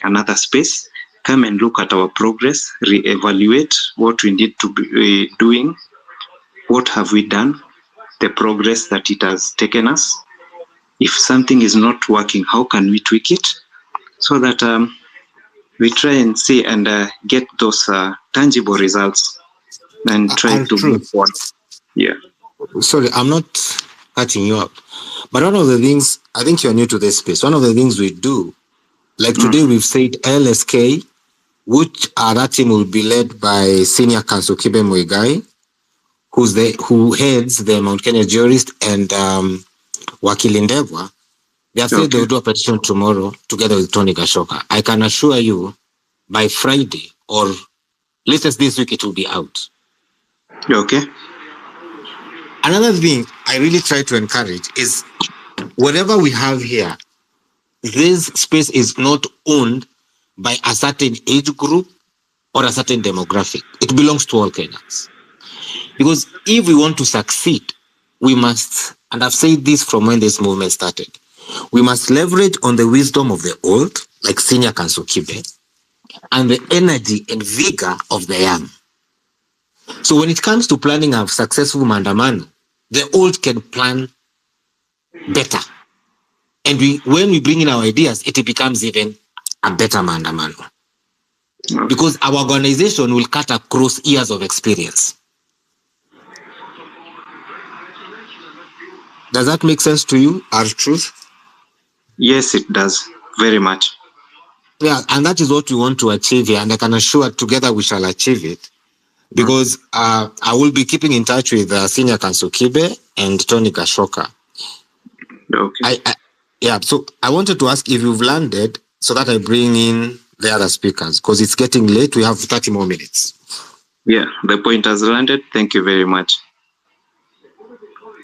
[SPEAKER 19] another space, come and look at our progress, re-evaluate what we need to be doing, what have we done, the progress that it has taken us. If something is not working, how can we tweak it so that we try and see and get those tangible results and try to move forward. Yeah.
[SPEAKER 2] Sorry, I'm not catching you up. But one of the things, I think you're new to this space, one of the things we do, like today we've said LSK, which that team will be led by Senior Counsel Kibe Muigai, who heads the Mount Kenya jurist, and Wakili Ndegwa. They have said they will do a petition tomorrow together with Tony Gashoka. I can assure you by Friday or latest this week it will be out.
[SPEAKER 19] Okay.
[SPEAKER 2] Another thing I really try to encourage is whatever we have here, this space is not owned by a certain age group or a certain demographic. It belongs to all Kenyans. Because if we want to succeed, we must, and I've said this from when this movement started, we must leverage on the wisdom of the old, like Senior Counsel Kibe, and the energy and vigor of the young. So when it comes to planning a successful mandamano, the old can plan better. And when we bring in our ideas, it becomes even a better mandamano. Because our organization will cut across years of experience. Does that make sense to you, R-Truth?
[SPEAKER 19] Yes, it does. Very much.
[SPEAKER 2] Yeah, and that is what we want to achieve here. And I can assure together we shall achieve it. Because I will be keeping in touch with Senior Counsel Kibe and Tony Gashoka.
[SPEAKER 19] Okay.
[SPEAKER 2] So I wanted to ask if you've landed so that I bring in the other speakers, because it's getting late. We have 30 more minutes.
[SPEAKER 19] Yeah, the point has landed. Thank you very much.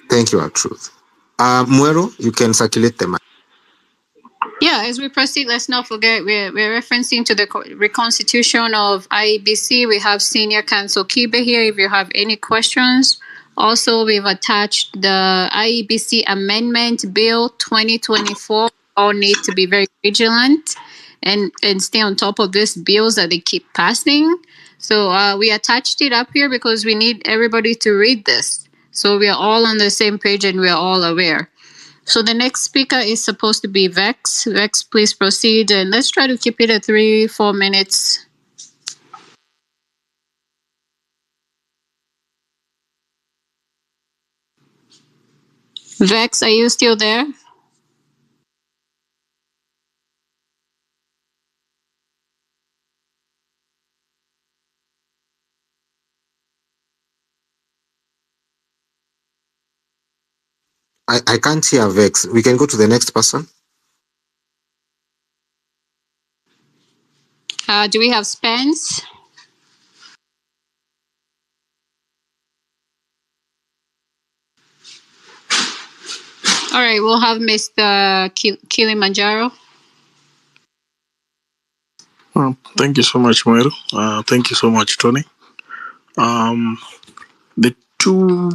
[SPEAKER 2] Thank you, R-Truth. Muero, you can circulate the mic.
[SPEAKER 3] Yeah, as we proceed, let's not forget we're referencing to the Reconstitution of IEBC. We have Senior Counsel Kibe here if you have any questions. Also, we've attached the IEBC Amendment Bill 2024. All need to be very vigilant and stay on top of these bills that they keep passing. So we attached it up here because we need everybody to read this. So we are all on the same page and we are all aware. So the next speaker is supposed to be Vex. Vex, please proceed. And let's try to keep it at 3-4 minutes. Vex, are you still there?
[SPEAKER 2] I can't hear Vex. We can go to the next person.
[SPEAKER 3] Do we have Spence? All right, we'll have Mr. Kilimanjaro.
[SPEAKER 20] Thank you so much, Moiro. Thank you so much, Tony. The two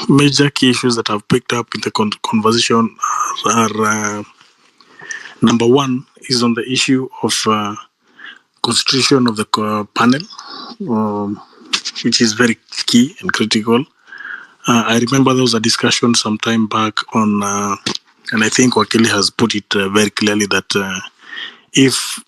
[SPEAKER 20] major key issues that I've picked up in the conversation are number one is on the issue of constitution of the panel, which is very key and critical. I remember there was a discussion some time back on, and I think Wakili has put it very clearly that if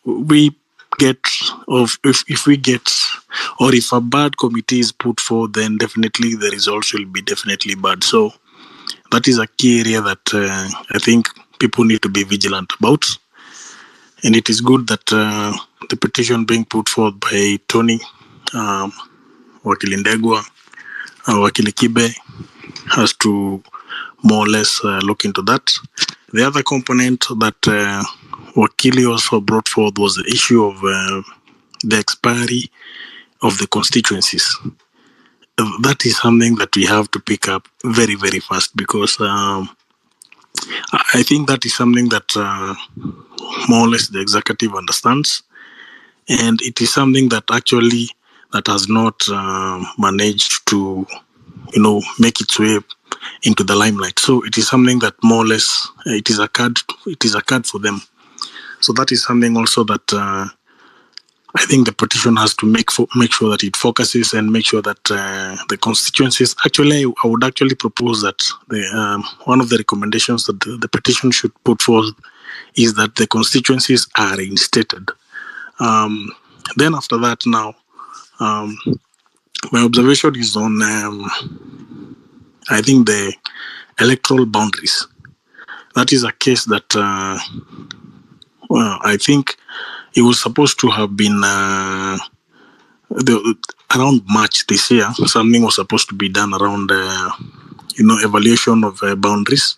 [SPEAKER 20] a bad committee is put forward, then definitely the results will be definitely bad. So that is a key area that I think people need to be vigilant about. And it is good that the petition being put forward by Tony, Wakili Ndegwa, Wakili Kibe has to more or less look into that. The other component that Wakili also brought forward was the issue of the expiry of the constituencies. That is something that we have to pick up very, very fast, because I think that is something that more or less the executive understands, and it is something that actually that has not managed to, make its way into the limelight. So it is something that more or less it is a card for them. So that is something also that I think the petition has to make sure that it focuses and make sure that the constituencies. Actually, I would actually propose that one of the recommendations that the petition should put forth is that the constituencies are reinstated. Then after that, now my observation is on I think the electoral boundaries. That is a case that I think it was supposed to have been around March this year. Something was supposed to be done around, evaluation of boundaries,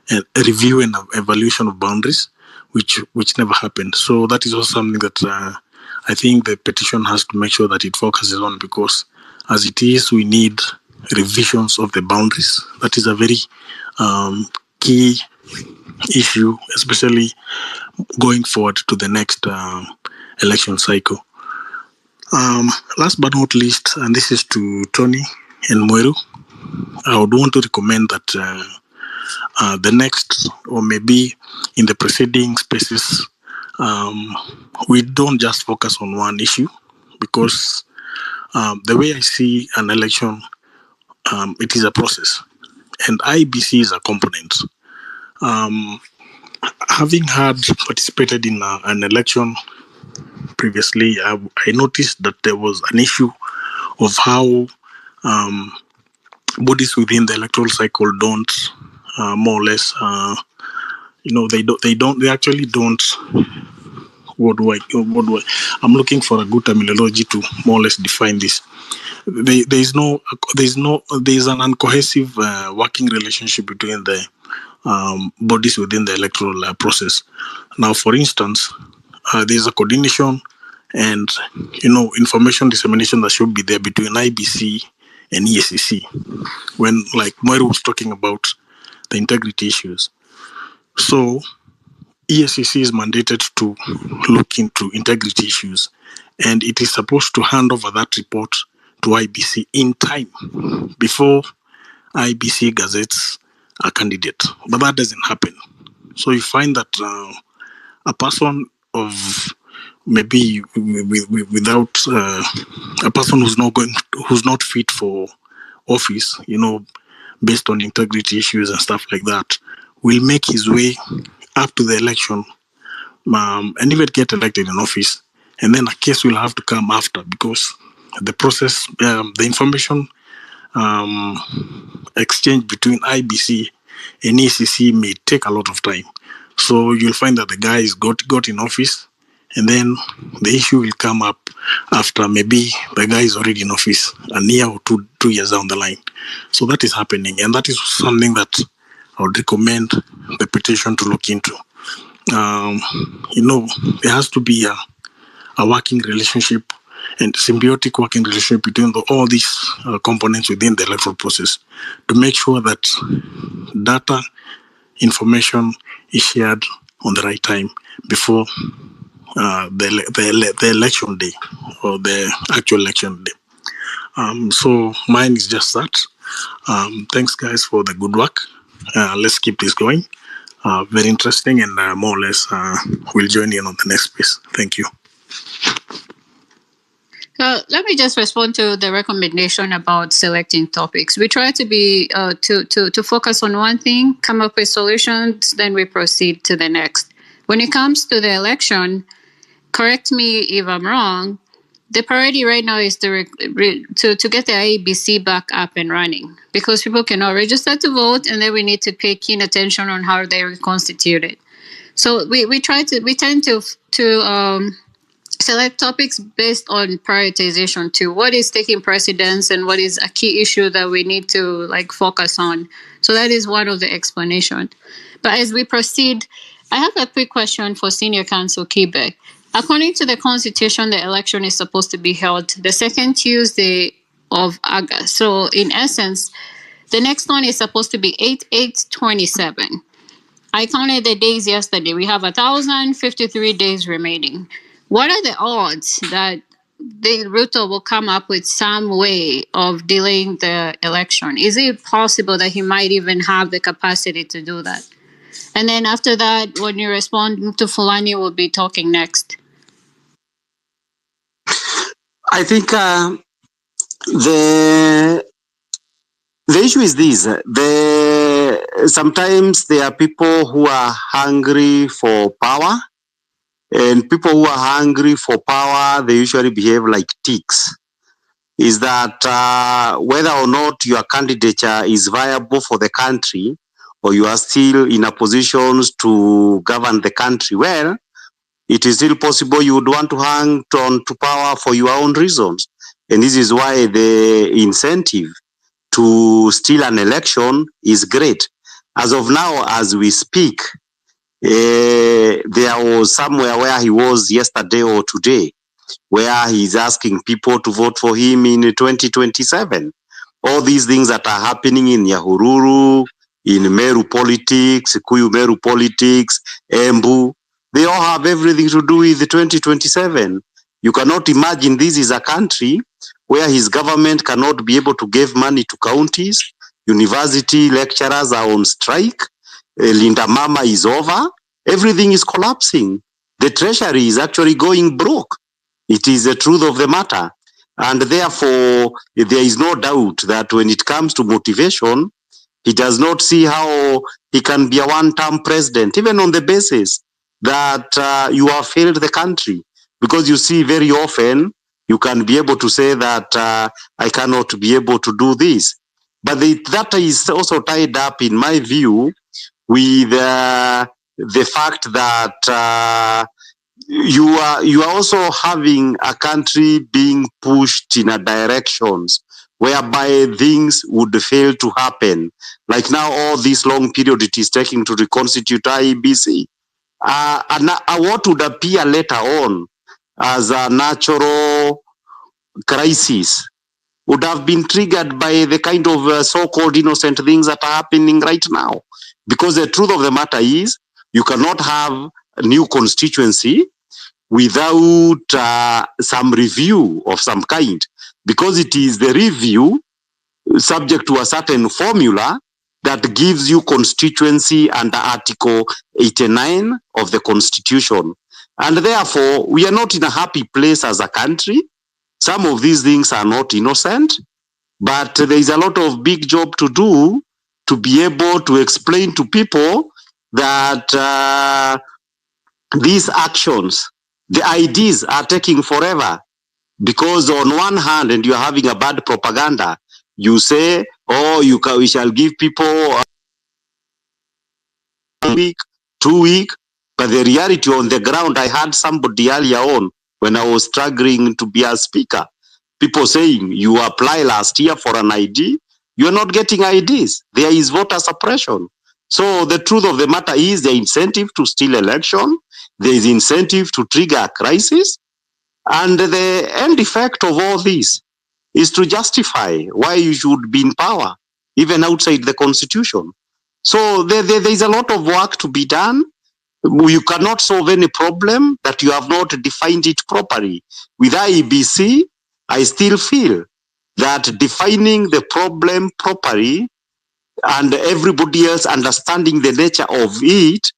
[SPEAKER 20] and a review and evaluation of boundaries, which never happened. So that is also something that I think the petition has to make sure that it focuses on, because as it is, we need revisions of the boundaries. That is a very key issue, especially going forward to the next election cycle. Last but not least, and this is to Tony and Mweru, I would want to recommend that the next, or maybe in the preceding spaces, we don't just focus on one issue, because the way I see an election, it is a process, and IBC is a component. Having participated in an election previously, I noticed that there was an issue of how bodies within the electoral cycle don't, more or less, they actually don't. I'm looking for a good terminology to more or less define this. There's an uncohesive working relationship between the bodies within the electoral process. Now, for instance, there's a coordination and information dissemination that should be there between IBC and EACC. When, like Moira was talking about the integrity issues, so EACC is mandated to look into integrity issues, and it is supposed to hand over that report to IBC in time before IBC gazettes a candidate. But that doesn't happen. So you find that a person of maybe without a person who's not fit for office, based on integrity issues and stuff like that, will make his way up to the election and even get elected in office, and then a case will have to come after, because the process, the information exchange between IBC and ECC may take a lot of time. So you'll find that the guy is got in office, and then the issue will come up after maybe the guy is already in office a year or two years down the line. So that is happening, and that is something that I would recommend the petition to look into. There has to be a working relationship and symbiotic working relationship between all these components within the electoral process to make sure that data, information is shared on the right time before the election day or the actual election day. So mine is just that. Thanks, guys, for the good work. Let's keep this going. Very interesting, and more or less we'll join in on the next piece. Thank you.
[SPEAKER 3] Let me just respond to the recommendation about selecting topics. We try to be to focus on one thing, come up with solutions, then we proceed to the next. When it comes to the election, correct me if I'm wrong, the priority right now is to get the IEBC back up and running, because people cannot register to vote, and then we need to pay keen attention on how they reconstitute it. So we tend to select topics based on prioritization to what is taking precedence and what is a key issue that we need to focus on. So that is one of the explanation. But as we proceed, I have a quick question for Senior Counsel Kibe. According to the Constitution, the election is supposed to be held the second Tuesday of August. So in essence, the next one is supposed to be 8/8/27. I counted the days yesterday. We have 1,053 days remaining. What are the odds that the Ruto will come up with some way of delaying the election? Is it possible that he might even have the capacity to do that? And then after that, when you respond to Fulani, we'll be talking next.
[SPEAKER 15] I think the issue is this. Sometimes there are people who are hungry for power, and people who are hungry for power, they usually behave like ticks. is that whether or not your candidature is viable for the country, or you are still in a position to govern the country well, it is still possible you would want to hang on to power for your own reasons. And this is why the incentive to steal an election is great. As of now, as we speak, there was somewhere where he was yesterday or today, where he's asking people to vote for him in 2027. All these things that are happening in Nyahururu, in Meru politics, Kikuyu Meru politics, Embu, they all have everything to do with 2027. You cannot imagine this is a country where his government cannot be able to give money to counties, university lecturers are on strike, Linda Mama is over, everything is collapsing. The treasury is actually going broke. It is the truth of the matter. And therefore, there is no doubt that when it comes to motivation, he does not see how he can be a one-term president, even on the basis that you have failed the country. Because you see, very often, you can be able to say that I cannot be able to do this. But that is also tied up, in my view, with the fact that you are also having a country being pushed in a directions whereby things would fail to happen. Like now, all this long period it is taking to reconstitute IEBC. And what would appear later on as a natural crisis would have been triggered by the kind of so-called innocent things that are happening right now. Because the truth of the matter is, you cannot have a new constituency without some review of some kind, because it is the review subject to a certain formula that gives you constituency under Article 89 of the Constitution. And therefore, we are not in a happy place as a country. Some of these things are not innocent, but there is a lot of big job to do to be able to explain to people that these actions, the ideas are taking forever. Because on one hand, and you're having a bad propaganda, you say, oh, we shall give people a week, 2 weeks, but the reality on the ground, I had somebody earlier on when I was struggling to be a speaker, people saying, you apply last year for an ID, you're not getting IDs. There is voter suppression. So the truth of the matter is the incentive to steal election, there is incentive to trigger a crisis, and the end effect of all this is to justify why you should be in power, even outside the constitution. So there is a lot of work to be done. You cannot solve any problem that you have not defined it properly. With IEBC, I still feel that defining the problem properly and everybody else understanding the nature of it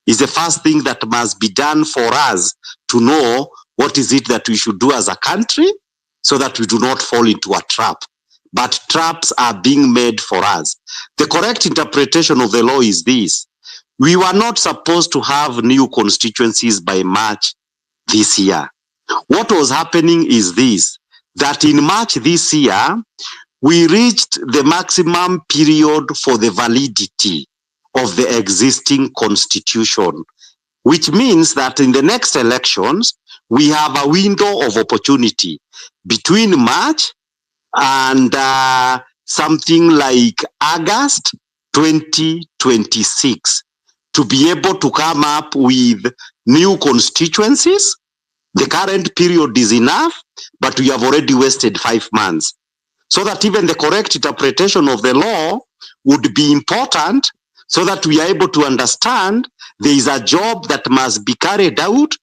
[SPEAKER 15] is the first thing that must be done for us to know what is it that we should do as a country so that we do not fall into a trap. But traps are being made for us. The correct interpretation of the law is this. We were not supposed to have new constituencies by March this year. What was happening is this, that in March this year, we reached the maximum period for the validity of the existing constitution, which means that in the next elections, we have a window of opportunity between March and something like August 2026 to be able to come up with new constituencies. The current period is enough, but we have already wasted 5 months. So that even the correct interpretation of the law would be important so that we are able to understand there is a job that must be carried out,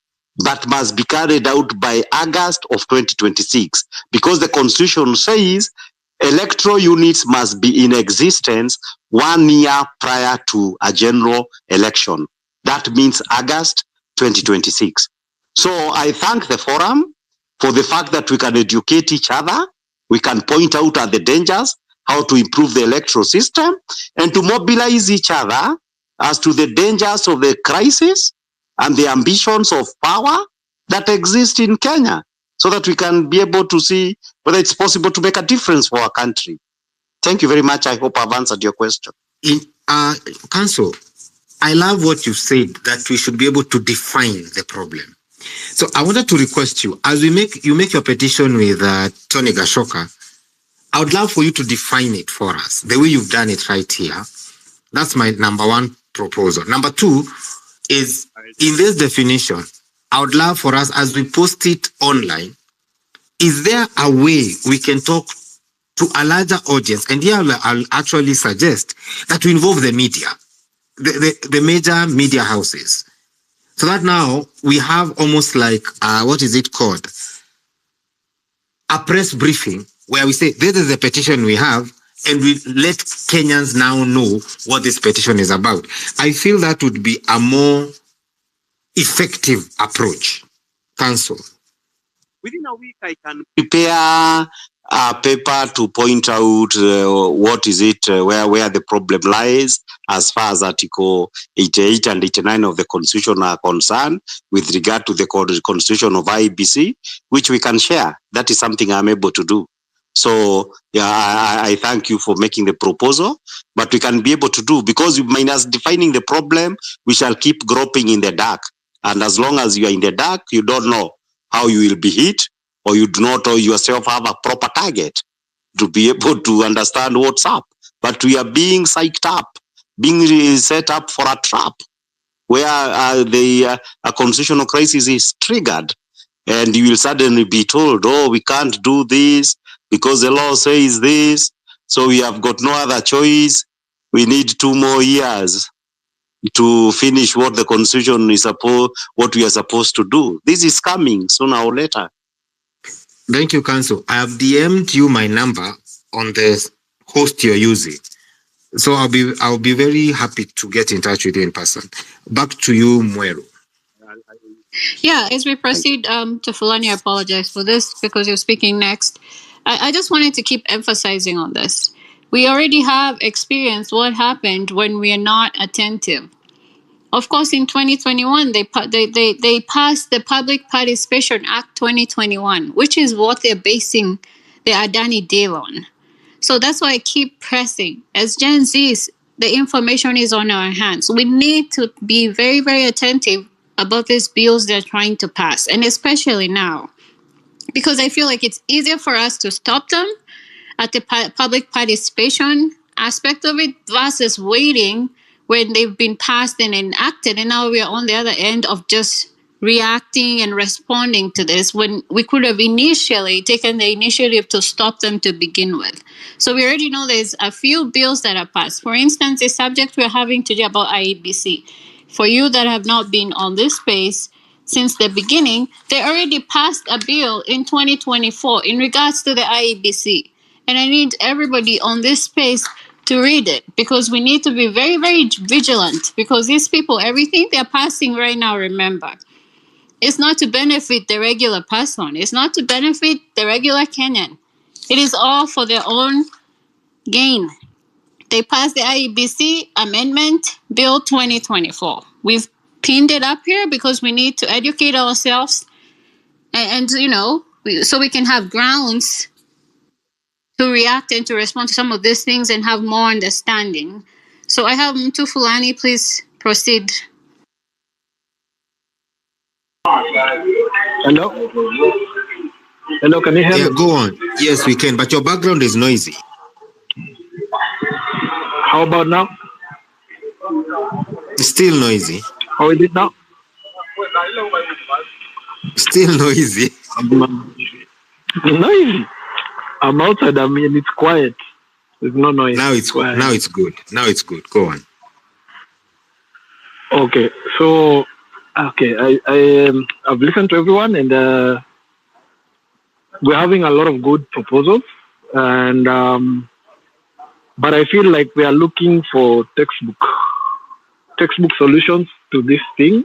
[SPEAKER 15] but must be carried out by August of 2026. Because the Constitution says electoral units must be in existence 1 year prior to a general election. That means August 2026. So I thank the forum for the fact that we can educate each other, we can point out at the dangers, how to improve the electoral system, and to mobilize each other as to the dangers of the crisis and the ambitions of power that exist in Kenya. so that we can be able to see whether it's possible to make a difference for our country. Thank you very much. I hope I've answered your question.
[SPEAKER 2] In Council, I love what you said, that we should be able to define the problem. So I wanted to request you, as you make your petition with Tony Gashoka, I would love for you to define it for us, the way you've done it right here. That's my number one proposal. Number two is, in this definition, I would love for us, as we post it online, is there a way we can talk to a larger audience? And here I'll actually suggest that we involve the media, the major media houses, so that now we have almost like, what is it called? A press briefing where we say, this is the petition we have, and we let Kenyans now know what this petition is about. I feel that would be a more effective approach. Council.
[SPEAKER 15] Within a week, I can prepare a paper to point out what is it, where the problem lies, as far as Article 88 and 89 of the Constitution are concerned, with regard to the Constitution of IEBC, which we can share. That is something I'm able to do. So, yeah, I thank you for making the proposal, but we can be able to do, because minus defining the problem, we shall keep groping in the dark. And as long as you are in the dark, you don't know how you will be hit, or you do not, or yourself have a proper target to be able to understand what's up. But we are being psyched up, being set up for a trap where a constitutional crisis is triggered, and you will suddenly be told, oh, we can't do this because the law says this, so we have got no other choice. We need 2 more years to finish what the Constitution is what we are supposed to do. This is coming sooner or later.
[SPEAKER 2] Thank you, Council. I have DM'd you my number on the host you're using. So I'll be very happy to get in touch with you in person. Back to you, Mwero.
[SPEAKER 3] Yeah, as we proceed to Fulani, I apologize for this because you're speaking next. I just wanted to keep emphasizing on this. We already have experienced what happened when we are not attentive. Of course, in 2021, they passed the Public Participation Act 2021, which is what they're basing the Adani deal on. So that's why I keep pressing. As Gen Zs, the information is on our hands. We need to be very, very attentive about these bills they're trying to pass, and especially now, because I feel like it's easier for us to stop them at the public participation aspect of it versus waiting when they've been passed and enacted, and now we are on the other end of just reacting and responding to this when we could have initially taken the initiative to stop them to begin with. So we already know there's a few bills that are passed. For instance, the subject we're having today about IEBC. For you that have not been on this space since the beginning, they already passed a bill in 2024 in regards to the IEBC. And I need everybody on this space to read it, because we need to be very, very vigilant, because these people, everything they're passing right now, remember, it's not to benefit the regular person. It's not to benefit the regular Kenyan. It is all for their own gain. They passed the IEBC Amendment Bill 2024. We've pinned it up here because we need to educate ourselves and so we can have grounds to react and to respond to some of these things and have more understanding. So I have Mtu Fulani, please proceed.
[SPEAKER 21] Hello? Hello, can you hear me?
[SPEAKER 2] Go on. Yes, we can, but your background is noisy.
[SPEAKER 21] How about now?
[SPEAKER 2] Still noisy.
[SPEAKER 21] How is it now?
[SPEAKER 2] Still noisy.
[SPEAKER 21] Noisy. I'm outside. I mean, it's quiet. There's no noise.
[SPEAKER 2] Now it's quiet. Now it's good. Now it's good. Go on.
[SPEAKER 21] Okay. So, I've listened to everyone, and we're having a lot of good proposals, and but I feel like we are looking for textbook solutions to this thing.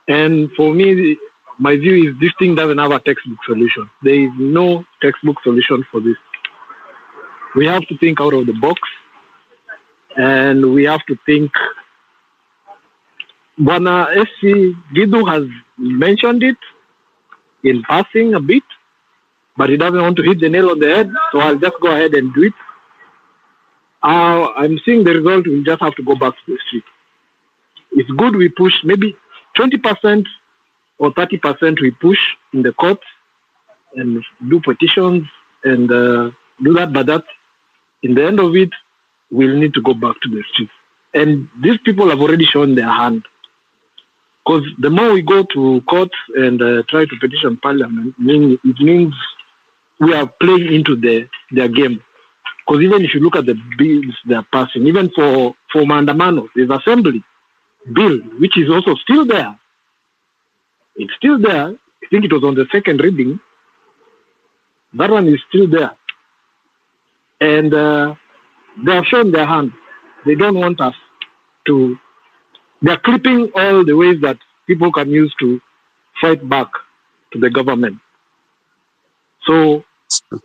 [SPEAKER 21] And for me, my view is this thing doesn't have a textbook solution. There is no textbook solution for this. We have to think out of the box, and we have to think. Bwana SC Gidu has mentioned it. in passing a bit, but he doesn't want to hit the nail on the head, so I'll just go ahead and do it. I'm seeing the result. We'll just have to go back to the street. It's good we push maybe 20% or 30% we push in the courts and do petitions and do that, but that in the end of it, we'll need to go back to the streets. And these people have already shown their hand. Because the more we go to courts and try to petition parliament, it means we are playing into their game. Because even if you look at the bills they are passing, even for Maandamano, there's assembly bill, which is also still there. It's still there. I think it was on the second reading. That one is still there. And they have shown their hand. They don't want us to... They're clipping all the ways that people can use to fight back to the government. So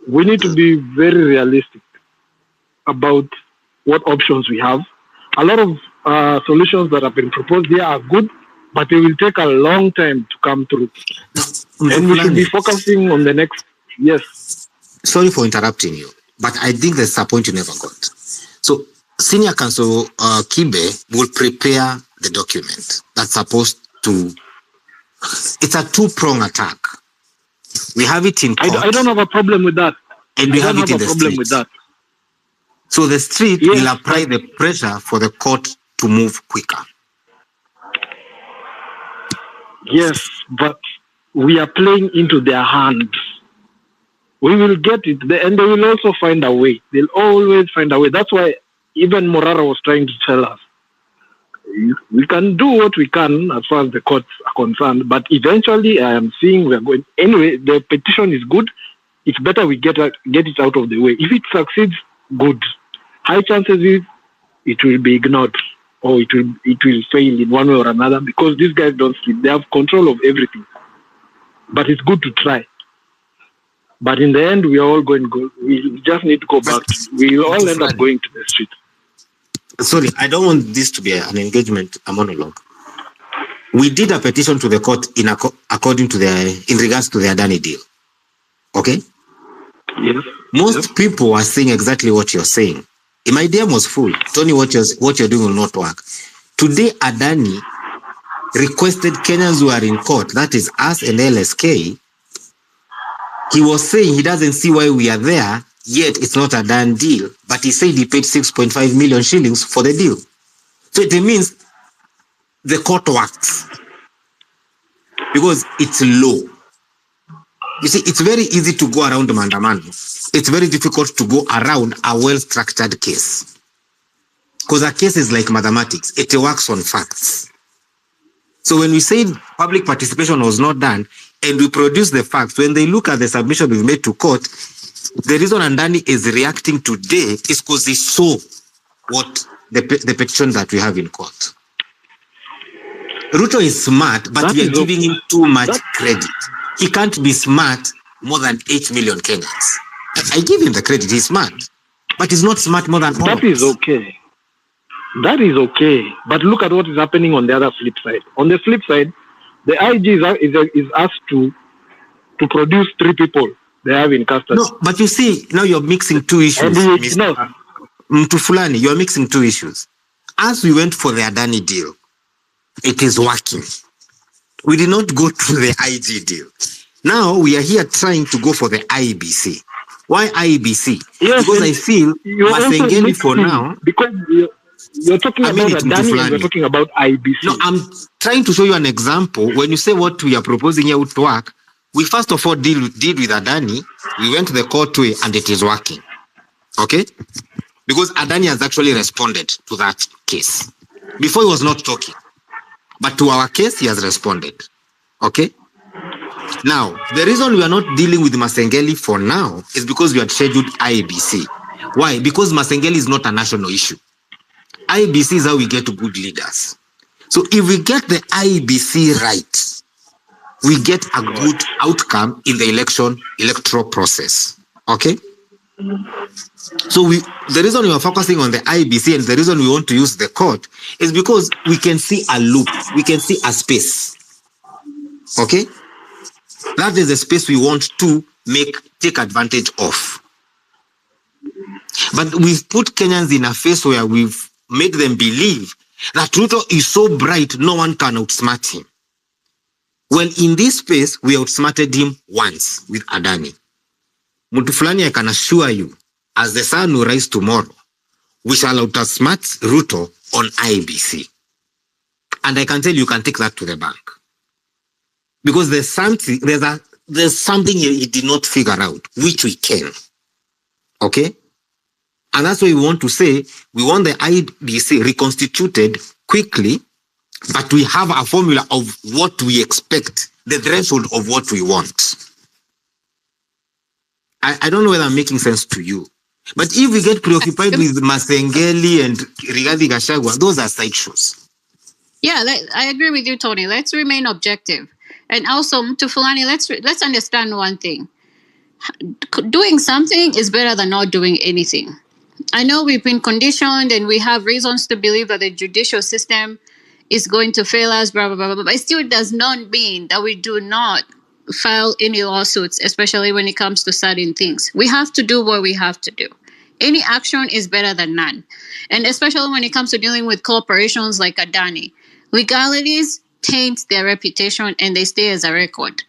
[SPEAKER 21] we need to be very realistic about what options we have. A lot of solutions that have been proposed here are good, but they will take a long time to come through. And we should be focusing on the next... Yes.
[SPEAKER 2] Sorry for interrupting you, but I think there's a point you never got. So Senior Counsel Kibe will prepare the document that's supposed to... It's a two-pronged attack. We have it in court.
[SPEAKER 21] I don't have a problem with that.
[SPEAKER 2] And we have it in the street.
[SPEAKER 21] With that.
[SPEAKER 2] So the street will apply the pressure for the court to move quicker.
[SPEAKER 21] Yes, but we are playing into their hands. We will get it, and they will also find a way. They'll always find a way. That's why even Morara was trying to tell us, we can do what we can as far as the courts are concerned, but eventually I am seeing we are going... Anyway, the petition is good. It's better we get it out of the way. If it succeeds, good. High chances is it will be ignored or it will fail in one way or another because these guys don't sleep. They have control of everything. But it's good to try. But in the end, we are all going to go. We just need to go back. We all end up going to the street.
[SPEAKER 2] Sorry, I don't want this to be an engagement, a monologue. We did a petition to the court in regards to the Adani deal. Okay?
[SPEAKER 21] Yes.
[SPEAKER 2] Most people are saying exactly what you're saying. My DM was full. Tony, what you're doing will not work. Today, Adani requested Kenyans who are in court, that is us and LSK. He was saying he doesn't see why we are there, yet it's not a done deal. But he said he paid 6.5 million shillings for the deal. So it means the court works because it's low. You see, it's very easy to go around Maandamano. It's very difficult to go around a well-structured case. Because a case is like mathematics. It works on facts. So when we say public participation was not done, and we produce the facts, when they look at the submission we've made to court, the reason Adani is reacting today is because they saw what the petition that we have in court. Ruto is smart, but we are giving him too much credit. He can't be smart more than 8 million Kenyans. I give him the credit, he's smart. But he's not smart more than all.
[SPEAKER 21] That is okay. That is okay. But look at what is happening on the other flip side. On the flip side, the IG is asked to produce 3 people they have in custody.
[SPEAKER 2] No, but you see, now you're mixing 2 issues. Mtufulani, you're mixing 2 issues. As we went for the Adani deal, it is working. We did not go to the IG deal. Now we are here trying to go for the IBC. Why IBC? Yes, because I feel Masengeli for now.
[SPEAKER 21] Because you're talking about Adani and you're talking about IBC.
[SPEAKER 2] No, I'm trying to show you an example. When you say what we are proposing here would work, we first of all did with Adani. We went to the court way and it is working. Okay? Because Adani has actually responded to that case. Before he was not talking. But to our case, he has responded. Okay? Now, the reason we are not dealing with Masengeli for now is because we had scheduled IBC. Why? Because Masengeli is not a national issue. IBC is how we get good leaders. So if we get the IBC right, we get a good outcome in the electoral process. Okay? So the reason we are focusing on the IBC and the reason we want to use the court is because we can see a loop, we can see a space. Okay? That is the space we want to take advantage of. But we've put Kenyans in a phase where we've made them believe that Ruto is so bright, no one can outsmart him. Well, in this space, we outsmarted him once with Adani. Mutufulani, I can assure you, as the sun will rise tomorrow, we shall outsmart Ruto on IBC. And I can tell you can take that to the bank. Because there's something he did not figure out, which we can. Okay? And that's why we want to say, we want the IBC reconstituted quickly, but we have a formula of what we expect, the threshold of what we want. I don't know whether I'm making sense to you. But if we get preoccupied with Masengeli and Rigathi Gachagua, those are sideshows.
[SPEAKER 3] Yeah, I agree with you, Tony. Let's remain objective. And also, Mutufulani, let's understand one thing. Doing something is better than not doing anything. I know we've been conditioned and we have reasons to believe that the judicial system is going to fail us, blah, blah, blah, blah. But it still does not mean that we do not file any lawsuits, especially when it comes to certain things. We have to do what we have to do. Any action is better than none. And especially when it comes to dealing with corporations like Adani, legalities taint their reputation and they stay as a record.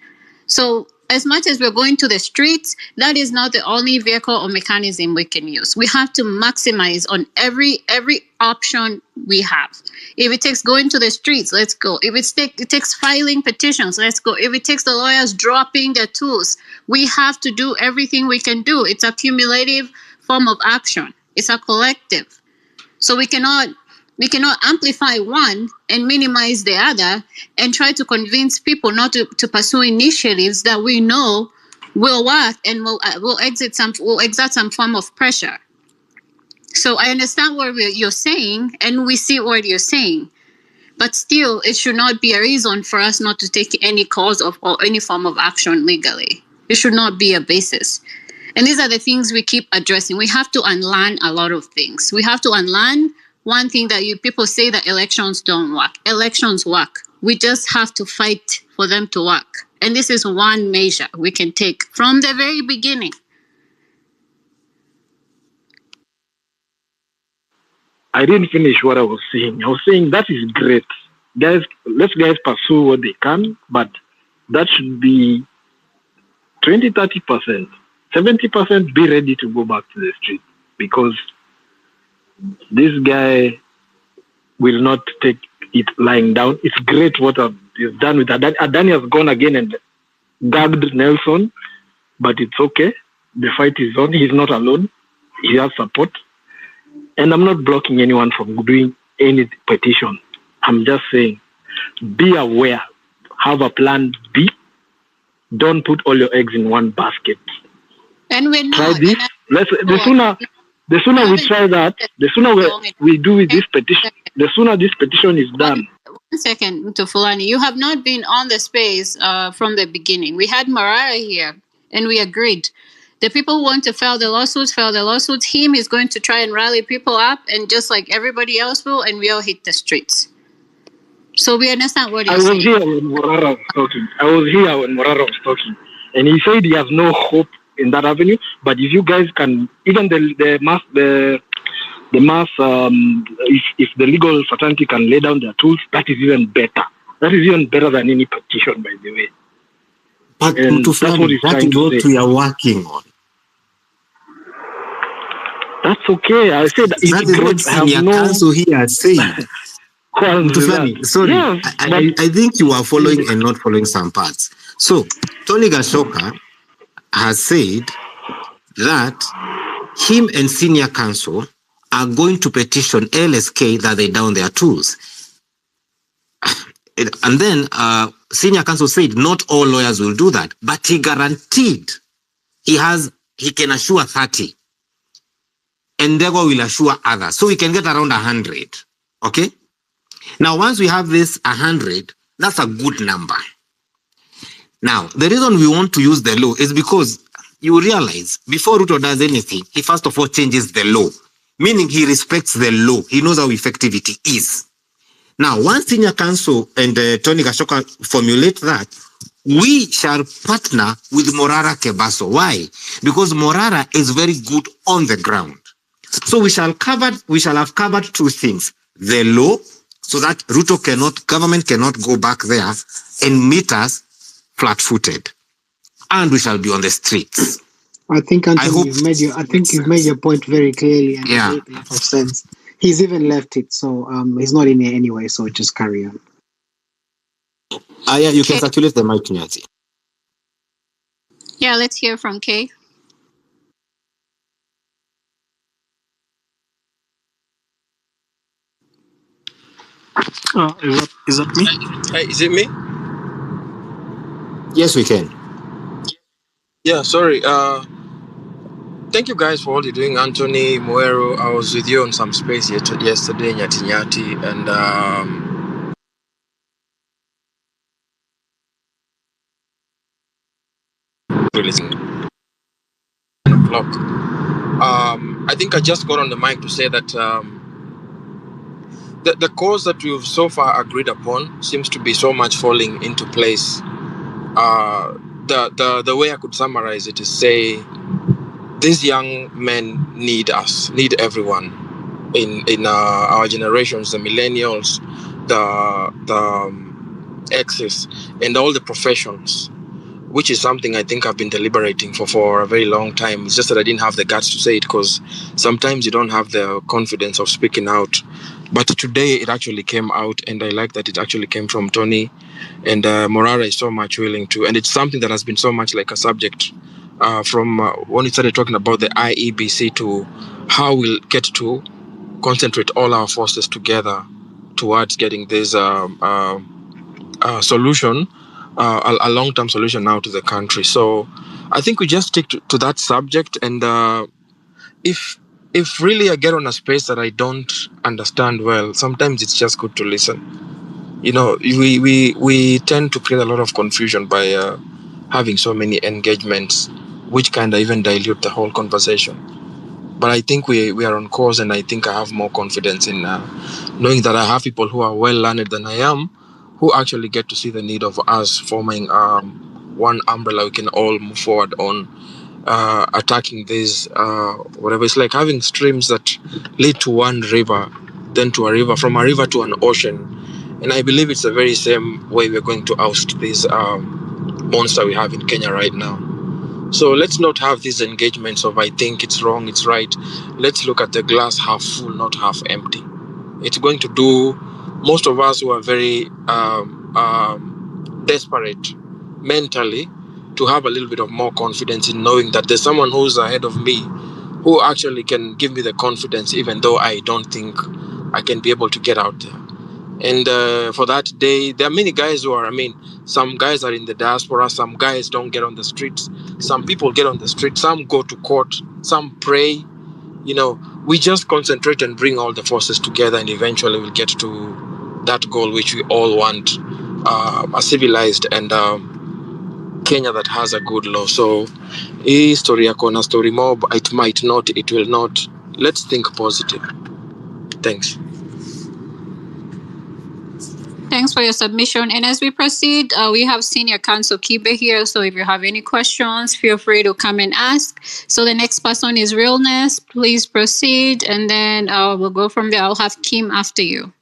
[SPEAKER 3] So as much as we're going to the streets, that is not the only vehicle or mechanism we can use. We have to maximize on every option we have. If it takes going to the streets, let's go. If it takes filing petitions, let's go. If it takes the lawyers dropping their tools, we have to do everything we can do. It's a cumulative form of action. It's a collective. So we cannot amplify one and minimize the other and try to convince people not to pursue initiatives that we know will work and will exert some form of pressure. So I understand what you're saying and we see what you're saying, but still it should not be a reason for us not to take any cause or any form of action legally. It should not be a basis. And these are the things we keep addressing. We have to unlearn a lot of things. We have to unlearn one thing that people say that elections don't work. Elections work. We just have to fight for them to work. And this is one measure we can take from the very beginning.
[SPEAKER 21] I didn't finish what I was saying. I was saying that is great. Guys, let guys pursue what they can, but that should be 20, 30%. 70% be ready to go back to the street because this guy will not take it lying down. It's great what he's done with Adani. Adani has gone again and gagged Nelson, but it's okay. The fight is on. He's not alone. He has support. And I'm not blocking anyone from doing any petition. I'm just saying, be aware. Have a plan B. Don't put all your eggs in one basket.
[SPEAKER 3] And we're not.
[SPEAKER 21] Try this. The sooner we try that, the sooner we do with this petition, the sooner this petition is done.
[SPEAKER 3] 1 second, Mutufulani. You have not been on the space from the beginning. We had Marara here, and we agreed. The people who want to file the lawsuits, Him is going to try and rally people up, and just like everybody else will, and we all hit the streets. So we understand what you're saying.
[SPEAKER 21] I was here when Morara was talking. And he said he has no hope in that avenue. But if you guys can, even if the legal fraternity can lay down their tools, that is even better. That is even better than any petition, by the way.
[SPEAKER 2] But that is what we are working on.
[SPEAKER 21] That's okay. I said
[SPEAKER 2] that is what senior counsel here said. Sorry, yes, I think you are following and not following some parts. So, Tony Gashoka has said that him and senior counsel are going to petition LSK that they down their tools. And then senior counsel said not all lawyers will do that, but he guaranteed he can assure 30. Endeavor will assure others. So we can get around 100. Okay? Now, once we have this 100, that's a good number. Now, the reason we want to use the law is because you realize before Ruto does anything, he first of all changes the law, meaning he respects the law. He knows how effective it is. Now, once senior counsel and Tony Gashoka formulate that, we shall partner with Morara Kebaso. Why? Because Morara is very good on the ground. So we shall have covered two things: the law, so that government cannot go back there and meet us flat-footed, and we shall be on the streets.
[SPEAKER 9] I think, Anthony, you've made your point very clearly, and it made a lot of sense. He's even left it, so he's not in here anyway. So just carry on.
[SPEAKER 2] Yeah, you can circulate the mic, Nyati.
[SPEAKER 3] Yeah, let's hear from Kay.
[SPEAKER 20] Is that me?
[SPEAKER 1] Is it me?
[SPEAKER 2] Yes, we can.
[SPEAKER 1] Yeah, sorry. Thank you guys for all you're doing, Anthony, Moero. I was with you on some space yesterday, Nyati, and I think I just got on the mic to say that the cause that we've so far agreed upon seems to be so much falling into place. The way I could summarize it is say these young men need us, need everyone in our generations, the millennials, the X's, and all the professions, which is something I think I've been deliberating for a very long time. It's just that I didn't have the guts to say it, because sometimes you don't have the confidence of speaking out. But today it actually came out, and I like that it actually came from Tony, and Morara is so much willing to, and it's something that has been so much like a subject from when we started talking about the IEBC to how we'll get to concentrate all our forces together towards getting this solution, a long-term solution now to the country. So I think we just stick to that subject, and if really I get on a space that I don't understand well, sometimes it's just good to listen. You know, we tend to create a lot of confusion by having so many engagements, which kind of even dilute the whole conversation. But I think we are on course, and I think I have more confidence in knowing that I have people who are well learned than I am, who actually get to see the need of us forming one umbrella we can all move forward on, attacking this, whatever. It's like having streams that lead to one river, then to a river, from a river to an ocean. And I believe it's the very same way we're going to oust this monster we have in Kenya right now. So let's not have these engagements of I think it's wrong, it's right. Let's look at the glass half full, not half empty. It's going to do most of us who are very desperate mentally to have a little bit of more confidence in knowing that there's someone who's ahead of me who actually can give me the confidence, even though I don't think I can be able to get out there. And for that day, there are many guys who are, some guys are in the diaspora, some guys don't get on the streets, some people get on the streets, some go to court, some pray. You know, we just concentrate and bring all the forces together, and eventually we'll get to that goal which we all want, a civilized and Kenya that has a good law. So, story akona story mob, it might not, it will not. Let's think positive. Thanks.
[SPEAKER 3] Thanks for your submission. And as we proceed, we have Senior Counsel Kibe here. So if you have any questions, feel free to come and ask. So the next person is Realness. Please proceed. And then we'll go from there. I'll have Kim after you.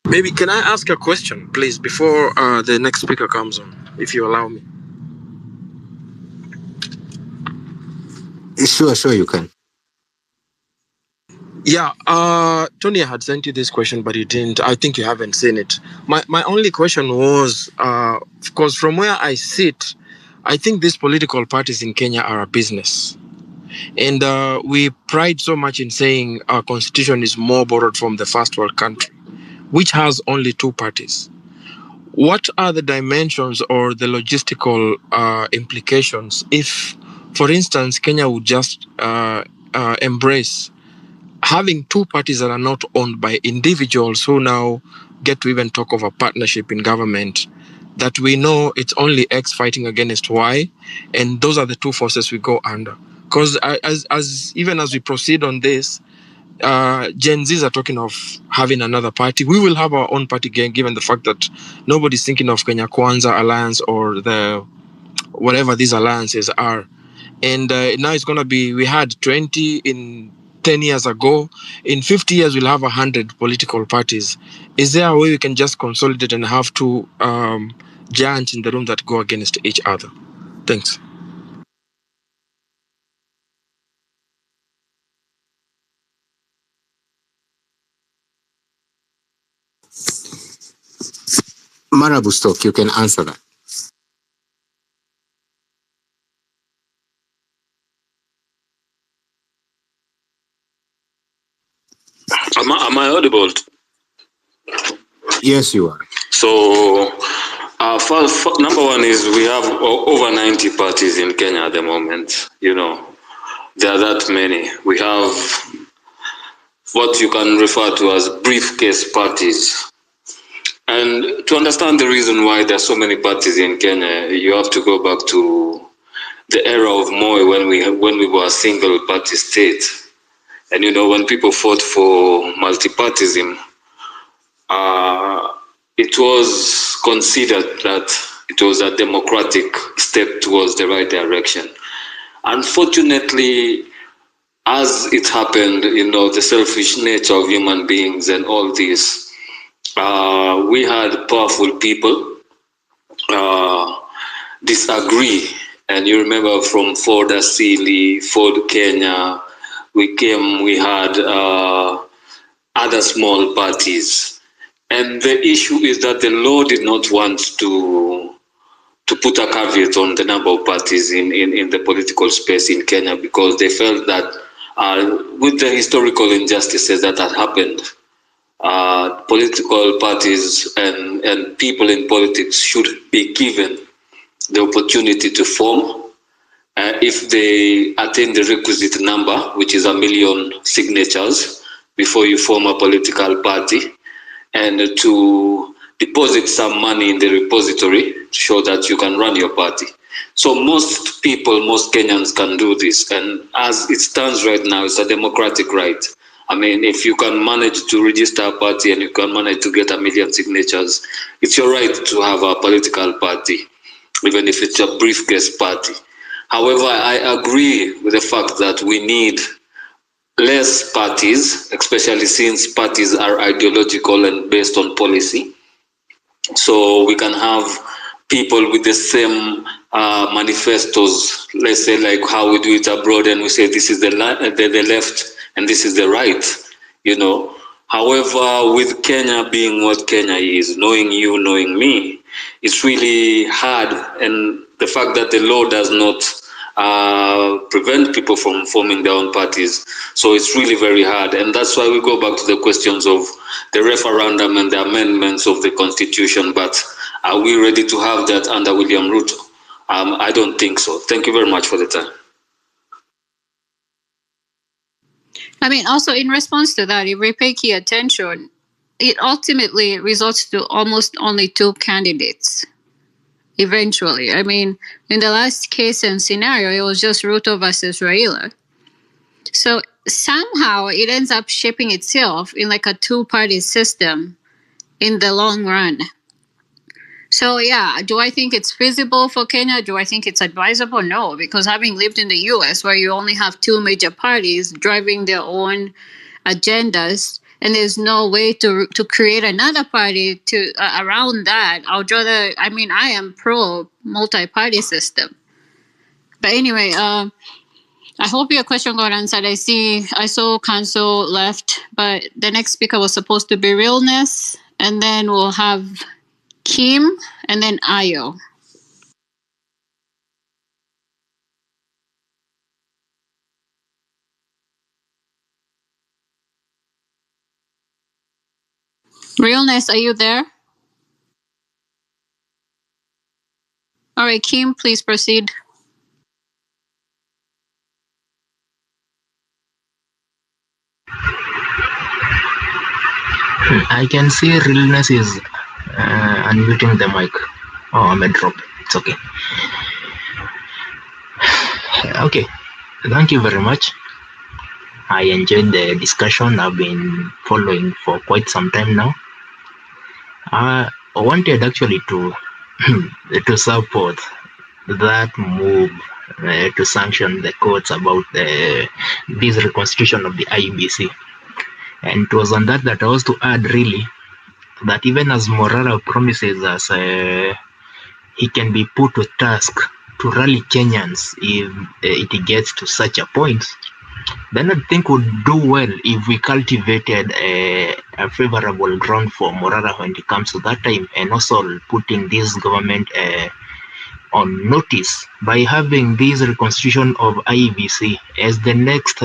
[SPEAKER 1] Maybe can I ask a question, please, before the next speaker comes on, if you allow me?
[SPEAKER 2] Sure, you can.
[SPEAKER 1] Yeah, Tony had sent you this question, but you didn't. I think you haven't seen it. My only question was, because from where I sit, I think these political parties in Kenya are a business. And we pride so much in saying our constitution is more borrowed from the first world country, which has only two parties. What are the dimensions or the logistical implications if, for instance, Kenya would just embrace having two parties that are not owned by individuals who now get to even talk of a partnership in government, that we know it's only X fighting against Y, and those are the two forces we go under. Because even as we proceed on this, Gen Zs are talking of having another party. We will have our own party again, given the fact that nobody's thinking of Kenya Kwanza Alliance or the whatever these alliances are. And now it's going to be, we had 20 in 10 years ago. In 50 years, we'll have 100 political parties. Is there a way we can just consolidate and have two giants in the room that go against each other? Thanks.
[SPEAKER 2] Marabustok, you can answer that.
[SPEAKER 17] Am I audible?
[SPEAKER 2] Yes, you are.
[SPEAKER 17] So, number one is we have over 90 parties in Kenya at the moment. You know, there are that many. We have what you can refer to as briefcase parties. And to understand the reason why there are so many parties in Kenya, you have to go back to the era of Moi when we were a single party state. And you know, when people fought for multipartism, it was considered that it was a democratic step towards the right direction. Unfortunately, as it happened, you know, the selfish nature of human beings and all this, we had powerful people disagree. And you remember from Ford Asili, Ford Kenya, we had other small parties. And the issue is that the law did not want to put a caveat on the number of parties in the political space in Kenya, because they felt that with the historical injustices that had happened, political parties and people in politics should be given the opportunity to form if they attain the requisite number, which is 1 million signatures, before you form a political party, and to deposit some money in the repository to show that you can run your party. So most people, most Kenyans can do this. And as it stands right now, it's a democratic right. I mean, if you can manage to register a party and you can manage to get 1 million signatures, it's your right to have a political party, even if it's a briefcase party. However, I agree with the fact that we need less parties, especially since parties are ideological and based on policy. So we can have people with the same manifestos, let's say like how we do it abroad, and we say this is the left and this is the right, you know. However, with Kenya being what Kenya is, knowing you, knowing me, it's really hard. And the fact that the law does not prevent people from forming their own parties. So it's really very hard. And that's why we go back to the questions of the referendum and the amendments of the Constitution. But are we ready to have that under William Ruto? I don't think so. Thank you very much for the time.
[SPEAKER 3] I mean, also in response to that, if we pay key attention, it ultimately results to almost only two candidates. Eventually, I mean, in the last case and scenario, it was just Ruto versus Raila. So somehow it ends up shaping itself in like a two-party system in the long run. So yeah, do I think it's feasible for Kenya? Do I think it's advisable? No, because having lived in the US where you only have two major parties driving their own agendas, and there's no way to create another party to around that, I am pro multi-party system. But anyway, I hope your question got answered. I saw Council left, but the next speaker was supposed to be Realness, and then we'll have Kim, and then Ayo. Realness, are you there? All right, Kim, please proceed.
[SPEAKER 4] I can see Realness is unmuting the mic. Oh, I'm a drop. It's okay. Okay, thank you very much. I enjoyed the discussion. I've been following for quite some time now. I wanted actually to to support that move to sanction the courts about this reconstitution of the IEBC. And it was on that I was to add really that even as Morara promises us he can be put to task to rally Kenyans if it gets to such a point, then I think we'd do well if we cultivated a favorable ground for Morara when it comes to that time, and also putting this government on notice by having this reconstitution of IEBC as the next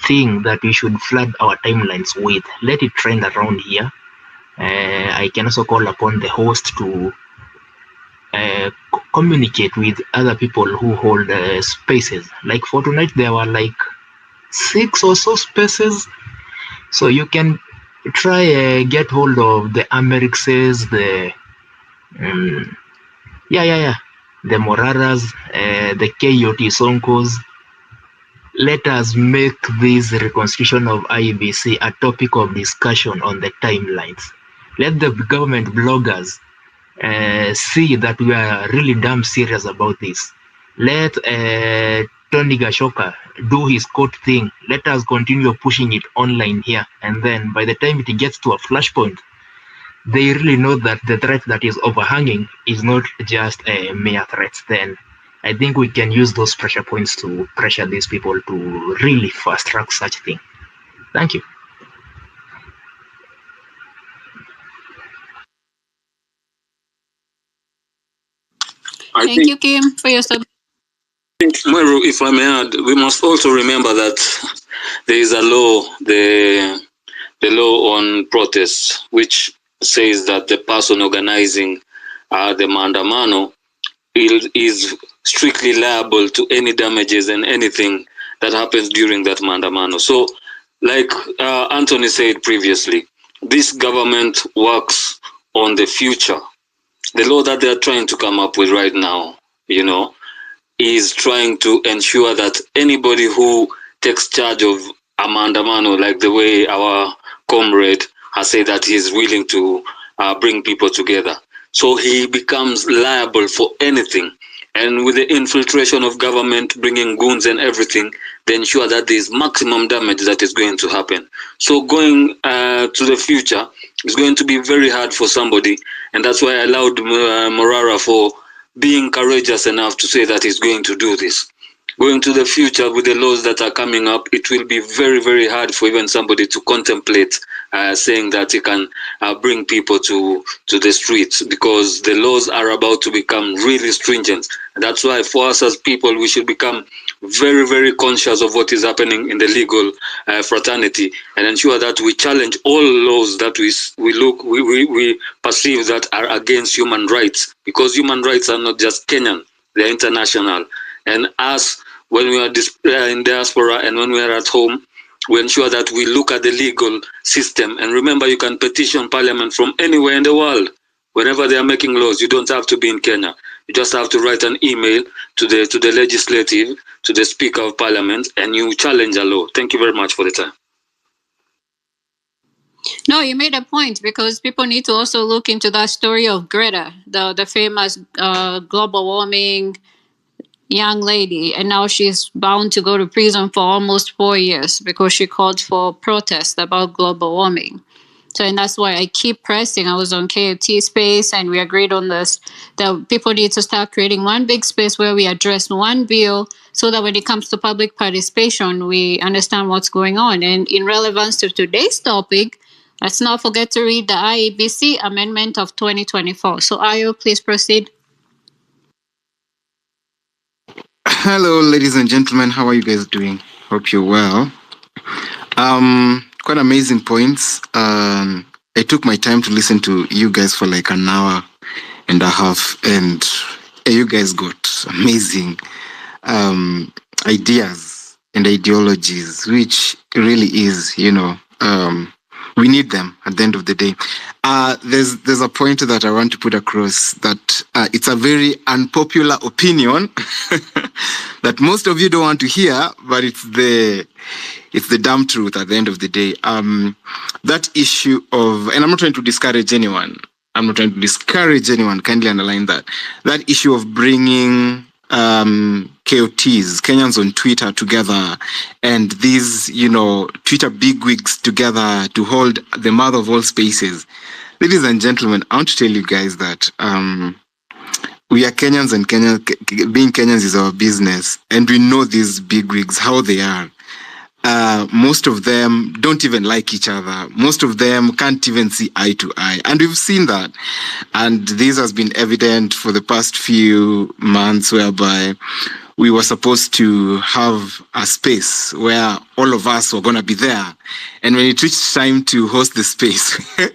[SPEAKER 4] thing that we should flood our timelines with. Let it trend around here. I can also call upon the host to communicate with other people who hold spaces. Like for tonight, there were like 6 or so spaces. So you can try get hold of the Amerixes, the the Moraras, the KOT Sonkos. Let us make this reconstitution of IEBC a topic of discussion on the timelines. Let the government bloggers see that we are really damn serious about this. Let Tony Gashoka do his court thing. Let us continue pushing it online here. And then by the time it gets to a flashpoint, they really know that the threat that is overhanging is not just a mere threat. Then I think we can use those pressure points to pressure these people to really fast track such thing. Thank you.
[SPEAKER 3] Thank you, Kim, for your sub.
[SPEAKER 17] Meru, if I may add, we must also remember that there is a law, the law on protests, which says that the person organizing the mandamano is strictly liable to any damages and anything that happens during that mandamano. So, like Anthony said previously, this government works on the future. The law that they are trying to come up with right now, is trying to ensure that anybody who takes charge of a mandamano, like the way our comrade has said that he is willing to bring people together. So he becomes liable for anything. And with the infiltration of government, bringing goons and everything, they ensure that there is maximum damage that is going to happen. So going to the future is going to be very hard for somebody. And that's why I allowed Morara for being courageous enough to say that he's going to do this. Going to the future with the laws that are coming up, it will be very, very hard for even somebody to contemplate saying that he can bring people to the streets, because the laws are about to become really stringent. And that's why for us as people, we should become very, very conscious of what is happening in the legal fraternity and ensure that we challenge all laws that we perceive that are against human rights, because human rights are not just Kenyan, they're international. And us, when we are in diaspora and when we are at home, we ensure that we look at the legal system. And remember, you can petition parliament from anywhere in the world. Whenever they are making laws, you don't have to be in Kenya. You just have to write an email to the legislative, to the Speaker of Parliament, and you challenge a law. Thank you very much for the time.
[SPEAKER 3] No, you made a point, because people need to also look into that story of Greta, the famous global warming young lady, and now she's bound to go to prison for almost 4 years because she called for protest about global warming. So, and that's why I keep pressing. I was on KOT space and we agreed on this, that people need to start creating one big space where we address one bill, so that when it comes to public participation, we understand what's going on. And in relevance to today's topic, let's not forget to read the IEBC amendment of 2024. So Ayo, please proceed.
[SPEAKER 22] Hello, ladies and gentlemen. How are you guys doing? Hope you're well. Quite amazing points. I took my time to listen to you guys for like an hour and a half, and you guys got amazing ideas and ideologies, which really is, We need them at the end of the day. There's a point that I want to put across that it's a very unpopular opinion that most of you don't want to hear, but it's the damn truth at the end of the day. That issue of, and I'm not trying to discourage anyone. Kindly underline that. That issue of bringing KOTs, Kenyans on Twitter together, and these, Twitter bigwigs together to hold the mother of all spaces. Ladies and gentlemen, I want to tell you guys that we are Kenyans, and being Kenyans is our business, and we know these bigwigs, how they are. Most of them don't even like each other. Most of them can't even see eye to eye. And we've seen that. And this has been evident for the past few months, whereby we were supposed to have a space where all of us were going to be there. And when it reached time to host the space, we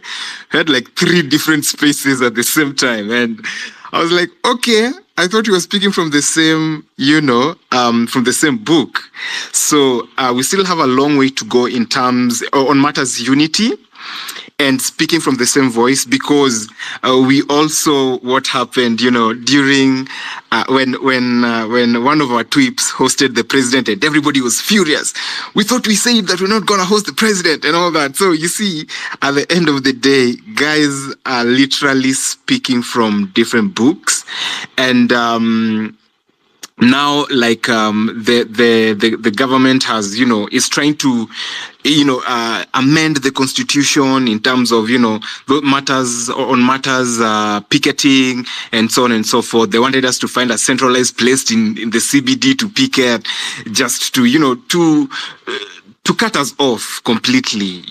[SPEAKER 22] had like 3 different spaces at the same time. And I was like, okay, I thought you were speaking from the same, from the same book. So we still have a long way to go in terms on matters unity and speaking from the same voice, because we also, what happened, during when one of our tweets hosted the president and everybody was furious. We thought we said that we're not going to host the president and all that. So you see, at the end of the day, guys are literally speaking from different books. And now, like the government has, is trying to, amend the constitution in terms of, matters picketing and so on and so forth. They wanted us to find a centralized place in the CBD to picket, just to, to cut us off completely,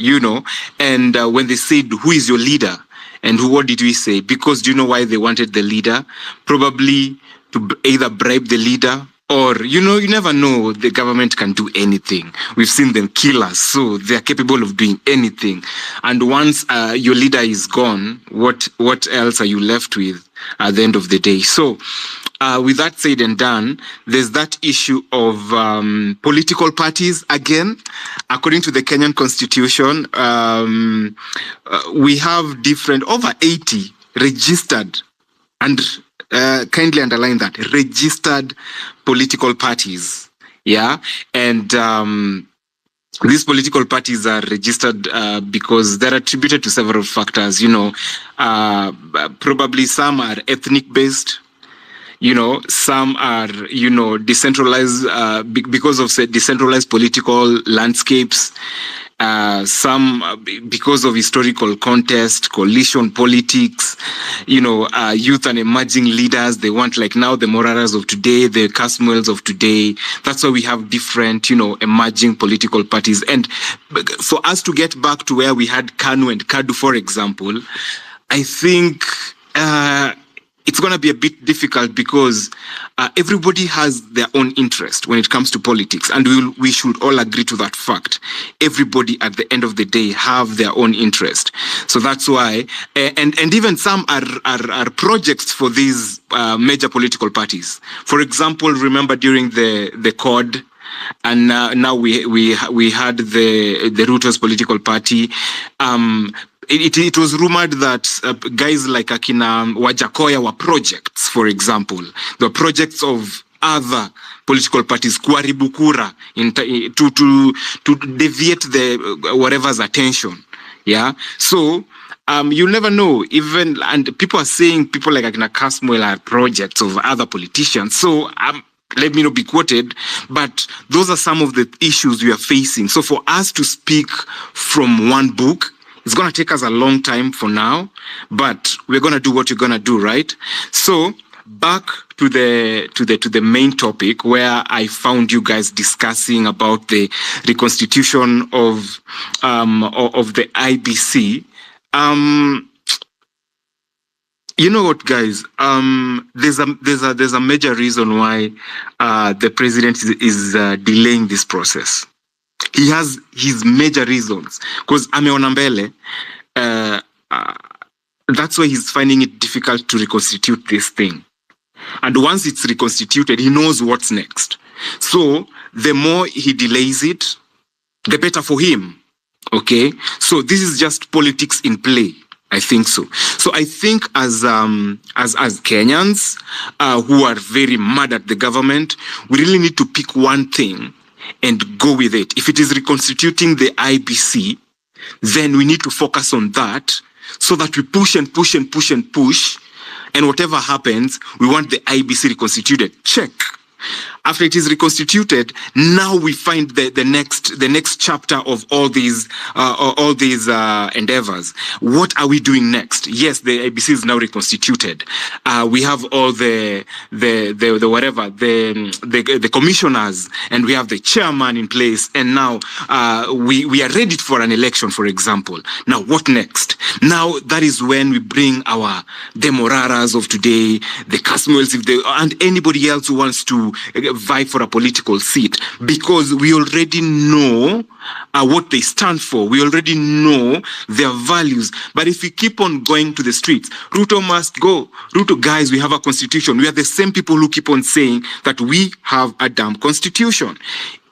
[SPEAKER 22] And when they said, who is your leader? And what did we say? Because do you know why they wanted the leader? Probably to either bribe the leader, or, you never know, the government can do anything. We've seen them kill us, so they're capable of doing anything. And once your leader is gone, what else are you left with at the end of the day? So with that said and done, there's that issue of political parties. Again, according to the Kenyan Constitution, we have over 80 registered, and kindly underline that, registered political parties. Yeah. And these political parties are registered because they're attributed to several factors, probably some are ethnic based. Some are, decentralized because of decentralized political landscapes. Some because of historical contest, coalition politics, youth and emerging leaders. They want, like now, the Moraras of today, the Kasmuels of today. That's why we have different, emerging political parties. And for us to get back to where we had Kanu and Kadu, for example, I think it's going to be a bit difficult because everybody has their own interest when it comes to politics, and we should all agree to that fact. Everybody at the end of the day have their own interest. So that's why, and even some are projects for these major political parties. For example, remember during the COD, and now we had the Ruto's political party. It was rumored that guys like Akina Wajakoya were projects, for example. They were projects of other political parties, kuharibu kura, to deviate the whatever's attention. Yeah. So you'll never know. And people are saying people like Akina Kasmuel are projects of other politicians. So let me not be quoted, but those are some of the issues we are facing. So for us to speak from one book, it's going to take us a long time for now, but we're going to do what we're going to do, right? So back to the main topic, where I found you guys discussing about the reconstitution of the IBC. You know what, guys? There's a major reason why the president is delaying this process. He has his major reasons, because ameona mbele. That's why he's finding it difficult to reconstitute this thing. And once it's reconstituted, he knows what's next. So the more he delays it, the better for him. Okay, so this is just politics in play. I think so. So I think as Kenyans who are very mad at the government, we really need to pick one thing and go with it. If it is reconstituting the IBC, then we need to focus on that so that we push and push and push and push. And whatever happens, we want the IBC reconstituted. Check. After it is reconstituted, now we find the next chapter of all these endeavors. What are we doing next? Yes, the IBC is now reconstituted. We have all the commissioners, and we have the chairman in place, and now we are ready for an election, for example. Now, what next? Now that is when we bring the Moraras of today, the Casmuels, and anybody else who wants to vie for a political seat, because we already know what they stand for. We already know their values. But if we keep on going to the streets, Ruto must go. Ruto, guys, we have a constitution. We are the same people who keep on saying that we have a damn constitution.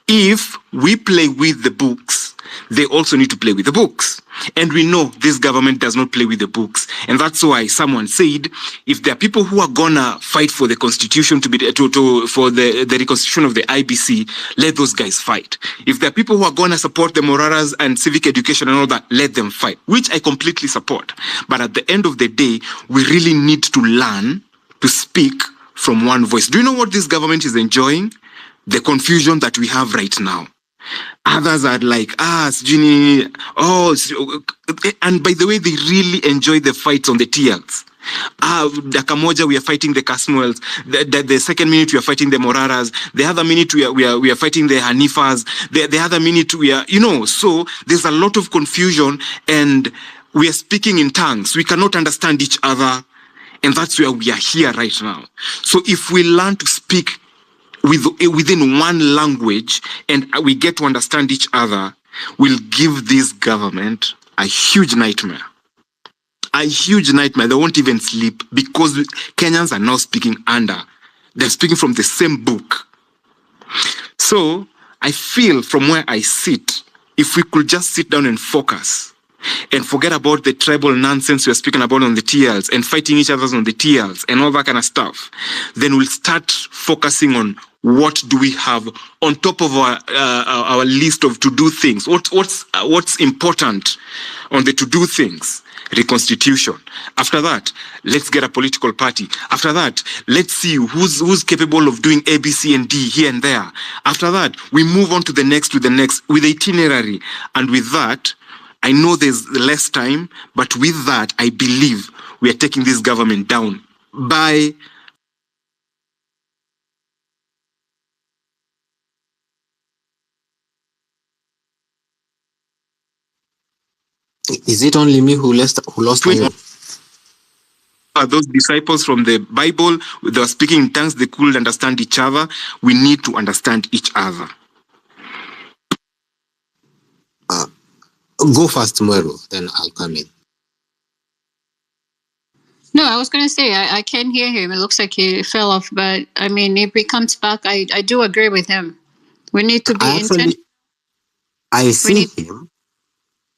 [SPEAKER 22] If we play with the books, they also need to play with the books. And we know this government does not play with the books. And that's why someone said, if there are people who are gonna fight for the constitution for the reconstitution of the IBC, let those guys fight. If there are people who are gonna support the Moraras and civic education and all that, let them fight, which I completely support. But at the end of the day, we really need to learn to speak from one voice. Do you know what this government is enjoying? The confusion that we have right now. Others are like, and by the way, they really enjoy the fights on the TLs. Dakamoja, we are fighting the Casmuels. The second minute we are fighting the Moraras. The other minute we are fighting the Hanifas. The other minute we are, so there's a lot of confusion, and we are speaking in tongues. We cannot understand each other, and that's where we are here right now. So if we learn to speak within one language and we get to understand each other, will give this government a huge nightmare. A huge nightmare. They won't even sleep because Kenyans are now speaking they're speaking from the same book. So I feel from where I sit, if we could just sit down and focus and forget about the tribal nonsense we're speaking about on the TLs and fighting each other on the TLs and all that kind of stuff, then we'll start focusing on what do we have on top of our list of to-do things. What's important on the to-do things? Reconstitution. After that, let's get a political party. After that, let's see who's capable of doing A, B, C, and D here and there. After that, we move on to the next with itinerary. And with that, I know there's less time, but with that, I believe we are taking this government down by
[SPEAKER 2] Is it only me who lost
[SPEAKER 22] those disciples from the Bible? They were speaking in tongues. They couldn't understand each other. We need to understand each other.
[SPEAKER 2] Go first, Mweru, then I'll come in.
[SPEAKER 3] No, I was going to say, I can hear him. It looks like he fell off. But, I mean, if he comes back, I do agree with him. We need to be intentional.
[SPEAKER 2] I see him.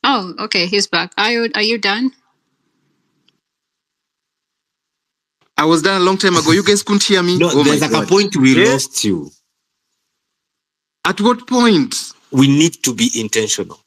[SPEAKER 3] Oh, okay, he's back. Are you done?
[SPEAKER 22] I was done a long time ago. You guys couldn't hear me?
[SPEAKER 2] No, there's like a point we lost you.
[SPEAKER 22] At what point?
[SPEAKER 2] We need to be intentional.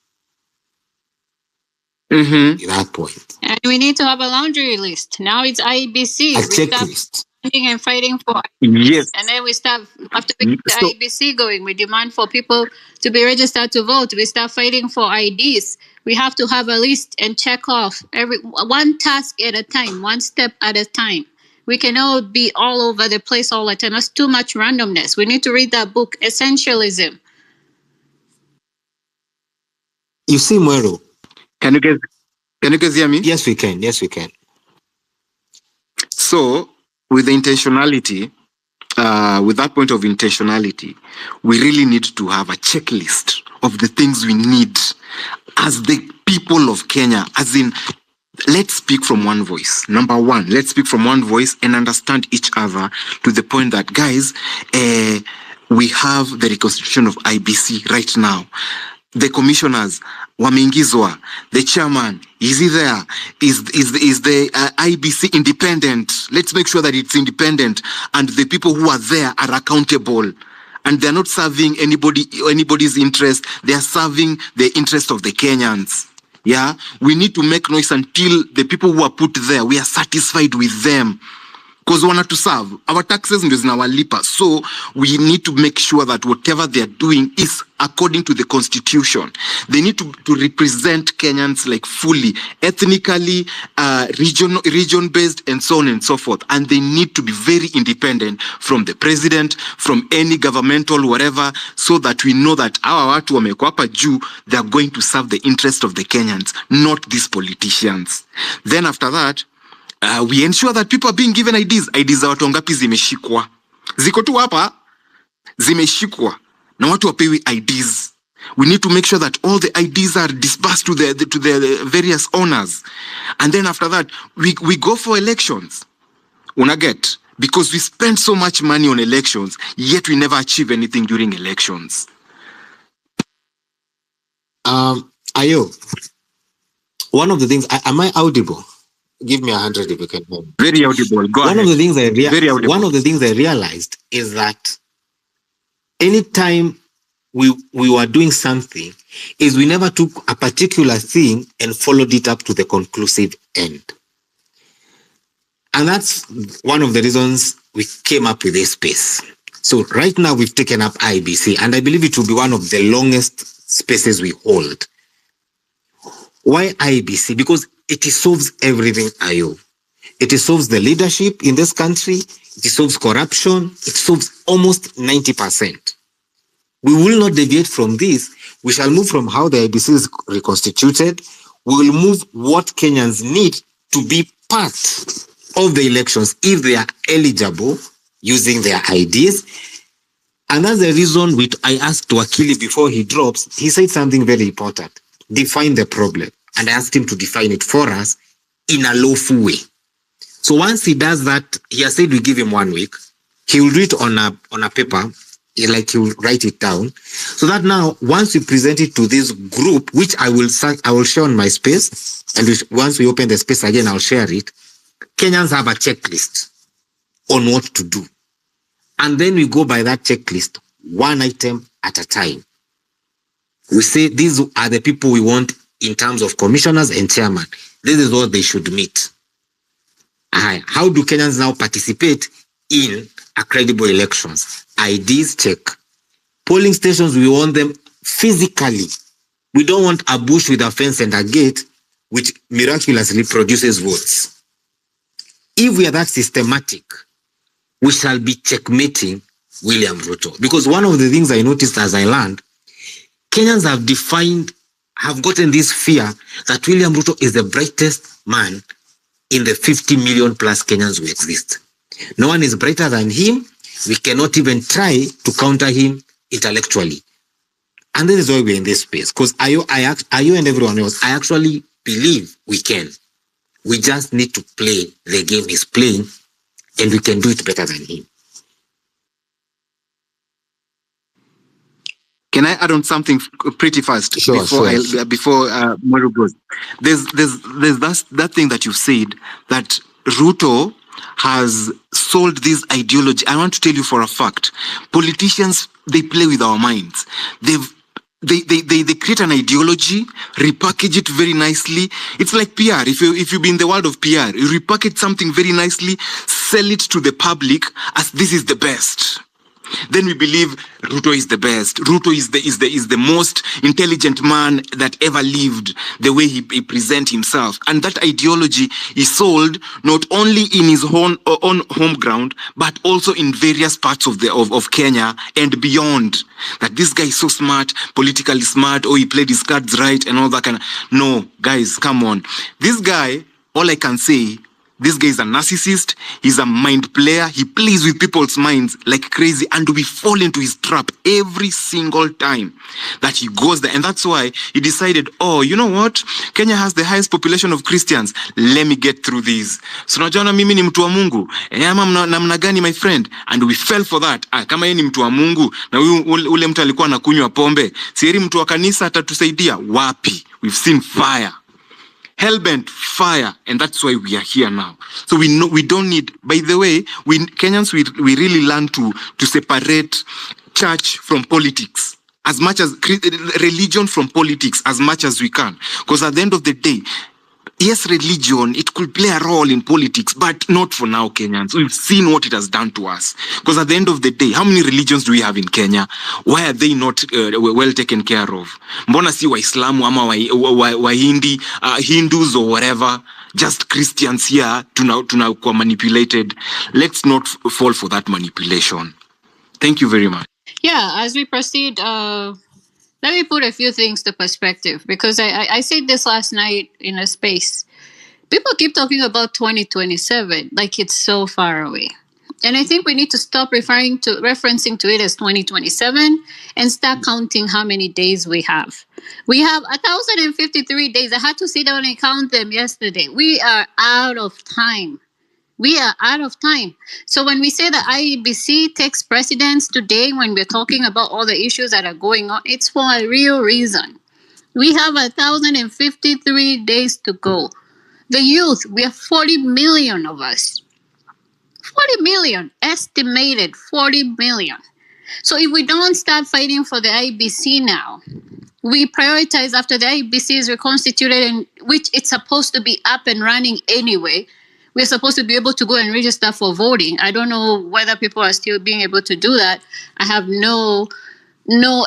[SPEAKER 22] Mm-hmm.
[SPEAKER 2] That point.
[SPEAKER 3] And we need to have a laundry list. Now it's IBC.
[SPEAKER 2] A checklist.
[SPEAKER 3] And fighting for
[SPEAKER 22] yes,
[SPEAKER 3] and then we start after we get the IBC going. We demand for people to be registered to vote. We start fighting for IDs. We have to have a list and check off one task at a time, one step at a time. We cannot be all over the place all the time. That's too much randomness. We need to read that book, Essentialism.
[SPEAKER 2] You see, Mweru.
[SPEAKER 22] Can you guys hear me?
[SPEAKER 2] Yes, we can. Yes, we can.
[SPEAKER 22] So, with the intentionality, with that point of intentionality, we really need to have a checklist of the things we need as the people of Kenya. As in, let's speak from one voice. Number one, let's speak from one voice and understand each other to the point that, guys, we have the reconstitution of IBC right now. the commissioners wameingizwa, the chairman, is he there? Is the IBC independent? Let's make sure that it's independent and the people who are there are accountable and they're not serving anybody's interest. They are serving the interest of the Kenyans. Yeah, we need to make noise until the people who are put there, we are satisfied with them. Because we want to serve. Our taxes ndio zinawalipa. So we need to make sure that whatever they are doing is according to the constitution. They need to represent Kenyans like fully, ethnically, region-based, and so on and so forth. And they need to be very independent from the president, from any governmental whatever, so that we know that our watu wamekuwa hapa juu, they are going to serve the interest of the Kenyans, not these politicians. Then after that, we ensure that people are being given IDs. IDs za watu ngapi zimeshikwa? Ziko tu hapa, zimeshikwa. Na watu wapewi IDs. We need to make sure that all the IDs are disbursed to the various owners. And then after that, we go for elections. Unaget? Because we spend so much money on elections, yet we never achieve anything during elections.
[SPEAKER 2] Ayo, one of the things, am I audible? Give me 100 if you can hear me.
[SPEAKER 22] Very audible. Go ahead.
[SPEAKER 2] One of the things I realized is that anytime we were doing something, is we never took a particular thing and followed it up to the conclusive end. And that's one of the reasons we came up with this space. So right now we've taken up IBC, and I believe it will be one of the longest spaces we hold. Why IBC? Because it solves everything, Ayo. It solves the leadership in this country. It solves corruption. It solves almost 90%. We will not deviate from this. We shall move from how the IBC is reconstituted. We will move what Kenyans need to be part of the elections if they are eligible using their IDs. And that's the reason I asked Wakili before he drops. He said something very important. Define the problem. And I asked him to define it for us in a lawful way. So once he does that, he has said we give him 1 week. He will do it on a paper, he will write it down. So that now, once we present it to this group, which I will share on my space, and once we open the space again, I'll share it. Kenyans have a checklist on what to do. And then we go by that checklist, one item at a time. We say these are the people we want in terms of commissioners and chairman. This is what they should meet. How do Kenyans now participate in a credible elections? IDs check. Polling stations, we want them physically. We don't want a bush with a fence and a gate which miraculously produces votes. If we are that systematic, we shall be checkmating William Ruto. Because one of the things I noticed as I learned, Kenyans have gotten this fear that William Ruto is the brightest man in the 50 million plus Kenyans who exist. No one is brighter than him. We cannot even try to counter him intellectually. And this is why we're in this space. Because Ayo and everyone else, I actually believe we can. We just need to play the game he's playing, and we can do it better than him.
[SPEAKER 22] Can I add on something pretty fast before Maru goes? There's that thing that you said that Ruto has sold this ideology. I want to tell you for a fact, politicians, they play with our minds. They create an ideology, repackage it very nicely. It's like PR. If you've been in the world of PR, you repackage something very nicely, sell it to the public as this is the best. Then we believe Ruto is the best. Ruto is the most intelligent man that ever lived, the way he presents himself. And that ideology is sold not only in his own home ground, but also in various parts of Kenya and beyond. That this guy is so smart, politically smart, he played his cards right and all that kind of... No, guys, come on. This guy, all I can say, This guy is a narcissist. He's a mind player. He plays with people's minds like crazy, and we fall into his trap every single time that he goes there. And that's why he decided, oh, you know what? Kenya has the highest population of Christians. Let me get through these. So najona mimi ni mtu wa Mungu. Ama namna gani, my friend? And we fell for that. Kama yeye ni mtu wa Mungu na ule mtu alikuwa anakunywa pombe, sieri mtu wa kanisa atatusaidia wapi? We've seen fire. Hellbent fire, and that's why we are here now. So we don't need. By the way, Kenyans we really learn to separate church from politics as much as religion from politics as much as we can, because at the end of the day, yes, religion, it could play a role in politics, but not for now, Kenyans. We've seen what it has done to us. Because at the end of the day, how many religions do we have in Kenya? Why are they not well taken care of? Mbona si Waislamu ama Wahindi, Hindus or whatever, just Christians here tunakuwa manipulated. Let's not fall for that manipulation. Thank you very much.
[SPEAKER 3] Yeah, as we proceed, let me put a few things to perspective, because I said this last night in a space. People keep talking about 2027 like it's so far away. And I think we need to stop referencing to it as 2027 and start counting how many days we have. We have 1,053 days. I had to sit down and count them yesterday. We are out of time. We are out of time. So when we say the IEBC takes precedence today, when we're talking about all the issues that are going on, it's for a real reason. We have 1,053 days to go. The youth, we have 40 million of us. 40 million, estimated 40 million. So if we don't start fighting for the IEBC now, we prioritize after the IEBC is reconstituted, and which it's supposed to be up and running anyway. We're supposed to be able to go and register for voting. I don't know whether people are still being able to do that. I have no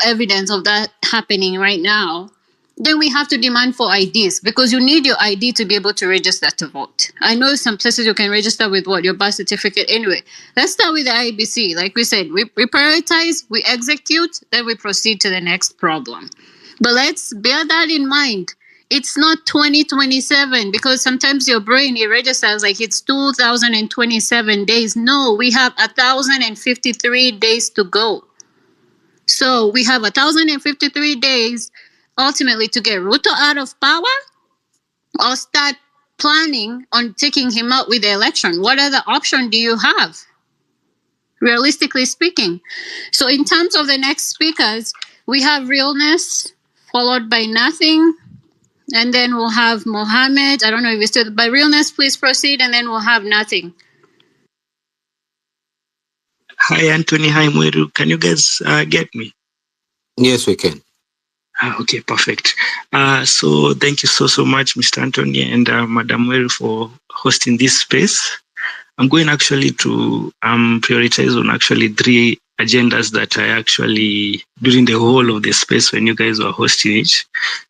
[SPEAKER 3] evidence of that happening right now. Then we have to demand for IDs, because you need your ID to be able to register to vote. I know some places you can register with your birth certificate. Anyway, let's start with the IEBC. Like we said, we prioritize, we execute, then we proceed to the next problem. But let's bear that in mind. It's not 2027, because sometimes your brain, it registers like it's 2027 days. No, we have 1,053 days to go. So we have 1,053 days ultimately to get Ruto out of power or start planning on taking him out with the election. What other option do you have, realistically speaking? So in terms of the next speakers, we have realness followed by nothing. And then we'll have Mohammed. I don't know if it's still by realness, please proceed. And then we'll have nothing.
[SPEAKER 5] Hi, Anthony. Hi, Mweru. Can you guys get me?
[SPEAKER 2] Yes, we can.
[SPEAKER 5] Okay, perfect. So thank you so much, Mr. Anthony and Madam Mweru, for hosting this space. I'm going actually to prioritize on actually 3 agendas that I actually, during the whole of the space when you guys were hosting it.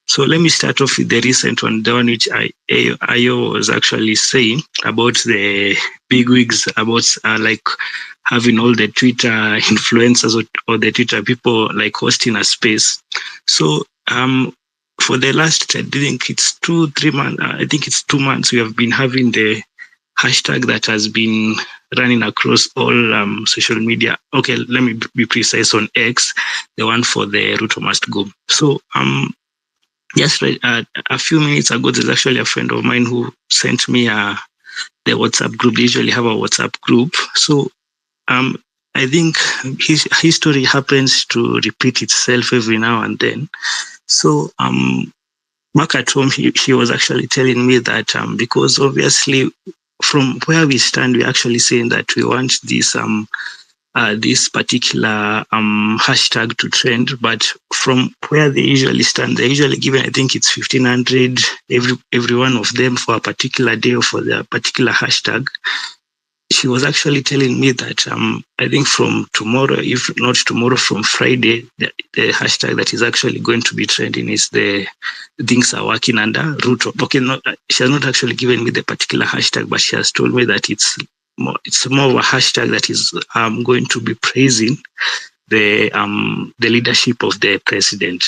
[SPEAKER 5] So let me start off with the recent one, the one which Ayo was actually saying about the bigwigs, about like having all the Twitter influencers or the Twitter people like hosting a space. So for the last, I think it's 2-3 months, I think it's 2 months, we have been having the hashtag that has been running across all social media. Okay, let me be precise, on X, the one for the Ruto must go. So just a few minutes ago, there's actually a friend of mine who sent me the WhatsApp group. They usually have a WhatsApp group. So I think his history happens to repeat itself every now and then. So back at home, he was actually telling me that because obviously from where we stand, we're actually saying that we want this this particular hashtag to trend, but from where they usually stand, they're usually given, I think it's 1,500 every one of them for a particular day or for their particular hashtag. She was actually telling me that I think from tomorrow, if not tomorrow, from Friday, the hashtag that is actually going to be trending is the things are working under Ruto. Okay, she has not actually given me the particular hashtag, but she has told me that it's more of a hashtag that is going to be praising the leadership of the president.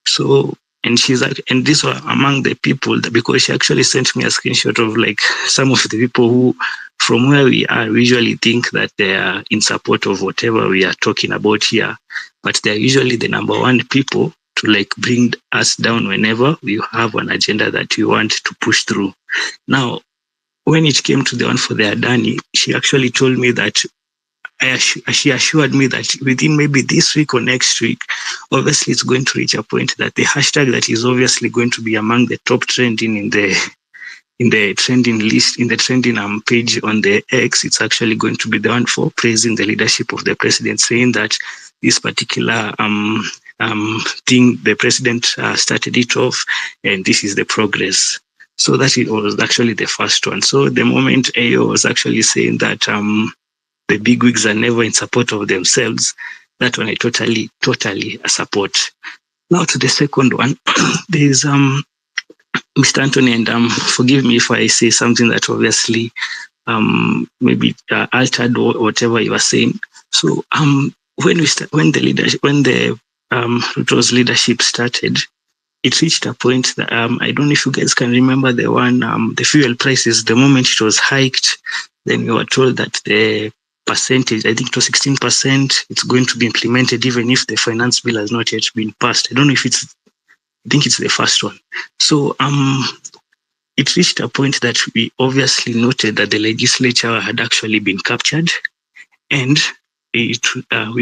[SPEAKER 5] So and and these were among the people that, because she actually sent me a screenshot of like some of the people who, from where we are, we usually think that they are in support of whatever we are talking about here, but they are usually the number one people to like bring us down whenever we have an agenda that we want to push through. Now, when it came to the one for the Adani, she actually told me that she assured me that within maybe this week or next week, obviously it's going to reach a point that the hashtag that is obviously going to be among the top trending in the trending list, in the trending page on the X, it's actually going to be the one for praising the leadership of the president, saying that this particular thing, the president started it off, and this is the progress. So that it was actually the first one. So the moment AO was actually saying that the big wigs are never in support of themselves, that one I totally support. Now to the second one, there is Mr. Anthony, and forgive me if I say something that obviously maybe altered or whatever you were saying. So when the Ruto's leadership started, it reached a point that I don't know if you guys can remember the one, the fuel prices, the moment it was hiked, then we were told that the percentage, I think it was 16%, it's going to be implemented even if the finance bill has not yet been passed. I don't know if I think it's the first one. So it reached a point that we obviously noted that the legislature had actually been captured, and we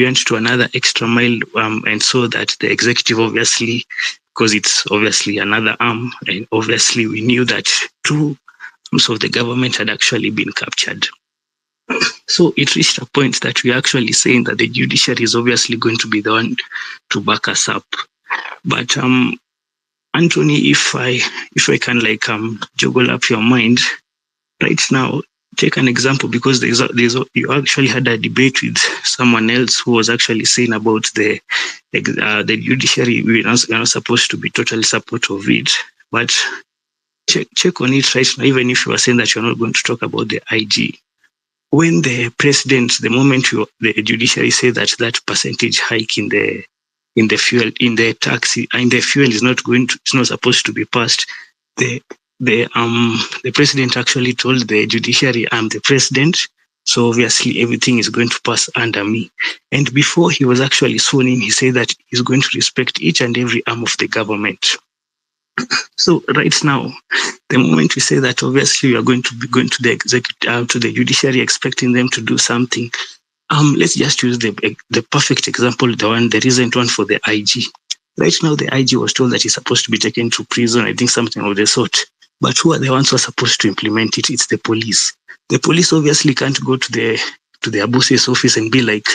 [SPEAKER 5] went to another extra mile and saw that the executive obviously, because it's obviously another arm, and obviously we knew that two arms of the government had actually been captured. So it reached a point that we're actually saying that the judiciary is obviously going to be the one to back us up. But Anthony, if I can like juggle up your mind right now, take an example, because you actually had a debate with someone else who was actually saying about the judiciary. We're not supposed to be totally supportive of it, but check on it right now. Even if you are saying that you're not going to talk about the IG, when the president, the moment the judiciary say that percentage hike in the fuel, in the taxi, in the fuel is not supposed to be passed, the president actually told the judiciary, I'm the president, so obviously everything is going to pass under me. And before he was actually sworn in, he said that he's going to respect each and every arm of the government. So right now, the moment we say that obviously we are going to be going to the judiciary, expecting them to do something, let's just use the perfect example, the recent one for the IG. Right now, the IG was told that he's supposed to be taken to prison, I think something of the sort. But who are the ones who are supposed to implement it? It's the police. The police obviously can't go to the boss's office and be like,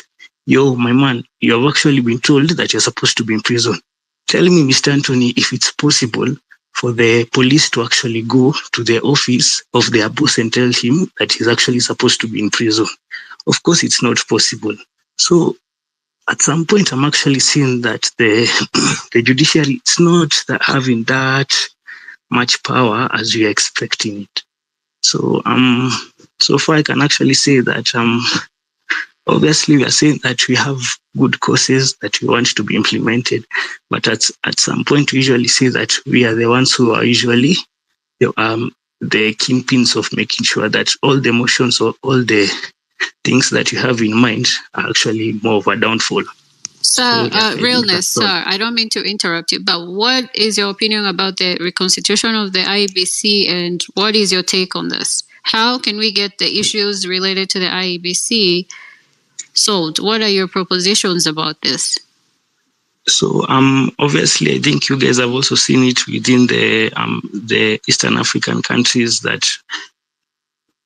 [SPEAKER 5] yo, my man, you have actually been told that you're supposed to be in prison. Tell me, Mr. Anthony, if it's possible for the police to actually go to the office of their boss and tell him that he's actually supposed to be in prison. Of course, it's not possible. So at some point, I'm actually seeing that the judiciary is not having that much power as we are expecting it. So so far I can actually say that obviously we are saying that we have good causes that we want to be implemented, but at some point we usually say that we are the ones who are usually the kingpins of making sure that all the motions or all the things that you have in mind are actually more of a downfall.
[SPEAKER 3] Sir, realness, sir, I don't mean to interrupt you, but what is your opinion about the reconstitution of the IEBC, and what is your take on this? How can we get the issues related to the IEBC solved? What are your propositions about this?
[SPEAKER 5] So obviously, I think you guys have also seen it within the Eastern African countries that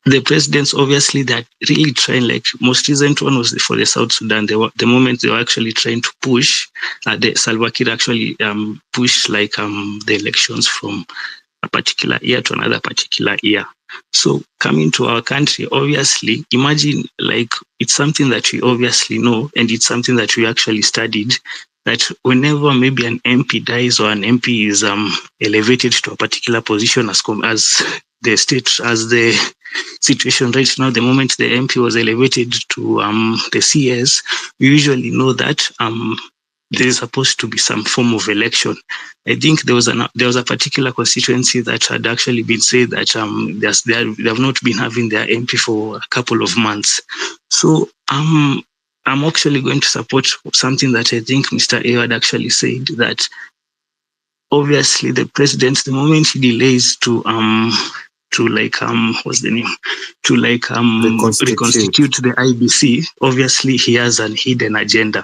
[SPEAKER 5] the presidents obviously that really trying, like most recent one was for the South Sudan. The moment they were actually trying to push, the Salva Kiir actually pushed like the elections from a particular year to another particular year. So coming to our country, obviously, imagine like it's something that we obviously know, and it's something that we actually studied, that whenever maybe an MP dies or an MP is elevated to a particular position as the state, as the situation right now, the moment the MP was elevated to the CS, we usually know that there is supposed to be some form of election. I think there was a particular constituency that had actually been said that they have not been having their MP for a couple of months. So I'm actually going to support something that I think Mr. A had actually said, that obviously the president, the moment he delays to reconstitute the IBC, obviously he has an hidden agenda.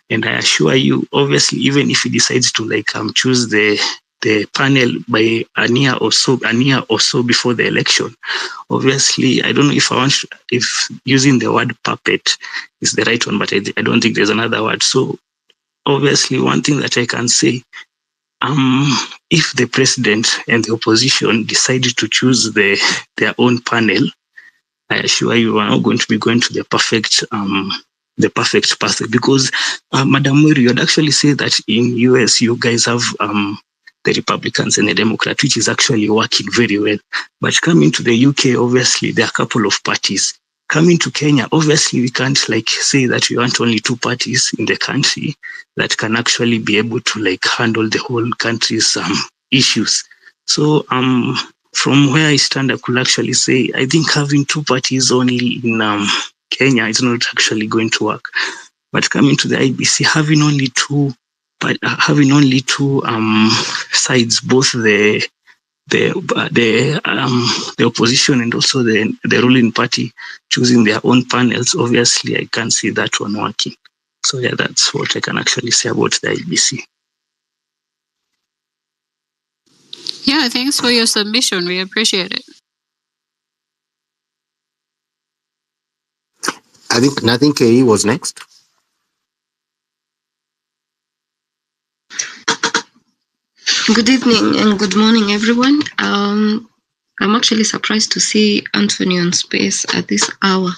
[SPEAKER 5] And I assure you, obviously, even if he decides to choose the panel by a year or so before the election, obviously, I don't know if using the word puppet is the right one, but I don't think there's another word. So obviously, one thing that I can say, if the president and the opposition decided to choose their own panel, I assure you, we're not going to be going to the perfect pathway, because Madam Mary, you'd actually say that in US you guys have the Republicans and the Democrats, which is actually working very well. But coming to the UK, obviously there are a couple of parties. Coming to Kenya, obviously we can't say that we want only two parties in the country that can actually be able to handle the whole country's issues. So from where I stand, I could actually say I think having two parties only in Kenya is not actually going to work. But coming to the IBC, having only two sides, both the opposition and also the ruling party choosing their own panels, obviously I can't see that one working. So yeah, that's what I can actually say about the IBC.
[SPEAKER 3] Yeah, thanks for your submission. We appreciate it.
[SPEAKER 2] I think KE was next.
[SPEAKER 7] Good evening and good morning, everyone. I'm actually surprised to see Anthony on space at this hour.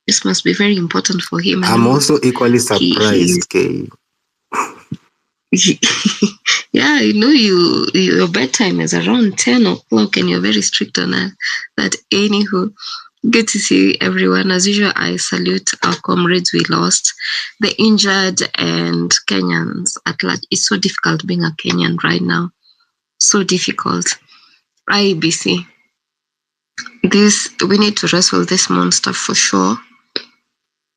[SPEAKER 7] This must be very important for him.
[SPEAKER 2] I'm also equally surprised, KE.
[SPEAKER 7] Yeah, I know your bedtime is around 10 o'clock and you're very strict on that. But anywho, good to see everyone. As usual, I salute our comrades we lost, the injured, and Kenyans at large. It's so difficult being a Kenyan right now. So difficult. IBC. We need to wrestle this monster for sure.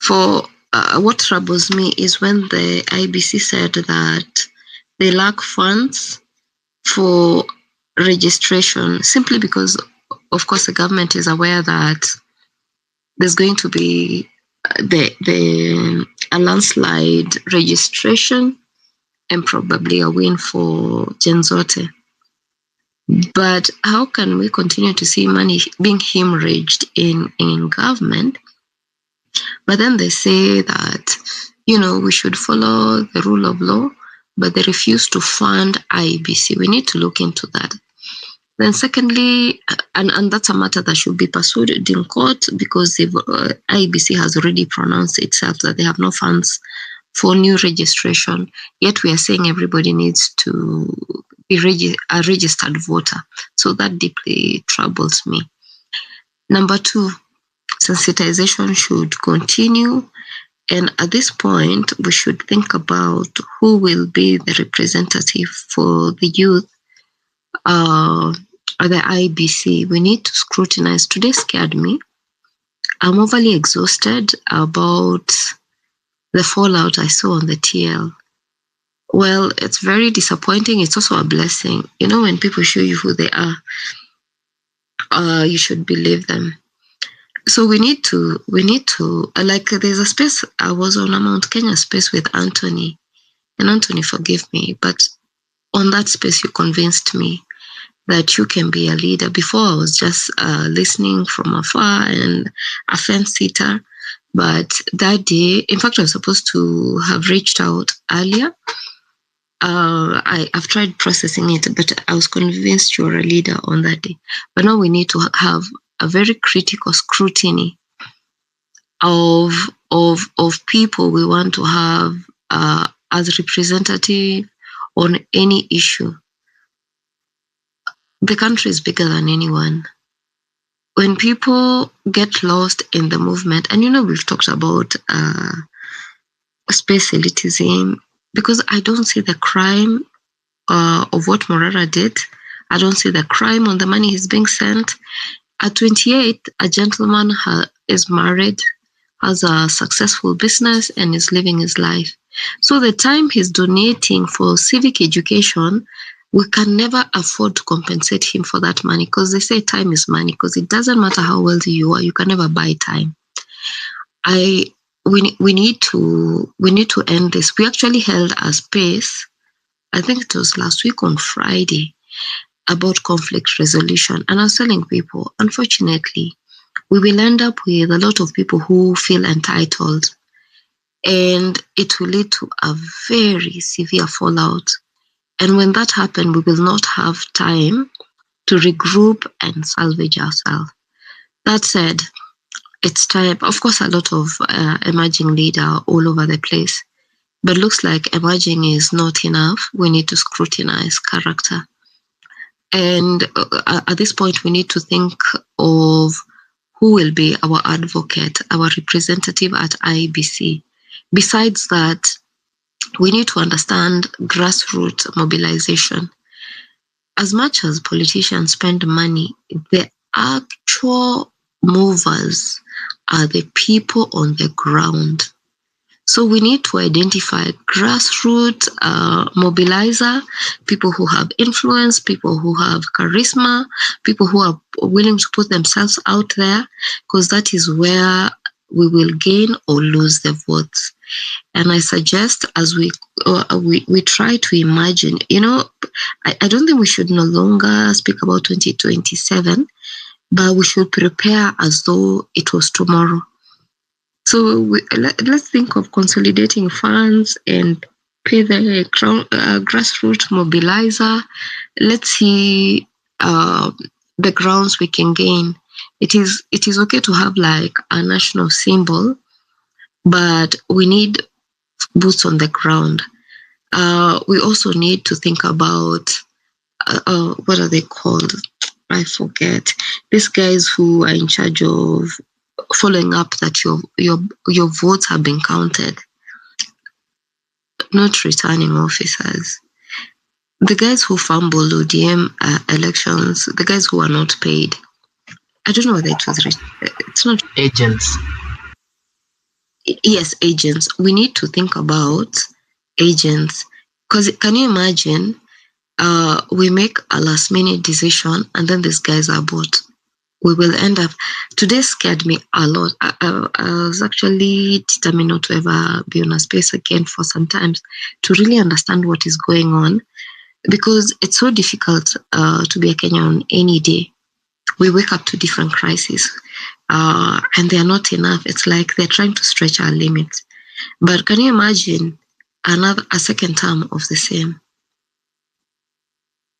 [SPEAKER 7] For what troubles me is when the IBC said that they lack funds for registration, simply because, of course, the government is aware that there's going to be a landslide registration and probably a win for Genz. But how can we continue to see money being hemorrhaged in government? But then they say that, we should follow the rule of law, but they refuse to fund IBC. We need to look into that. Then secondly, and that's a matter that should be pursued in court, because the IBC has already pronounced itself that they have no funds for new registration. Yet we are saying everybody needs to be a registered voter. So that deeply troubles me. Number two, sensitization should continue. And at this point, we should think about who will be the representative for the youth at the IBC. We need to scrutinize. Today scared me. I'm overly exhausted about the fallout I saw on the TL. Well, it's very disappointing. It's also a blessing. When people show you who they are, you should believe them. So we need to, there's a space, I was on a Mount Kenya space with Anthony, and Anthony, forgive me, but on that space, you convinced me that you can be a leader. Before, I was just listening from afar and a fence sitter. But that day, in fact, I was supposed to have reached out earlier. I've tried processing it, but I was convinced you were a leader on that day. But now we need to have a very critical scrutiny of people we want to have as representative on any issue. The country is bigger than anyone. When people get lost in the movement, and we've talked about space elitism, because I don't see the crime of what Morara did. I don't see the crime on the money he's being sent. At 28, a gentleman is married, has a successful business, and is living his life. So the time he's donating for civic education, we can never afford to compensate him for that money, because they say time is money, because it doesn't matter how wealthy you are, you can never buy time. We need to end this. We actually held a space, I think it was last week on Friday, about conflict resolution. And I was telling people, unfortunately, we will end up with a lot of people who feel entitled, and it will lead to a very severe fallout. And when that happens, we will not have time to regroup and salvage ourselves. That said, it's time. Of course, a lot of emerging leaders all over the place, but looks like emerging is not enough. We need to scrutinize character. And at this point, we need to think of who will be our advocate, our representative at IBC. Besides that, we need to understand grassroots mobilization. As much as politicians spend money, the actual movers are the people on the ground. So we need to identify grassroots mobilizer, people who have influence, people who have charisma, people who are willing to put themselves out there, because that is where we will gain or lose the votes. And I suggest, as we try to imagine, I don't think we should no longer speak about 2027, but we should prepare as though it was tomorrow. So let's think of consolidating funds and pay the grassroots mobilizer. Let's see the grounds we can gain. It is okay to have like a national symbol, but we need boots on the ground. We also need to think about what are they called? I forget. These guys who are in charge of following up that your votes have been counted. Not returning officers. The guys who fumble ODM elections, the guys who are not paid. I don't know whether it was it's not
[SPEAKER 4] agents.
[SPEAKER 7] Yes, agents. We need to think about agents, because can you imagine we make a last minute decision and then these guys are bought? We will end up. Today scared me a lot. I was actually determined not to ever be on a space again for some time to really understand what is going on, because it's so difficult to be a Kenyan on any day. We wake up to different crises and they are not enough. It's like they're trying to stretch our limits. But can you imagine a second term of the same?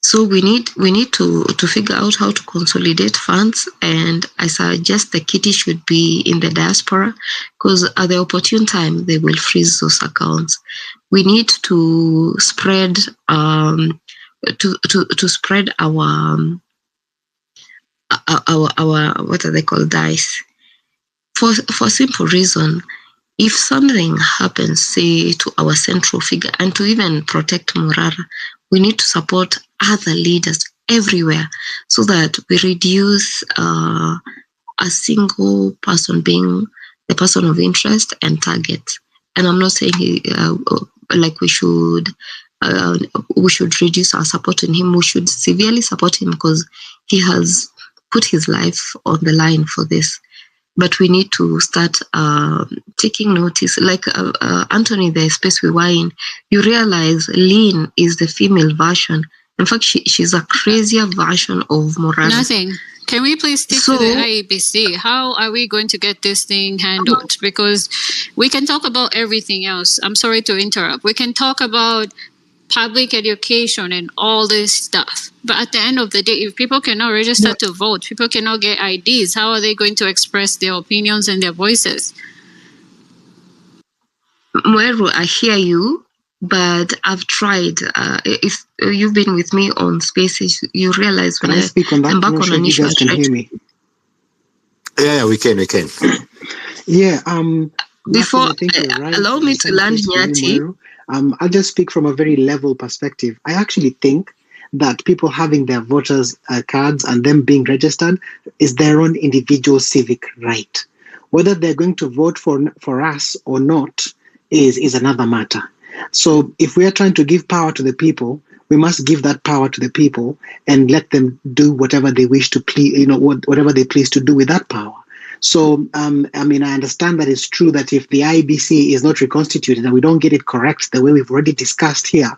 [SPEAKER 7] So we need to figure out how to consolidate funds, and I suggest the kitty should be in the diaspora, because at the opportune time they will freeze those accounts. We need to spread to spread our what are they called, dice, for simple reason. If something happens, say, to our central figure, and to even protect Morara, we need to support other leaders everywhere so that we reduce a single person being the person of interest and target. And I'm not saying like we should reduce our support in him. We should severely support him because he has put his life on the line for this. But we need to start taking notice. Like Anthony, the space we were in, you realize Lynn is the female version. In fact, she's a crazier version of Morana.
[SPEAKER 3] Nothing. Can we please stick to the IEBC? How are we going to get this thing handled? Because we can talk about everything else. I'm sorry to interrupt. We can talk about public education and all this stuff. But at the end of the day, if people cannot register to vote, people cannot get IDs, how are they going to express their opinions and their voices?
[SPEAKER 7] Mueru, I hear you, but I've tried. If you've been with me on spaces, you realize when I
[SPEAKER 9] speak on that,
[SPEAKER 7] embark on an issue,
[SPEAKER 9] can hear me.
[SPEAKER 2] Yeah, we can.
[SPEAKER 9] Yeah.
[SPEAKER 7] Before, allow me to land Nyati.
[SPEAKER 9] I'll just speak from a very level perspective. I actually think that people having their voters' cards and them being registered is their own individual civic right. Whether they're going to vote for us or not is another matter. So if we are trying to give power to the people, we must give that power to the people and let them do whatever they wish to please, whatever they please to do with that power. So, I understand that it's true that if the IBC is not reconstituted and we don't get it correct the way we've already discussed here,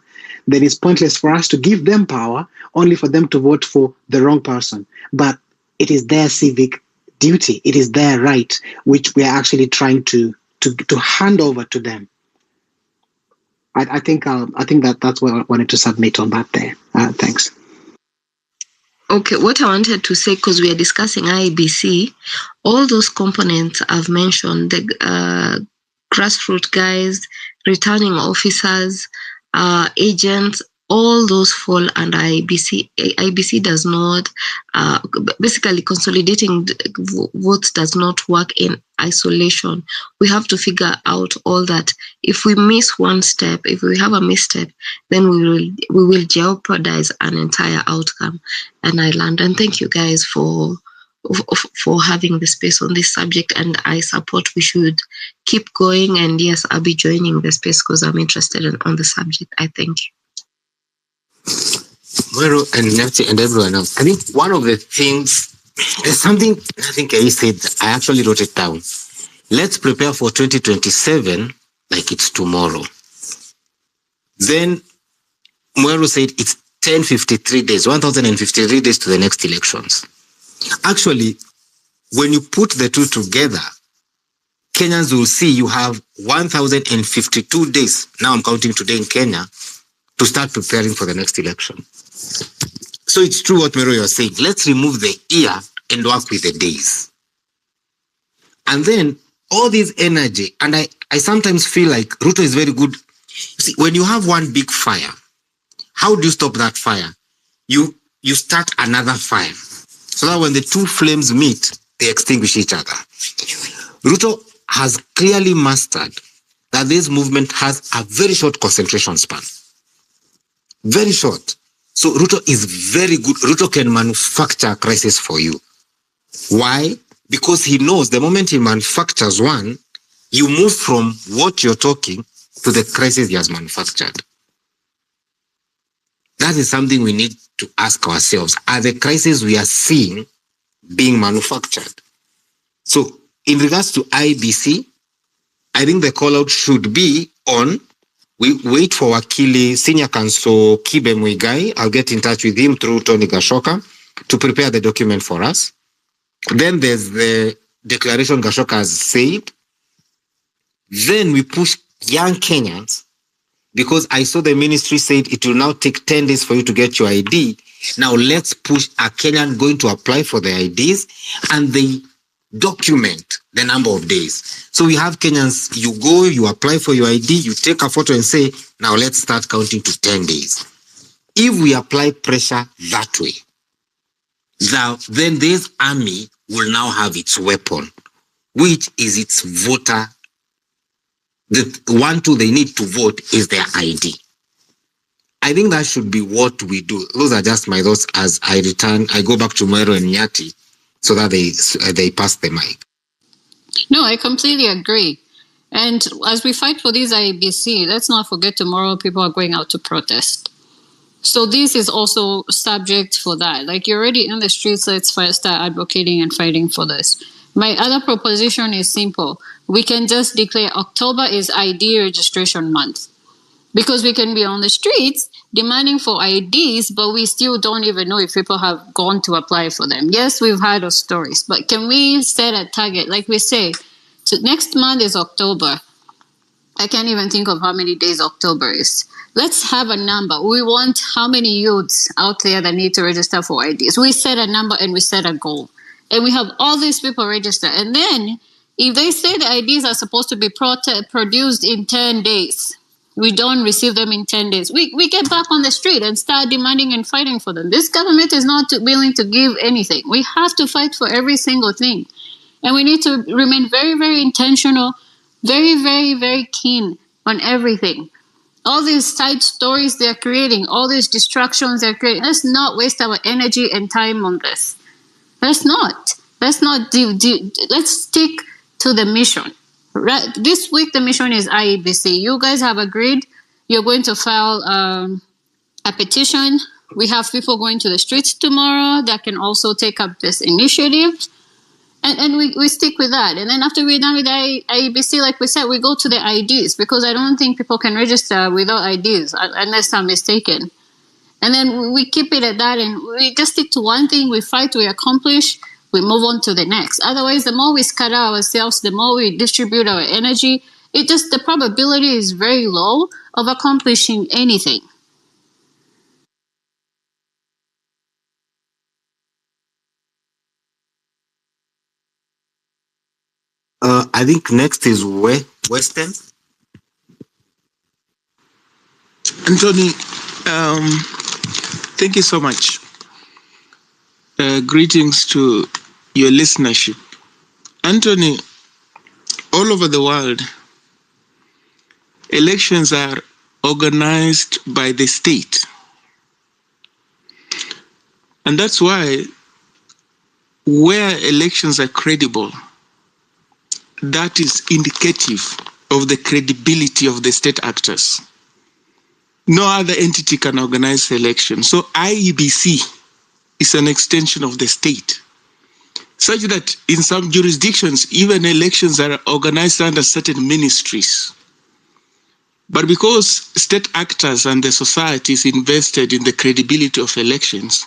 [SPEAKER 9] then it's pointless for us to give them power only for them to vote for the wrong person. But it is their civic duty. It is their right, which we are actually trying to hand over to them. I think that's what I wanted to submit on that there. Thanks.
[SPEAKER 7] Okay, what I wanted to say, because we are discussing IBC, all those components I've mentioned, the grassroots guys, returning officers, agents, all those fall under IBC. IBC does not, basically consolidating votes does not work in isolation. We have to figure out all that. If we miss one step, if we have a misstep, then we will jeopardize an entire outcome. And I land. And thank you guys for having the space on this subject. And I support we should keep going. And yes, I'll be joining the space because I'm interested on the subject. I thank you.
[SPEAKER 2] Well, and Nafti and everyone else. I think one of the things, there's something I think I said, I actually wrote it down. Let's prepare for 2027 like it's tomorrow. Then Mweru said it's 1053 days, 1053 days to the next elections. Actually, when you put the two together, Kenyans will see you have 1052 days. Now I'm counting today in Kenya to start preparing for the next election. So it's true what Mero you're saying. Let's remove the year and work with the days. And then all this energy, and I sometimes feel like Ruto is very good. See, when you have one big fire, how do you stop that fire? You start another fire. So that when the two flames meet, they extinguish each other. Ruto has clearly mastered that this movement has a very short concentration span. Very short. So Ruto is very good. Ruto can manufacture a crisis for you. Why? Because he knows the moment he manufactures one, you move from what you're talking to the crisis he has manufactured. That is something we need to ask ourselves. Are the crises we are seeing being manufactured? So in regards to IBC, I think the call out should be on, we wait for Wakili Senior Counsel Kibe Muigai. I'll get in touch with him through Tony Gashoka to prepare the document for us. Then there's the declaration Gashoka has said. Then we push young Kenyans, because I saw the ministry said it will now take 10 days for you to get your ID. Now let's push a Kenyan going to apply for the IDs, and they document the number of days. So we have Kenyans, you go, you apply for your ID, you take a photo and say, now let's start counting to 10 days. If we apply pressure that way, then this army will now have its weapon, which is its voter. The one tool they need to vote is their ID. I think that should be what we do. Those are just my thoughts as I go back to Mero and Nyati so that they pass the mic.
[SPEAKER 3] No, I completely agree. And as we fight for this IBC, let's not forget tomorrow people are going out to protest. So this is also subject for that. Like, you're already in the streets, let's start advocating and fighting for this. My other proposition is simple. We can just declare October is ID registration month, because we can be on the streets demanding for IDs, but we still don't even know if people have gone to apply for them. Yes, we've heard of stories, but can we set a target? Like we say, so next month is October. I can't even think of how many days October is. Let's have a number. We want how many youths out there that need to register for IDs. We set a number and we set a goal. And we have all these people register. And then if they say the IDs are supposed to be produced in 10 days, we don't receive them in 10 days, we get back on the street and start demanding and fighting for them. This government is not willing to give anything. We have to fight for every single thing. And we need to remain very, very intentional, very, very, very keen on everything. all these side stories they're creating, all these distractions they're creating. Let's not waste our energy and time on this. Let's not. Let's stick to the mission. Right. This week, the mission is IEBC. You guys have agreed you're going to file a petition. We have people going to the streets tomorrow that can also take up this initiative. And we stick with that. And then after we're done with IEBC, like we said, we go to the IDs, because I don't think people can register without IDs unless I'm mistaken. And then we keep it at that, and we just stick to one thing. We fight, we accomplish, we move on to the next. Otherwise, the more we scatter ourselves, the more we distribute our energy, the probability is very low of accomplishing anything.
[SPEAKER 2] I think next is Western.
[SPEAKER 8] Anthony, thank you so much. Greetings to your listenership. Anthony, all over the world, elections are organized by the state. And that's why where elections are credible, that is indicative of the credibility of the state actors. No other entity can organize elections. So IEBC is an extension of the state, such that in some jurisdictions, even elections are organized under certain ministries. But because state actors and the society is invested in the credibility of elections,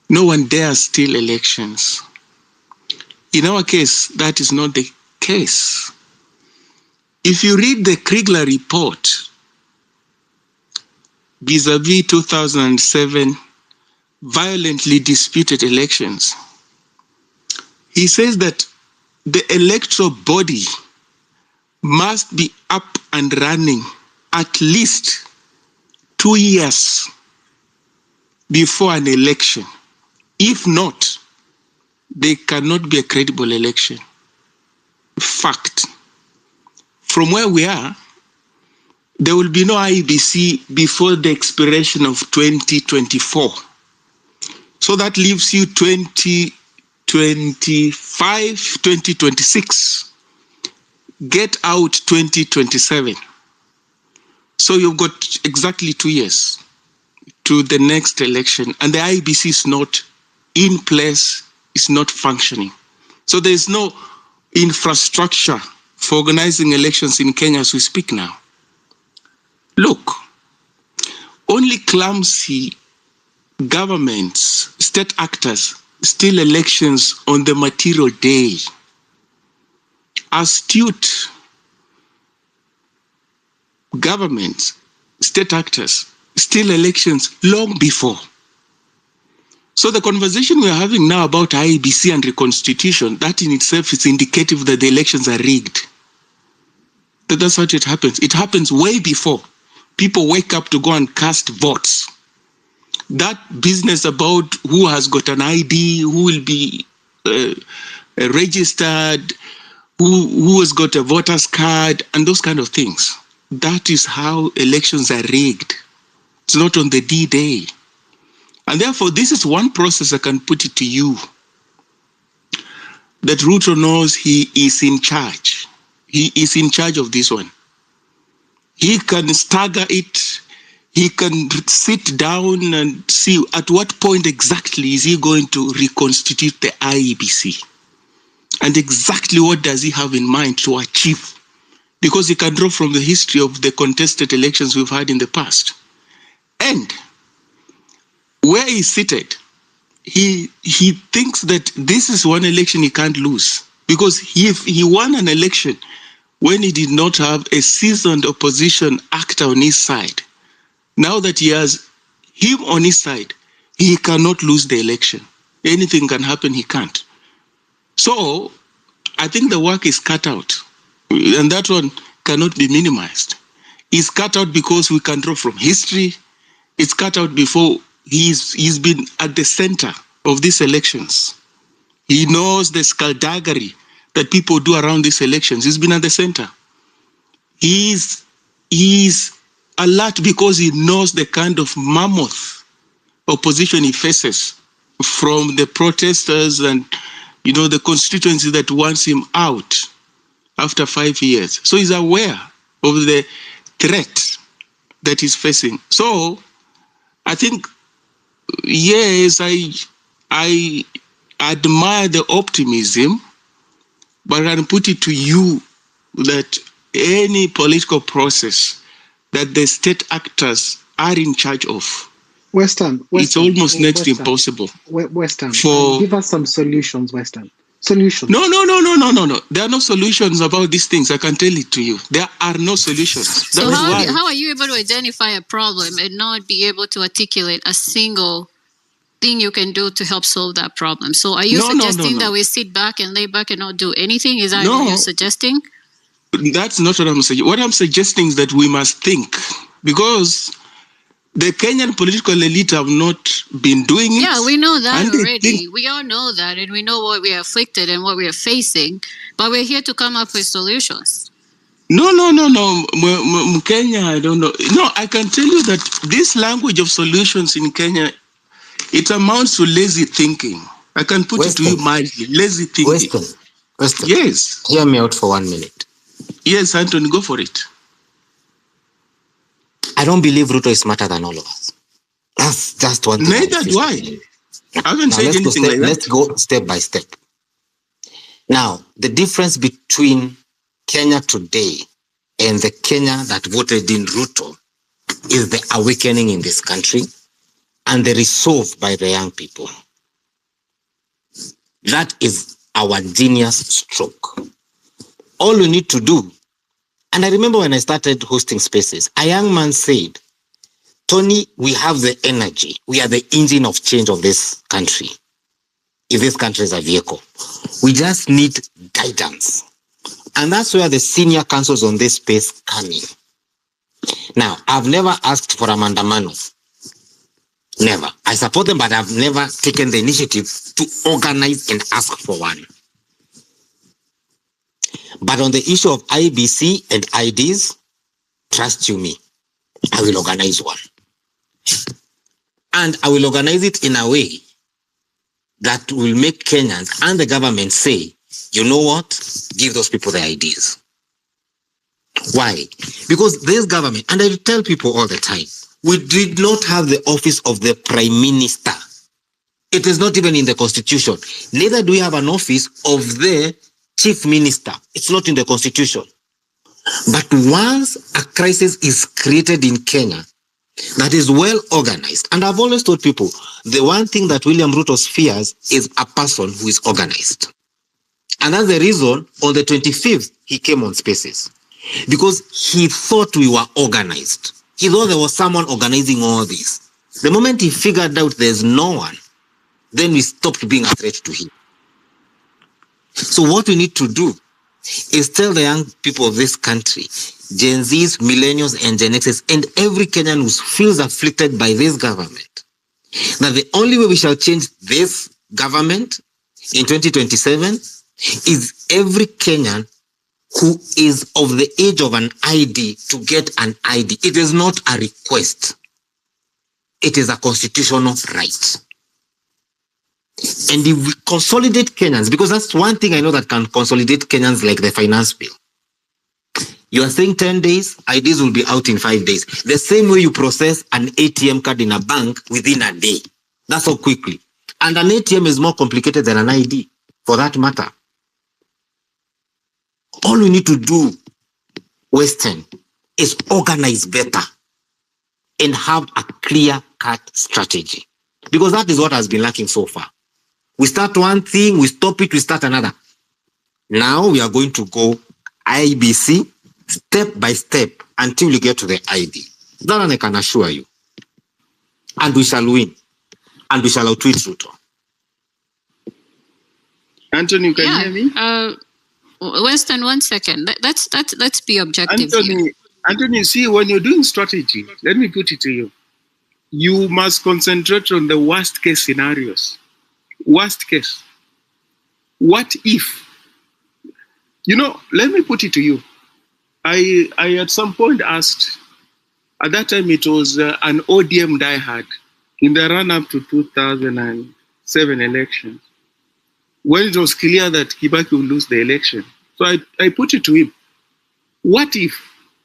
[SPEAKER 8] no one dares steal elections. In our case, that is not the case. If you read the Kriegler report vis-a-vis 2007 violently disputed elections, he says that the electoral body must be up and running at least 2 years before an election. If not, they cannot be a credible election. Fact. From where we are, there will be no IEBC before the expiration of 2024. So that leaves you 2025, 2026. Get out 2027. So you've got exactly 2 years to the next election, and the IEBC is not in place, is not functioning. So there is no infrastructure for organizing elections in Kenya as we speak now. Look, only clumsy governments, state actors, steal elections on the material day. Astute governments, state actors, steal elections long before. So the conversation we're having now about IEBC and Reconstitution, that in itself is indicative that the elections are rigged. That's how it happens. It happens way before people wake up to go and cast votes. That business about who has got an ID, who will be registered, who has got a voter's card, and those kind of things. That is how elections are rigged. It's not on the D-Day. And therefore, this is one process I can put it to you, that Ruto knows he is in charge. He is in charge of this one. He can stagger it. He can sit down and see at what point exactly is he going to reconstitute the IEBC. And exactly what does he have in mind to achieve? Because he can draw from the history of the contested elections we've had in the past. And where he's seated, he thinks that this is one election he can't lose. Because he won an election when he did not have a seasoned opposition actor on his side. Now that he has him on his side, he cannot lose the election. Anything can happen, he can't. So I think the work is cut out. And that one cannot be minimized. It's cut out because we can draw from history. It's cut out before he's been at the center of these elections. He knows the skullduggery that people do around these elections. He's been at the center. He's alert because he knows the kind of mammoth opposition he faces from the protesters and, the constituency that wants him out after 5 years. So he's aware of the threat that he's facing. So I think, yes, I admire the optimism, but I can put it to you that any political process that the state actors are in charge of,
[SPEAKER 9] Western,
[SPEAKER 8] it's almost next to impossible.
[SPEAKER 9] Western,
[SPEAKER 8] for
[SPEAKER 9] give us some solutions, Western. Solutions.
[SPEAKER 8] No. There are no solutions about these things. I can tell it to you. There are no solutions.
[SPEAKER 3] So how are you able to identify a problem and not be able to articulate a single thing you can do to help solve that problem? So are you suggesting that we sit back and lay back and not do anything? Is that what you're suggesting?
[SPEAKER 8] That's not what I'm saying. What I'm suggesting is that we must think, because the Kenyan political elite have not been doing it.
[SPEAKER 3] Yeah, we know that already. We all know that, and we know what we are afflicted and what we are facing, but we're here to come up with solutions.
[SPEAKER 8] No. Kenya, I don't know. No, I can tell you that this language of solutions in Kenya, it amounts to lazy thinking. I can put it to you mildly. Lazy thinking.
[SPEAKER 2] Western.
[SPEAKER 8] Yes.
[SPEAKER 2] Hear me out for 1 minute.
[SPEAKER 8] Yes, Anthony, go for it.
[SPEAKER 2] I don't believe Ruto is smarter than all of us. That's just one thing.
[SPEAKER 8] Neither do I. I haven't said anything like that.
[SPEAKER 2] Let's go step by step. Now, the difference between Kenya today and the Kenya that voted in Ruto is the awakening in this country and the resolve by the young people. That is our genius stroke. All we need to do, and I remember when I started hosting spaces, a young man said, Tony, we have the energy. We are the engine of change of this country. If this country is a vehicle, we just need guidance. And that's where the senior councils on this space come in. Now, I've never asked for a mandamano. Never. I support them, but I've never taken the initiative to organize and ask for one. But on the issue of IBC and IDs, trust you me, I will organize one. And I will organize it in a way that will make Kenyans and the government say, you know what? Give those people the IDs. Why? Because this government, and I tell people all the time, we did not have the office of the Prime Minister. It is not even in the Constitution. Neither do we have an office of the Chief Minister. It's not in the Constitution. But once a crisis is created in Kenya that is well organized, and I've always told people, the one thing that William Ruto fears is a person who is organized. And that's the reason on the 25th, he came on Spaces. Because he thought we were organized. He thought there was someone organizing all this. The moment he figured out there's no one, then we stopped being a threat to him. So what we need to do is tell the young people of this country, Gen Zs, millennials, and Gen Xs, and every Kenyan who feels afflicted by this government, that the only way we shall change this government in 2027 is every Kenyan who is of the age of an ID to get an ID. It is not a request. It is a constitutional right. And if we consolidate Kenyans, because that's one thing I know that can consolidate Kenyans, like the finance bill. You are saying 10 days, IDs will be out in 5 days. The same way you process an ATM card in a bank within a day. That's how quickly. And an ATM is more complicated than an ID, for that matter. All we need to do, Western, is organize better and have a clear-cut strategy. Because that is what has been lacking so far. We start one thing, we stop it, we start another. Now we are going to go IBC step by step until we get to the ID. That one I can assure you. And we shall win. And we shall outwit Ruto.
[SPEAKER 8] Anthony, you can hear me?
[SPEAKER 3] Weston, 1 second. Let's be objective here.
[SPEAKER 8] Anthony, see, when you're doing strategy, let me put it to you. You must concentrate on the worst case scenarios. Worst case. What if? Let me put it to you. I at some point asked At that time, it was an ODM diehard in the run-up to 2007 elections, when it was clear that Kibaki would lose the election. So I put it to him, what if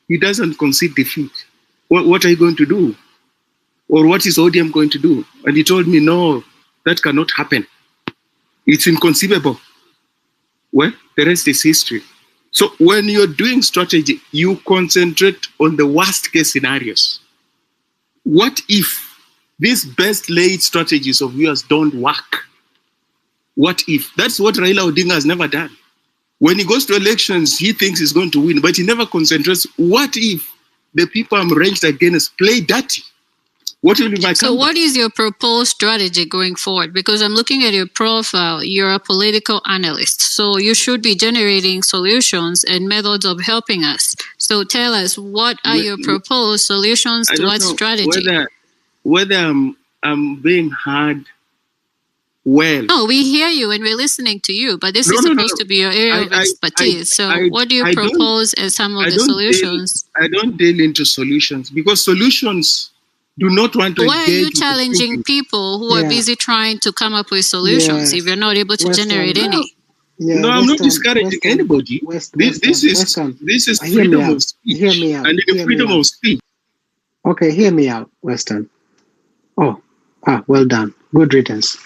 [SPEAKER 8] he doesn't concede defeat? What are you going to do? Or what is ODM going to do? And he told me, no, that cannot happen. It's inconceivable. Well, the rest is history. So when you're doing strategy, you concentrate on the worst case scenarios. What if these best laid strategies of yours don't work? What if? That's what Raila Odinga has never done. When he goes to elections, he thinks he's going to win, but he never concentrates. What if the people I'm ranged against play dirty? What will be my
[SPEAKER 3] So what is your proposed strategy going forward? Because I'm looking at your profile, you're a political analyst. So you should be generating solutions and methods of helping us. So tell us, what are your proposed solutions to what strategy?
[SPEAKER 8] Whether I'm being heard well.
[SPEAKER 3] No, we hear you and we're listening to you, but this is supposed to be your area of expertise. What do you propose as some of the solutions?
[SPEAKER 8] I don't deal into solutions because solutions do not want to
[SPEAKER 3] Why are you
[SPEAKER 8] engage
[SPEAKER 3] challenging people who are busy trying to come up with solutions if you're not able to generate any?
[SPEAKER 8] No, I'm not discouraging anybody. This is freedom of speech. And in freedom of speech.
[SPEAKER 9] Okay, hear me out, Weston. Well done. Good riddance.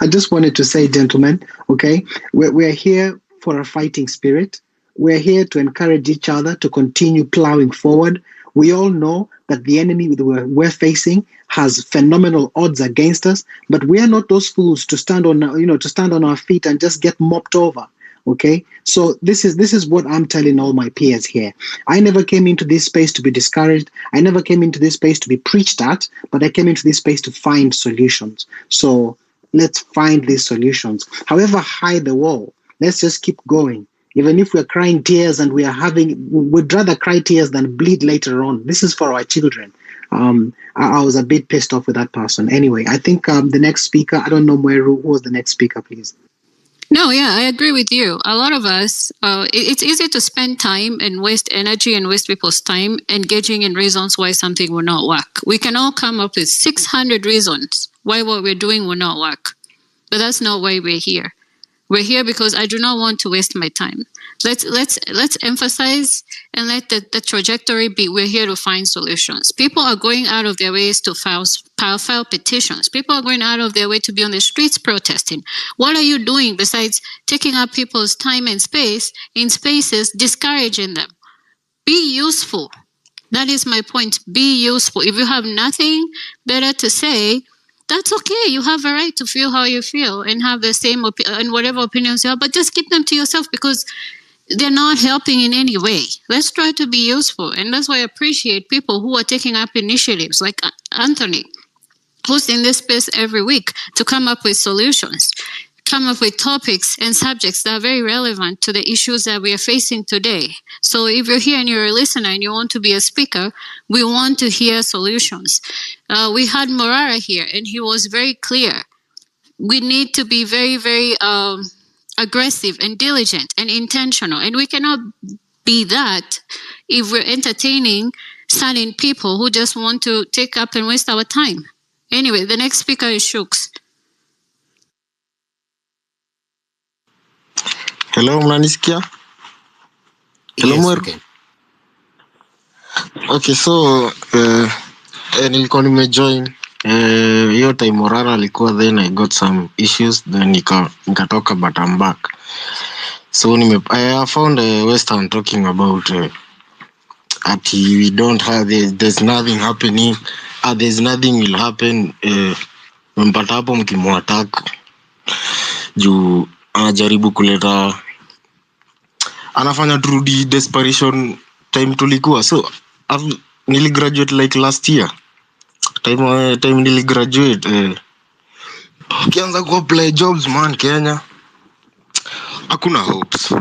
[SPEAKER 9] I just wanted to say, gentlemen, okay, we're here for a fighting spirit. We're here to encourage each other to continue plowing forward. We all know that the enemy we're facing has phenomenal odds against us, but we are not those fools to stand on our feet and just get mopped over. Okay, so this is what I'm telling all my peers here. I never came into this space to be discouraged. I never came into this space to be preached at, but I came into this space to find solutions. So let's find these solutions. However high the wall, let's just keep going. Even if we're crying tears and we'd rather cry tears than bleed later on. This is for our children. I was a bit pissed off with that person. Anyway, I think the next speaker, I don't know, Mweru, who was the next speaker, please?
[SPEAKER 3] No, yeah, I agree with you. A lot of us, it's easy to spend time and waste energy and waste people's time engaging in reasons why something will not work. We can all come up with 600 reasons why what we're doing will not work. But that's not why we're here. We're here because I do not want to waste my time. Let's emphasize and let the trajectory be. We're here to find solutions. People are going out of their ways to file petitions. People are going out of their way to be on the streets protesting. What are you doing besides taking up people's time and space in spaces, discouraging them? Be useful. That is my point. Be useful. If you have nothing better to say, that's okay. You have a right to feel how you feel and have the same and whatever opinions you have, but just keep them to yourself because they're not helping in any way. Let's try to be useful. And that's why I appreciate people who are taking up initiatives like Anthony, who's in this space every week to come up with solutions, come up with topics and subjects that are very relevant to the issues that we are facing today. So if you're here and you're a listener and you want to be a speaker, we want to hear solutions. We had Morara here and he was very clear. We need to be very, very aggressive and diligent and intentional. And we cannot be that if we're entertaining certain people who just want to take up and waste our time. Anyway, the next speaker is Shooks.
[SPEAKER 10] Hello, mnanisikia? Hello,
[SPEAKER 2] Yes,
[SPEAKER 10] Mweru?
[SPEAKER 2] okay.
[SPEAKER 10] Okay, so nilikuwa nimejoin hiyo time Morara alikuwa, then I got some issues, then nikatoka, but I'm back. So I found Western talking about we don't have, there's nothing happening, there's nothing will happen. Mpata hapo mkimwattack juu anajaribu kuleta, anafanya turudi desperation time tulikuwa. So niligraduate like last year, time niligraduate, ukianza kuapply jobs man Kenya hakuna hopes.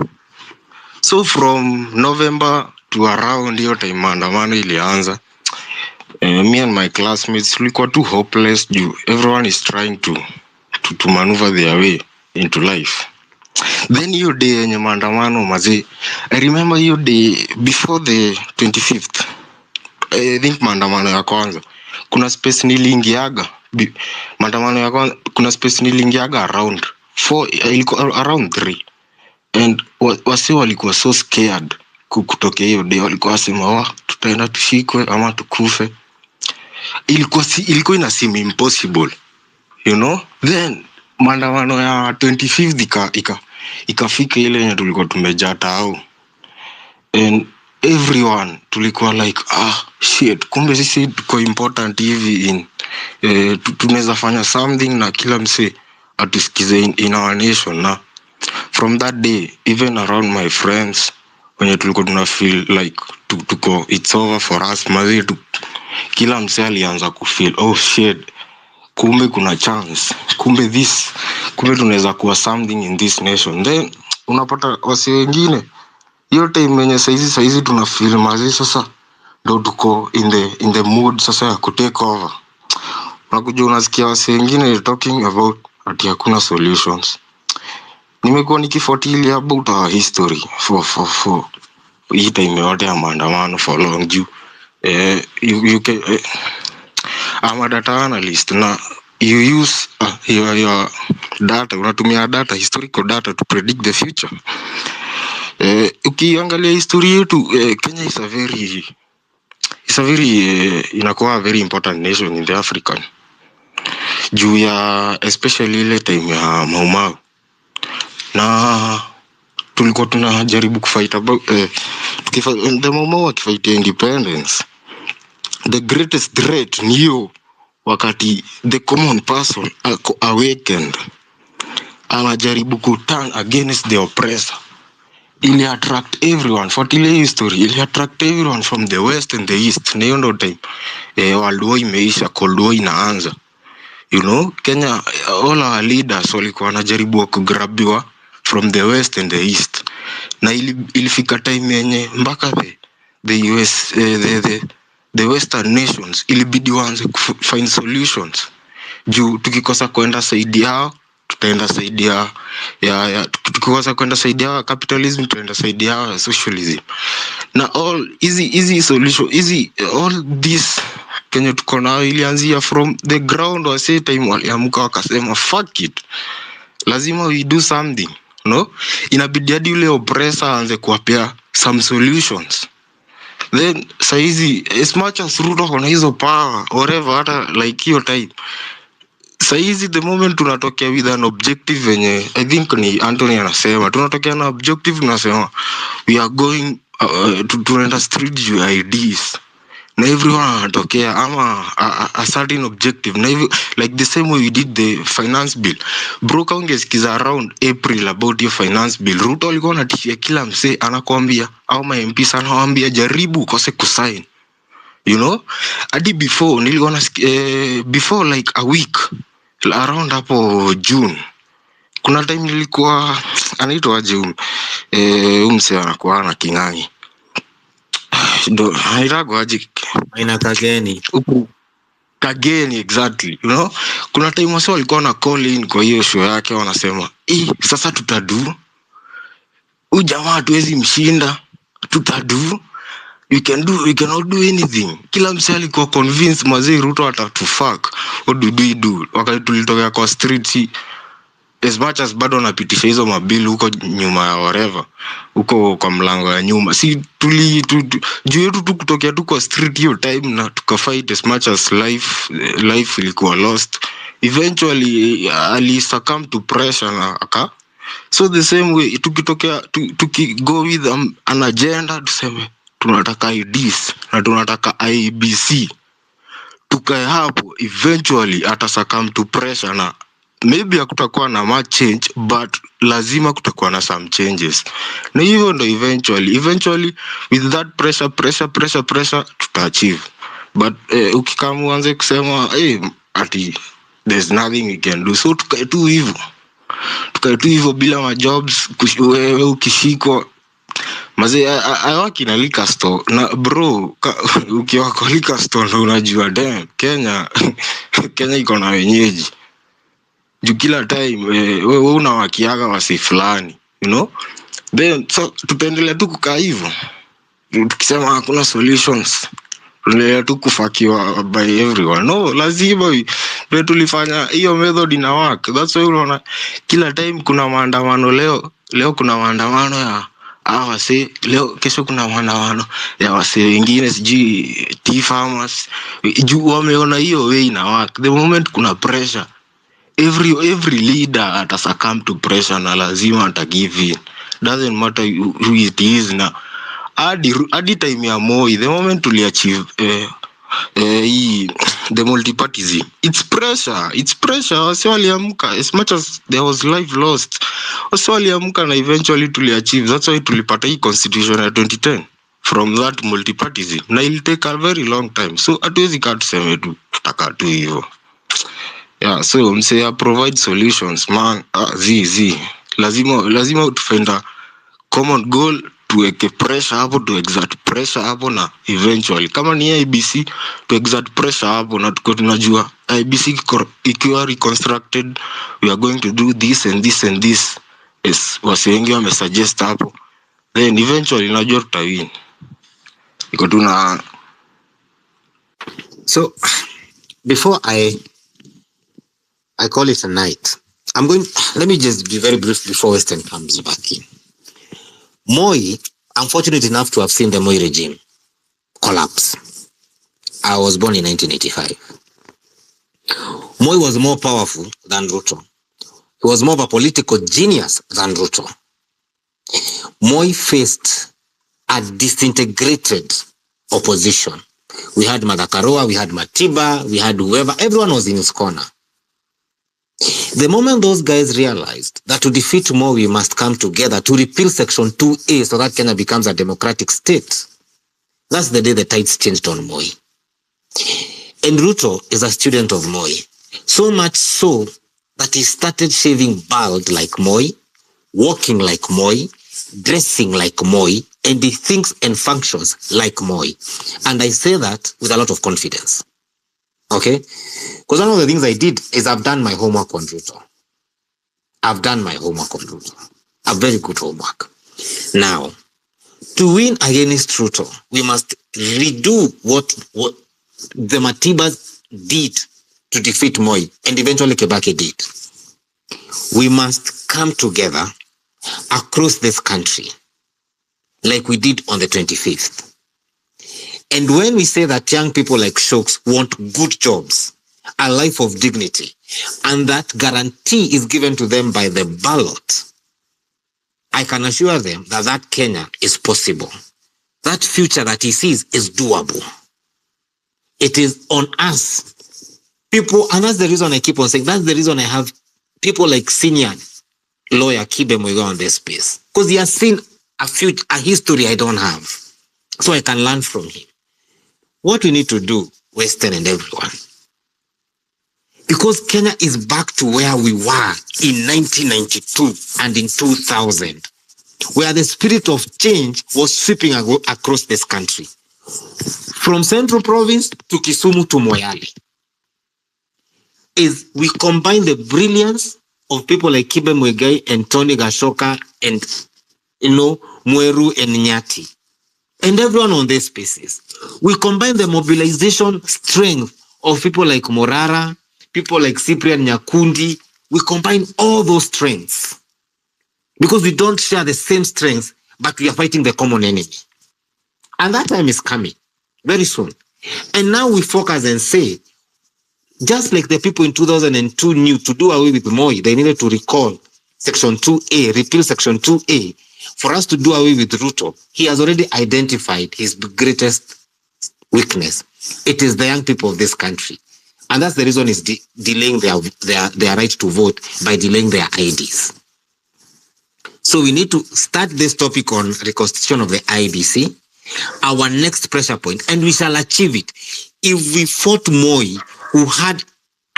[SPEAKER 10] So from November to around hiyo time maandamano ilianza, me and my classmates tulikuwa too hopeless juu everyone is trying to maneuver their way into life. Then hiyo day yenye maandamano mazee, I remember hiyo day before the 25th, I think maandamano ya kwanza, kuna space niliingiaga maandamano ya kwanza, kuna space niliingiaga around 4, ilikuwa around 3, and wasi walikuwa so scared kutokea hiyo day. Walikuwa wasema tutaenda tushikwe ama tukufe. Ilikuwa ina seem impossible, you know. Then maandamano ya 25th ikafika ile yenye tulikuwa tumejata au, and everyone tulikuwa like shit, kumbe sisi tuko important hivi in tunaweza fanya something na kila mse atusikize in our nation. Na from that day, even around my friends, when tulikuwa tuna feel like tuko it's over for us mazi, kila mse alianza kufeel shit, kumbe kuna chance, kumbe tunaweza kuwa something in this nation. Then unapata wasi wengine hiyo time yenye saizi tuna feel mazi, sasa ndo tuko in the mood sasa ya kutake over. Unakuja unasikia wasi wengine talking about ati hakuna solutions. Nimekuwa nikifuatilia about our history for hii time yote ya maandamano for long juu you can I'm a data analyst na you use your data, unatumia data, historical data to predict the future. Ukiangalia history yetu, Kenya is a very inakuwa a very important nation in the African, juu ya especially ile time ya Mau na tulikuwa tunajaribu kufight about the Mau wakifight independence. The greatest threat niyo wakati the common person awakened, anajaribu kuturn against the oppressor. Ili attract everyone, fuatilia history, ili attract everyone from the west and the east. Na hiyo ndo time World War imeisha, Cold War inaanza. You know, Kenya, all our leaders walikuwa wanajaribu kugrabiwa from the west and the east. Na ilifika time yenye mpaka the US, the western nations ilibidi waanze find solutions. Juu tukikosa kwenda saidi yao, tutaenda saidi ya tukikosa kwenda saidi ya capitalism, tutaenda saidi ya socialism. Na all easy solution, all this Kenya tuko nayo ilianzia from the ground. Wase time waliamka wakasema fuck it, lazima we do something, no? Inabidi hadi yule oppressor aanze kuwapea some solutions. Then saizi as much as Ruto kuna hizo power whatever, hata like hiyo time saizi the moment tunatokea with an objective yenye I think ni Anthony anasema, tunatokea na objective, tunasema we are going to street ideas, na everyone anatokea ama a certain objective, na like the same way we did the finance bill. Bro, kaungesikiza around April about your finance bill, Ruto alikuwa anatishia kila mse, anakuambia au ma MP sana anawaambia jaribu ukose kusign, you know. Hadi before niliona before like a week around hapo June, kuna time nilikuwa anaitwa aje mse anakuwa na King'ang'i ndo hairago aje
[SPEAKER 2] ina
[SPEAKER 10] Kageni exactly, you know. Kuna time wase walikuwa na call in kwa hiyo show yake, wanasema sasa tutadu jamaa hatuwezi mshinda, tutadu we cannot do anything. Kila mse alikuwa convinced mazee Ruto atatufuck. What do we do? Wakati tulitokea kwa street, as much as bado napitisha hizo mabili huko nyuma ya whatever, huko kwa mlango ya nyuma, si juu yetu tu kutokea tu kwa street hiyo time na tukafight as much as life ilikuwa lost. Eventually ali succumb to pressure na so the same way tukitokea go with an agenda, tuseme tunataka IDs na tunataka IBC, tukae hapo, eventually ata succumb to pressure na maybe hakutakuwa na much change, but lazima kutakuwa na some changes. Na hivyo ndo eventually with that pressure tutaachieve. But ukikamu uanze kusema ati there's nothing we can do, so tukae tu hivyo bila ma jobs, wewe ukishikwa mazee. I work in a liquor store na bro, ukiwa kwa liquor store ndo unajua damn Kenya iko na wenyeji. Juu kila time wewe unawakiaga wasi fulani, you know. Then so tutaendelea tu kukaa hivyo. Tukisema hakuna solutions. Tunaendelea tu kufakiwa by everyone. No, lazima ndio tulifanya hiyo method ina work. That's why unaona kila time kuna maandamano leo kuna maandamano ya wase, leo kesho kuna maandamano ya wase wengine sijui tea farmers. Juu wameona hiyo way ina work. The moment kuna pressure, every leader atasuccumb to pressure na lazima ata give in. Doesn't matter who it is na adi time ya Moi, the moment we achieve the multi-partyism, it's pressure. Wase waliamka, as much as there was life lost, wase waliamka na eventually achieve. That's why tulipata hii constitution ya 2010 from that multi-partyism, na it'll take a very long time. So hatuwezi kaa tuseme tu tutaka tu hivyo. Yeah, so msea provide solutions, man. Lazima tufenda common goal, tuweke pressure hapo, to exert pressure hapo, na eventually kama ni IBC to exert pressure hapo, na tuko tunajua IBC ikiwa reconstructed, we are going to do this and this and this, yes, wase wengi wamesuggest hapo, then eventually najua tutawin. Iko tuna.
[SPEAKER 2] So before I call it a night, let me just be very brief before Western comes back in. Moi, I'm fortunate enough to have seen the Moi regime collapse. I was born in 1985. Moi was more powerful than Ruto. He was more of a political genius than Ruto. Moi faced a disintegrated opposition. We had Madakaroa, we had Matiba, we had whoever, everyone was in his corner. The moment those guys realized that to defeat Moi, we must come together to repeal Section 2A so that Kenya becomes a democratic state, that's the day the tides changed on Moi. And Ruto is a student of Moi. So much so that he started shaving bald like Moi, walking like Moi, dressing like Moi, and he thinks and functions like Moi. And I say that with a lot of confidence. Okay? Because one of the things I did is I've done my homework on Ruto. A very good homework. Now, to win against Ruto, we must redo what the Matibas did to defeat Moi, and eventually Kebake did. We must come together across this country like we did on the 25th. And when we say that young people like Shokes want good jobs, a life of dignity, and that guarantee is given to them by the ballot, I can assure them that that Kenya is possible. That future that he sees is doable. It is on us. People, and that's the reason I keep on saying, that's the reason I have people like senior lawyer Kibe Muiga on this space. Because he has seen a history I don't have. So I can learn from him. What we need to do, Western and everyone, because Kenya is back to where we were in 1992 and in 2000, where the spirit of change was sweeping across this country. From Central Province to Kisumu to Moyale, is we combine the brilliance of people like Kibe Muigai and Tony Gashoka and, Mweru and Nyati, and everyone on these spaces. We combine the mobilization strength of people like Morara, people like Cyprian Nyakundi. We combine all those strengths because we don't share the same strengths, but we are fighting the common enemy. And that time is coming very soon. And now we focus and say, just like the people in 2002 knew to do away with Moi, they needed to recall Section 2A, repeal Section 2A. For us to do away with Ruto, he has already identified his greatest weakness. It is the young people of this country. And that's the reason he's delaying their right to vote by delaying their IDs. So we need to start this topic on reconstitution of the IBC, our next pressure point, and we shall achieve it. If we fought Moi, who had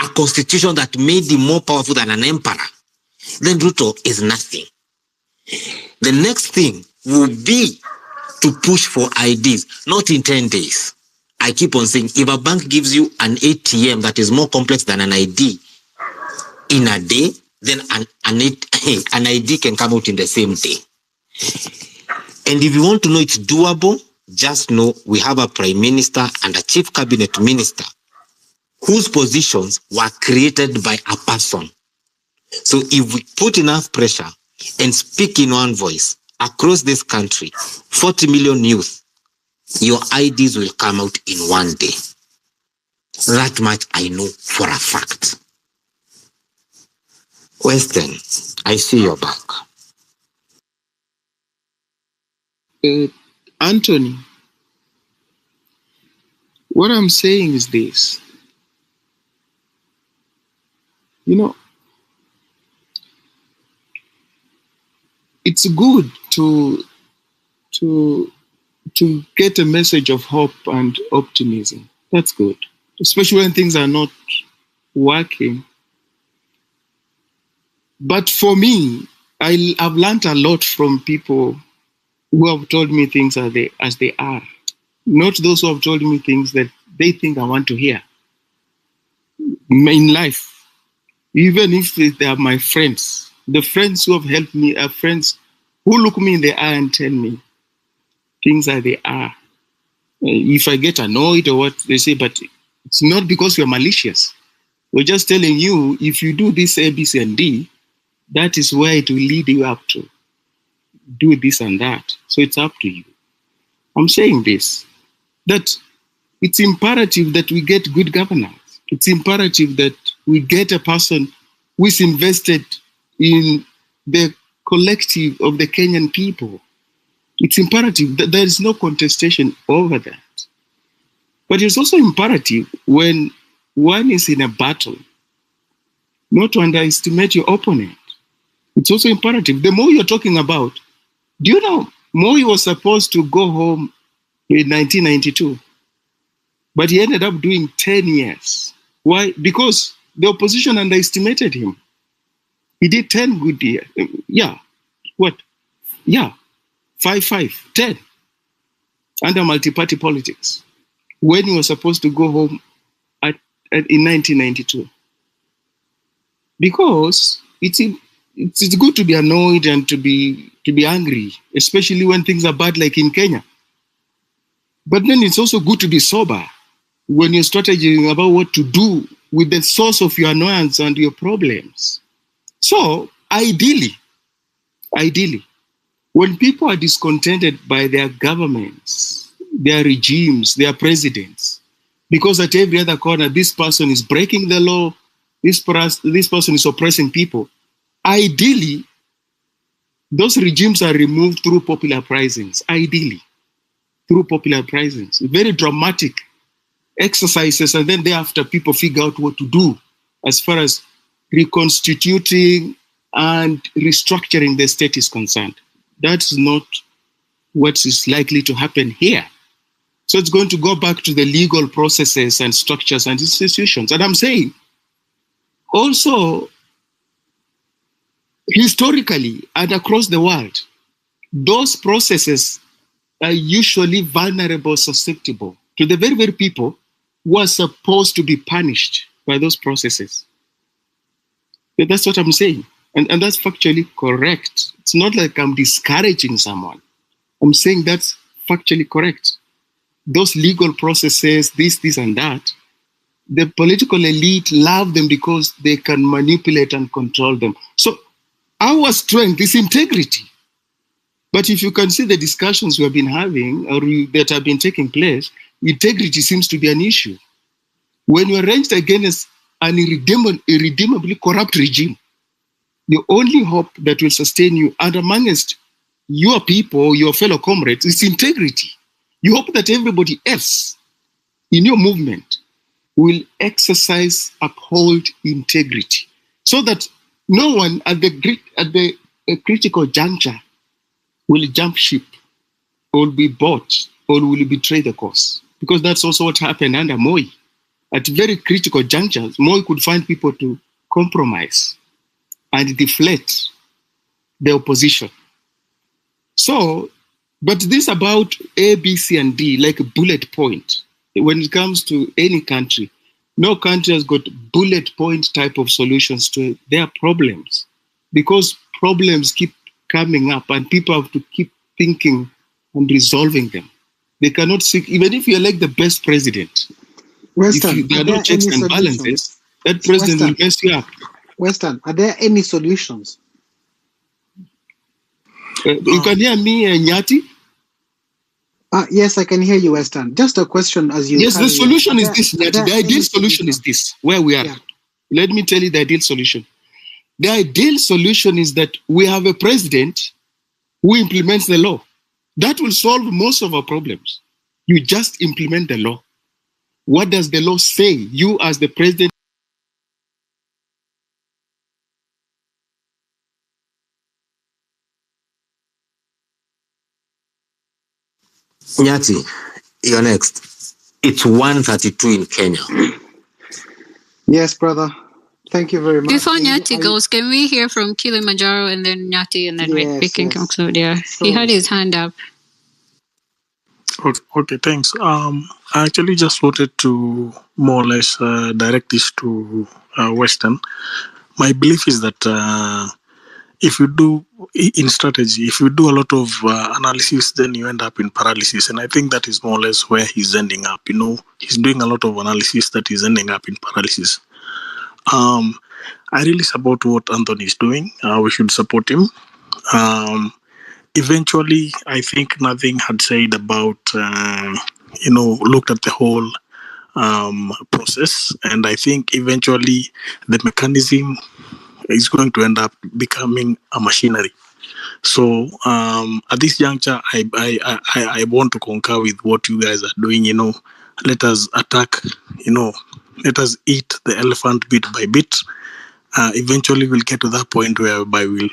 [SPEAKER 2] a constitution that made him more powerful than an emperor, then Ruto is nothing. The next thing will be to push for IDs, not in 10 days. I keep on saying, if a bank gives you an ATM that is more complex than an ID in a day, then an ID can come out in the same day. And if you want to know it's doable, just know we have a prime minister and a chief cabinet minister whose positions were created by a person. So if we put enough pressure and speak in one voice across this country, 40 million youth, your IDs will come out in one day. That much I know for a fact. Weston, I see your back.
[SPEAKER 8] Anthony, what I'm saying is this. You know, it's good to get a message of hope and optimism. That's good, especially when things are not working. But for me, I've learned a lot from people who have told me things as they are, not those who have told me things that they think I want to hear. In life, even if they are my friends, the friends who have helped me are friends who look me in the eye and tell me things as they are. If I get annoyed or what they say, but it's not because we're malicious. We're just telling you, if you do this A, B, C, and D, that is where it will lead you up to. Do this and that. So it's up to you. I'm saying this, that it's imperative that we get good governance. It's imperative that we get a person who is invested in the collective of the Kenyan people. It's imperative that there is no contestation over that. But it's also imperative when one is in a battle, not to underestimate your opponent. It's also imperative. The more you're talking about, do you know, Moi was supposed to go home in 1992, but he ended up doing 10 years. Why? Because the opposition underestimated him. He did 10 good years. Yeah. What? Yeah. 5, 10. Under multi-party politics. When he was supposed to go home in 1992. Because it's good to be annoyed and to be angry, especially when things are bad like in Kenya. But then it's also good to be sober when you're strategizing about what to do with the source of your annoyance and your problems. So ideally, when people are discontented by their governments, their regimes, their presidents, because at every other corner, this person is breaking the law, this person is oppressing people, ideally, those regimes are removed through popular uprisings, ideally, through popular uprisings. Very dramatic exercises, and then thereafter people figure out what to do as far as reconstituting and restructuring the state is concerned. That's not what is likely to happen here. So it's going to go back to the legal processes and structures and institutions. And I'm saying, also, historically and across the world, those processes are usually vulnerable, susceptible to the very, very people who are supposed to be punished by those processes. But that's what I'm saying. And that's factually correct. It's not like I'm discouraging someone. I'm saying that's factually correct. Those legal processes, this and that, the political elite love them because they can manipulate and control them. So our strength is integrity. But if you can see the discussions we have been having or that have been taking place, integrity seems to be an issue. When you're ranged against an irredeemably corrupt regime, the only hope that will sustain you and amongst your people, your fellow comrades, is integrity. You hope that everybody else in your movement will uphold integrity, so that no one at the critical juncture will jump ship or will be bought or will betray the cause. Because that's also what happened under Moi. At very critical junctures, Moi could find people to compromise and deflate the opposition. So, but this about A, B, C, and D, like a bullet point, when it comes to any country,
[SPEAKER 11] No country has got bullet point type of solutions to their problems, because problems keep coming up and people have to keep thinking and resolving them. They cannot seek, even if you elect the best president, if there are no checks and balances, that president will mess you up.
[SPEAKER 9] Western, are there any solutions?
[SPEAKER 11] You can hear me, Nyati?
[SPEAKER 9] Yes, I can hear you, Western. Just a question as you...
[SPEAKER 11] Yes, the solution is this, Nyati. The ideal solution is this, where we are. Yeah. Let me tell you the ideal solution. The ideal solution is that we have a president who implements the law. That will solve most of our problems. You just implement the law. What does the law say? You as the president...
[SPEAKER 2] Nyati, you're next. It's 1:32 in Kenya.
[SPEAKER 9] Yes, brother. Thank you very much.
[SPEAKER 3] Before Nyati goes, can we hear from Kilimanjaro and then Nyati, and then we can conclude? Yeah, he had his hand up.
[SPEAKER 20] Okay, thanks. I actually just wanted to more or less direct this to Western. My belief is that if you do in strategy, if you do a lot of analysis, then you end up in paralysis. And I think that is more or less where he's ending up. You know, he's doing a lot of analysis that is ending up in paralysis. I really support what Anthony is doing. We should support him. Eventually, I think nothing had said about, looked at the whole process. And I think eventually the mechanism is going to end up becoming a machinery. So at this juncture, I want to concur with what you guys are doing. You know, let us attack, let us eat the elephant bit by bit. Eventually, we'll get to that point whereby we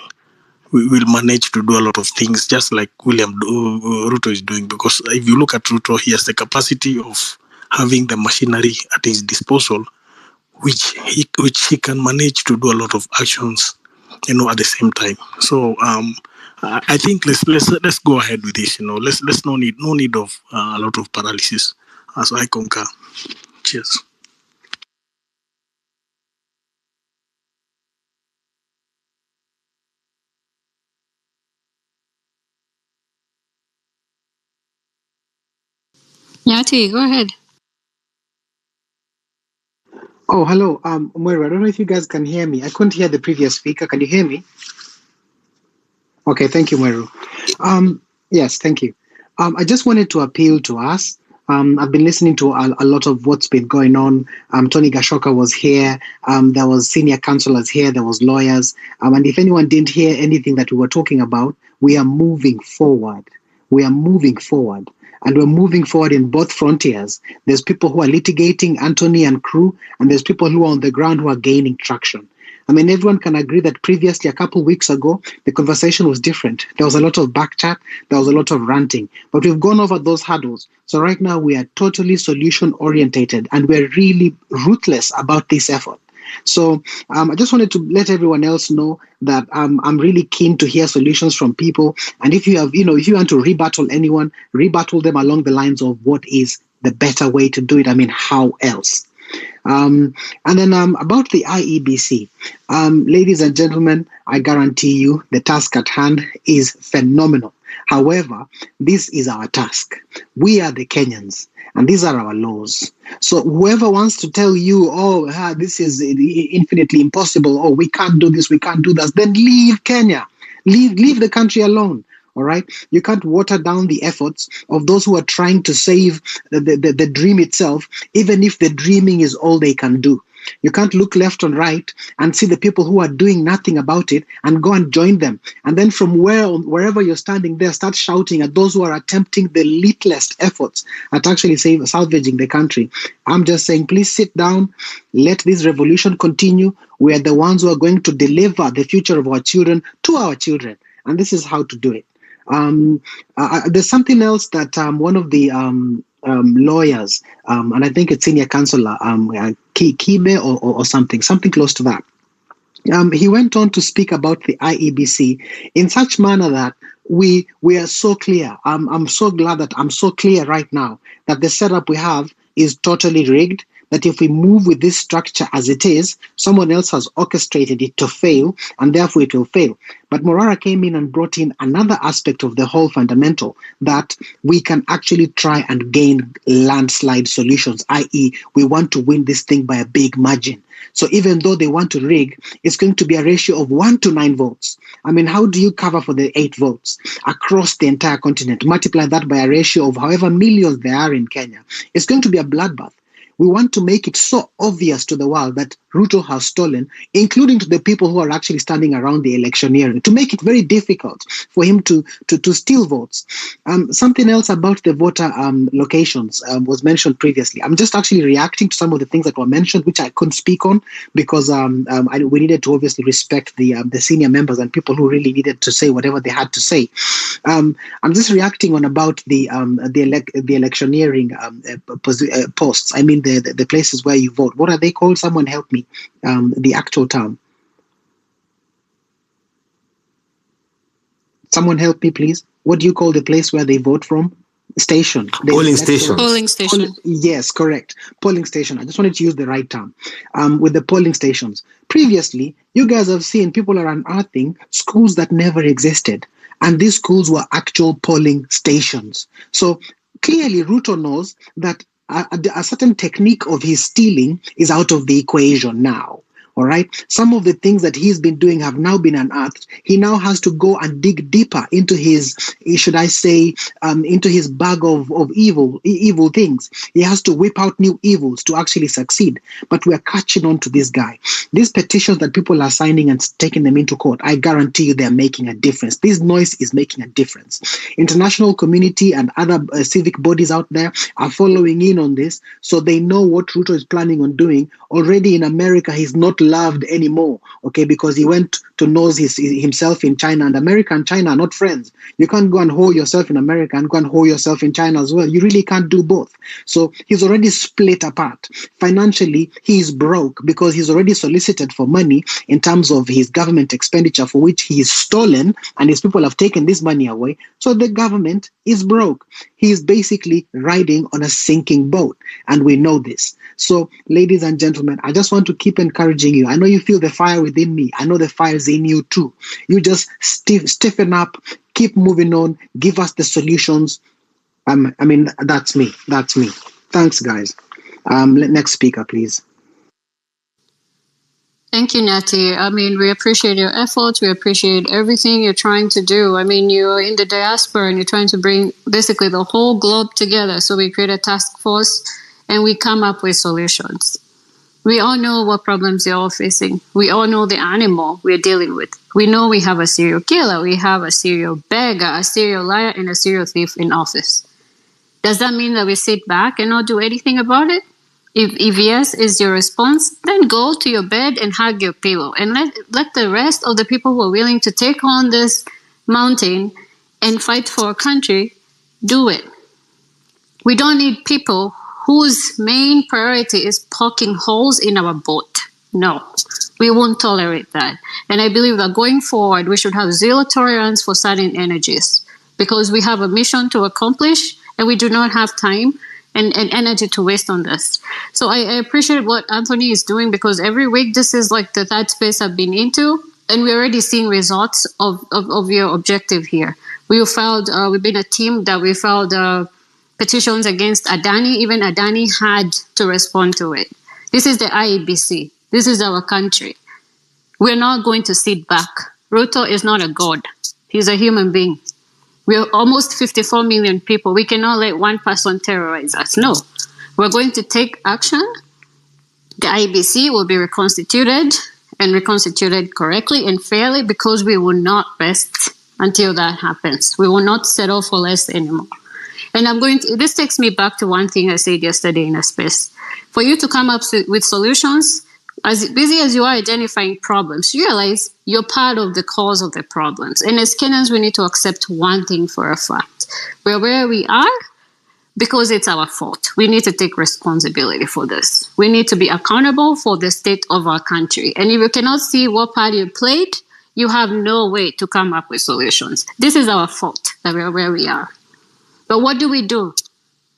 [SPEAKER 20] will manage to do a lot of things, just like Ruto is doing. Because if you look at Ruto, he has the capacity of having the machinery at his disposal, which he can manage to do a lot of actions, at the same time. So I think let's go ahead with this. Let's no need of a lot of paralysis. As I concur. Cheers.
[SPEAKER 3] Nyati, go ahead.
[SPEAKER 9] Oh, hello, Moira. I don't know if you guys can hear me. I couldn't hear the previous speaker. Can you hear me? Okay, thank you, Moira. Yes, thank you. I just wanted to appeal to us. I've been listening to a lot of what's been going on. Tony Gashoka was here. There was senior counselors here. There was lawyers. And if anyone didn't hear anything that we were talking about, we are moving forward. We are moving forward. And we're moving forward in both frontiers. There's people who are litigating, Anthony and crew, and there's people who are on the ground who are gaining traction. I mean, everyone can agree that previously, a couple of weeks ago, the conversation was different. There was a lot of backchat, there was a lot of ranting, but we've gone over those hurdles. So right now, we are totally solution-orientated, and we're really ruthless about this effort. So I just wanted to let everyone else know that I'm really keen to hear solutions from people. And if you have, if you want to rebuttal anyone, rebuttal them along the lines of what is the better way to do it. I mean, how else? And then about the IEBC, ladies and gentlemen, I guarantee you the task at hand is phenomenal. However, this is our task. We are the Kenyans, and these are our laws. So whoever wants to tell you, this is infinitely impossible, we can't do this, we can't do that, then leave Kenya. Leave the country alone. All right. You can't water down the efforts of those who are trying to save the dream itself, even if the dreaming is all they can do. You can't look left and right and see the people who are doing nothing about it and go and join them. And then from wherever you're standing there, start shouting at those who are attempting the littlest efforts at actually salvaging the country. I'm just saying, please sit down. Let this revolution continue. We are the ones who are going to deliver the future of our children to our children. And this is how to do it. There's something else that one of the lawyers, and I think it's senior counselor, Kibe or something close to that. He went on to speak about the IEBC in such manner that we are so clear. I'm so glad that I'm so clear right now that the setup we have is totally rigged. that if we move with this structure as it is, someone else has orchestrated it to fail, and therefore it will fail. But Morara came in and brought in another aspect of the whole fundamental, that we can actually try and gain landslide solutions, i.e., we want to win this thing by a big margin. So even though they want to rig, it's going to be a ratio of 1 to 9 votes. I mean, how do you cover for the 8 votes across the entire continent? Multiply that by a ratio of however millions there are in Kenya. It's going to be a bloodbath. We want to make it so obvious to the world that Ruto has stolen, including to the people who are actually standing around the electioneering, to make it very difficult for him to steal votes. Something else about the voter locations was mentioned previously. I'm just actually reacting to some of the things that were mentioned, which I couldn't speak on because we needed to obviously respect the senior members and people who really needed to say whatever they had to say. I'm just reacting on about the electioneering posts. I mean, the places where you vote. What are they called? Someone help me. The actual term. Someone help me, please. What do you call the place where they vote from? Station.
[SPEAKER 2] Polling station.
[SPEAKER 3] Polling station.
[SPEAKER 9] Yes, correct. Polling station. I just wanted to use the right term. With the polling stations. Previously, you guys have seen people are unearthing schools that never existed. And these schools were actual polling stations. So clearly, Ruto knows that a certain technique of his stealing is out of the equation now. All right. Some of the things that he's been doing have now been unearthed. He now has to go and dig deeper into his, should I say, into his bag of evil things. He has to whip out new evils to actually succeed. But we are catching on to this guy. These petitions that people are signing and taking them into court, I guarantee you they're making a difference. This noise is making a difference. International community and other civic bodies out there are following in on this, so they know what Ruto is planning on doing. Already in America, he's not loved anymore, okay, because he went to nose himself in China, and America and China are not friends. You can't go and hold yourself in America and go and hold yourself in China as well. You really can't do both. So he's already split apart. Financially, he's broke because he's already solicited for money in terms of his government expenditure for which he is stolen, and his people have taken this money away. So the government is broke. He is basically riding on a sinking boat, and we know this. So, ladies and gentlemen, I just want to keep encouraging you. I know you feel the fire within me. I know the fire is in you too. You just stiffen up, keep moving on, give us the solutions. I mean, that's me. That's me. Thanks, guys. Next speaker, please.
[SPEAKER 3] Thank you, Natty. I mean, we appreciate your efforts. We appreciate everything you're trying to do. I mean, you're in the diaspora and you're trying to bring basically the whole globe together. So we create a task force and we come up with solutions. We all know what problems you're all facing. We all know the animal we're dealing with. We know we have a serial killer, we have a serial beggar, a serial liar, and a serial thief in office. Does that mean that we sit back and not do anything about it? If yes is your response, then go to your bed and hug your pillow and let the rest of the people who are willing to take on this mountain and fight for our country do it. We don't need people whose main priority is poking holes in our boat. No, we won't tolerate that. And I believe that going forward, we should have zero tolerance for certain energies because we have a mission to accomplish and we do not have time and energy to waste on this. So I appreciate what Anthony is doing because every week this is like the third space I've been into and we're already seeing results of your objective here. We've been a team that we filed petitions against Adani. Even Adani had to respond to it. This is the IEBC. This is our country. We're not going to sit back. Ruto is not a god. He's a human being. We're almost 54 million people. We cannot let one person terrorize us. No. We're going to take action. The IEBC will be reconstituted and reconstituted correctly and fairly because we will not rest until that happens. We will not settle for less anymore. And this takes me back to one thing I said yesterday in a space. For you to come up with solutions, as busy as you are identifying problems, you realize you're part of the cause of the problems. And as Kenyans, we need to accept one thing for a fact. We're where we are because it's our fault. We need to take responsibility for this. We need to be accountable for the state of our country. And if you cannot see what part you played, you have no way to come up with solutions. This is our fault that we're where we are. But what do we do?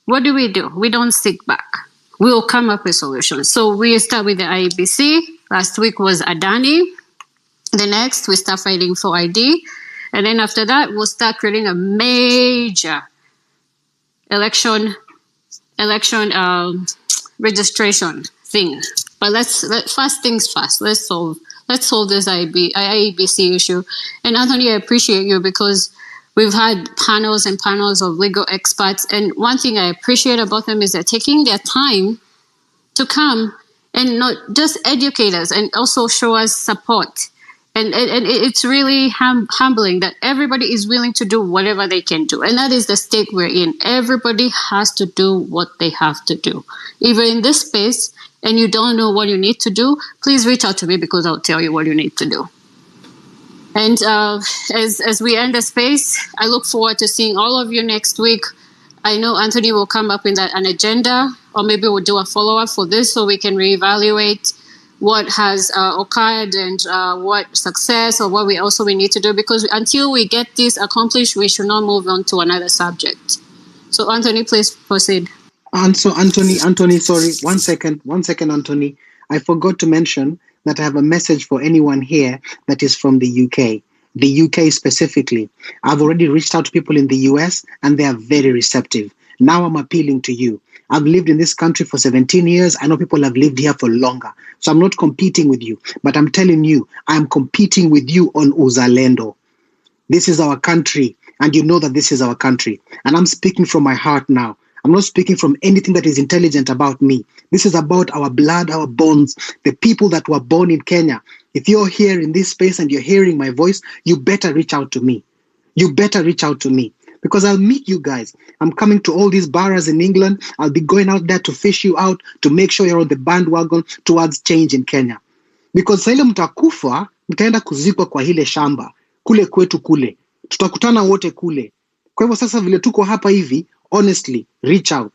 [SPEAKER 3] What do? We don't sit back. we will come up with solutions. So we start with the IEBC. Last week was Adani. The next, we start fighting for ID. And then after that, we'll start creating a major election registration thing. But first things first. Let's solve this IEBC issue. And Anthony, I appreciate you because we've had panels and panels of legal experts. And one thing I appreciate about them is they're taking their time to come and not just educate us and also show us support. And it's really humbling that everybody is willing to do whatever they can do. And that is the state we're in. Everybody has to do what they have to do. If you're in this space and you don't know what you need to do, please reach out to me because I'll tell you what you need to do. And as we end the space, I look forward to seeing all of you next week. I know Anthony will come up with an agenda, or maybe we'll do a follow-up for this so we can reevaluate what has occurred and what success or what we need to do, because until we get this accomplished, we should not move on to another subject. So Anthony, please proceed.
[SPEAKER 9] And so Anthony, sorry, one second, Anthony. I forgot to mention that I have a message for anyone here that is from the UK specifically. I've already reached out to people in the US and they are very receptive. Now I'm appealing to you. I've lived in this country for 17 years. I know people have lived here for longer. So I'm not competing with you, but I'm telling you, I'm competing with you on Uzalendo. This is our country, and you know that this is our country. And I'm speaking from my heart now. I'm not speaking from anything that is intelligent about me. This is about our blood, our bones, the people that were born in Kenya. If you're here in this space and you're hearing my voice, you better reach out to me. Because I'll meet you guys. I'm coming to all these barras in England. I'll be going out there to fish you out, to make sure you're on the bandwagon towards change in Kenya. Because saile mtakufa, mtaenda kuzikwa kwa hile shamba. Kule kwetu kule. Tutakutana wote kule. Kwa hivyo sasa vile tuko hapa hivi, honestly, reach out.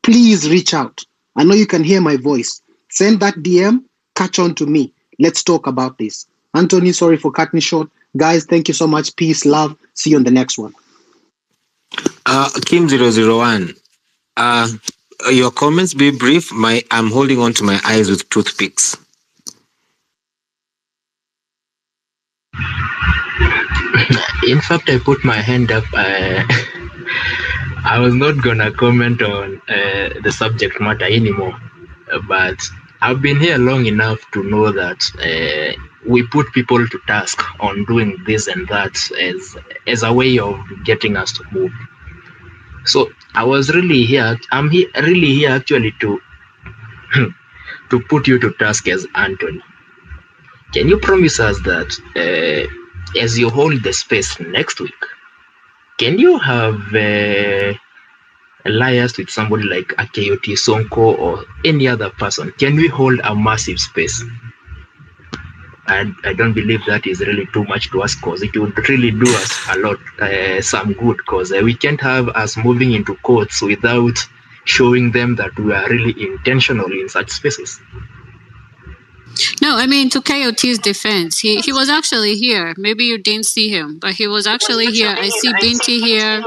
[SPEAKER 9] Please reach out. I know you can hear my voice. Send that DM, catch on to me. Let's talk about this. Anthony, sorry for cutting short. Guys, thank you so much. Peace, love. See you on the next one.
[SPEAKER 2] Kim 001. Your comments be brief. I'm holding on to my eyes with toothpicks.
[SPEAKER 4] In fact, I put my hand up. I was not gonna comment on the subject matter anymore, but I've been here long enough to know that we put people to task on doing this and that as a way of getting us to move. So I was really here. I'm really here actually to to put you to task as Anthony. Can you promise us that as you hold the space next week, can you have liaised with somebody like Akeyoti Sonko or any other person? Can we hold a massive space? And I don't believe that is really too much to ask, because it would really do us a lot, some good, because we can't have us moving into courts without showing them that we are really intentional in such spaces.
[SPEAKER 3] No, I mean, to KOT's defense, he was actually here. Maybe you didn't see him, but he was actually here. I see Binti here.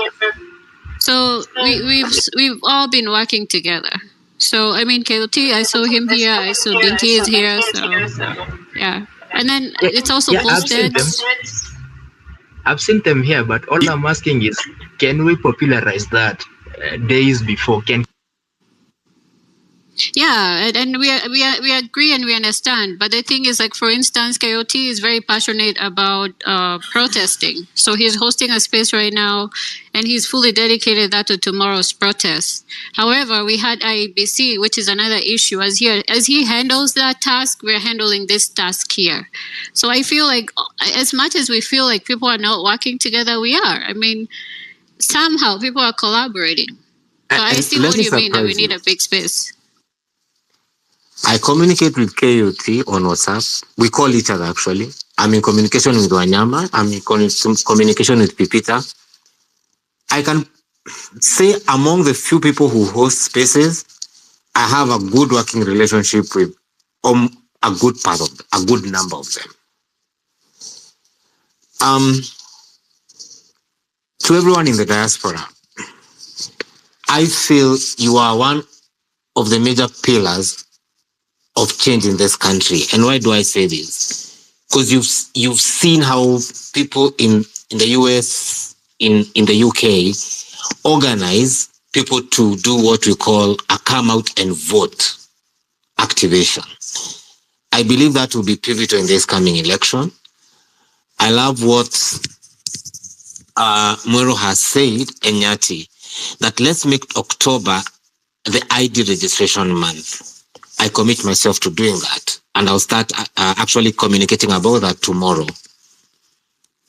[SPEAKER 3] So we've all been working together. So, I mean, KOT, I saw him here. I saw Binti is here. So, yeah. And then it's also posted.
[SPEAKER 4] I've seen them here, but all I'm asking is, can we popularize that days before?
[SPEAKER 3] Yeah, and we agree and we understand. But the thing is, like, for instance, KOT is very passionate about protesting. So he's hosting a space right now, and he's fully dedicated that to tomorrow's protest. However, we had IEBC, which is another issue. As he handles that task, we're handling this task here. So I feel like, as much as we feel like people are not working together, we are. I mean, somehow people are collaborating. So I see what you mean, that we need a big space.
[SPEAKER 2] I communicate with KOT on WhatsApp. We call each other, actually. I'm in communication with Wanyama. I'm in communication with Pipita. I can say among the few people who host spaces, I have a good working relationship with a good number of them. To everyone in the diaspora, I feel you are one of the major pillars of change in this country. And why do I say this? Because you've seen how people in the US, in the UK, organize people to do what we call a come out and vote activation. I believe that will be pivotal in this coming election. I love what Mwero has said, Enyati, that let's make October the ID registration month. I commit myself to doing that, and I'll start actually communicating about that tomorrow.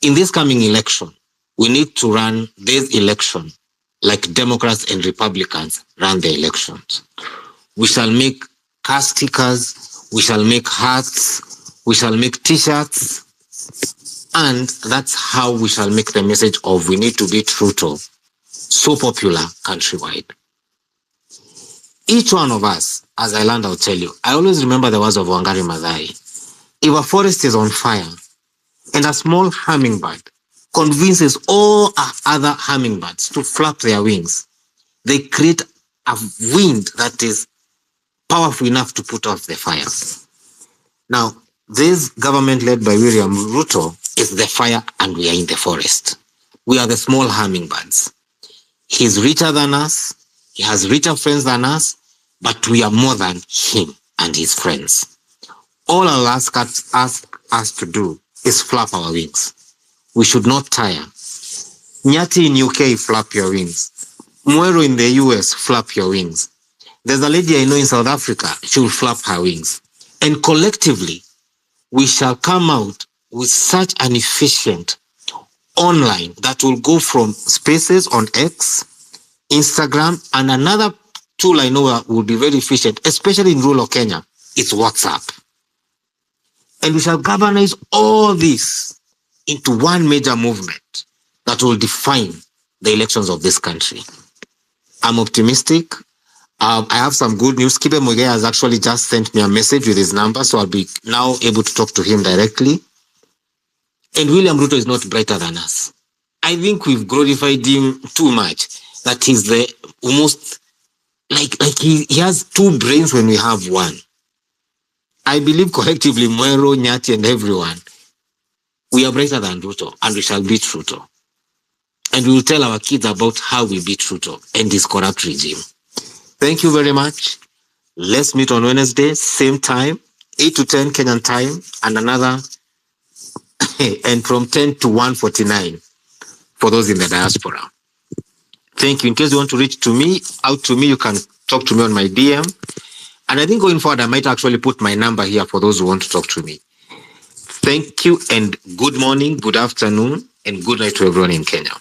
[SPEAKER 2] In this coming election, we need to run this election like Democrats and Republicans run the elections. We shall make car stickers, we shall make hats, we shall make t-shirts, and that's how we shall make the message of we need to beat Ruto so popular countrywide. Each one of us, as I learned, I'll tell you, I always remember the words of Wangari Maathai. If a forest is on fire and a small hummingbird convinces all other hummingbirds to flap their wings, they create a wind that is powerful enough to put out the fire. Now, this government led by William Ruto is the fire and we are in the forest. We are the small hummingbirds. He's richer than us. He has richer friends than us, but we are more than him and his friends. All I'll ask us to do is flap our wings. We should not tire. Nyati in UK, flap your wings. Mwero in the US, flap your wings. There's a lady I know in South Africa, she will flap her wings. And collectively, we shall come out with such an efficient online that will go from spaces on X, Instagram, and another tool I know will be very efficient, especially in rural Kenya, it's WhatsApp. And we shall galvanize all this into one major movement that will define the elections of this country. I'm optimistic. I have some good news. Kibe Muge has actually just sent me a message with his number, so I'll be now able to talk to him directly. And William Ruto is not brighter than us. I think we've glorified him too much. That he's the almost like he has two brains when we have one. I believe collectively, Mwero, Nyati, and everyone, we are brighter than Ruto, and we shall beat Ruto. And we will tell our kids about how we beat Ruto and his corrupt regime. Thank you very much. Let's meet on Wednesday, same time, 8 to 10 Kenyan time, and another, and from 10 to 1:49 for those in the diaspora. Thank you. In case you want to reach out to me, you can talk to me on my DM. And I think going forward, I might actually put my number here for those who want to talk to me. Thank you, and good morning, good afternoon, and good night to everyone in Kenya.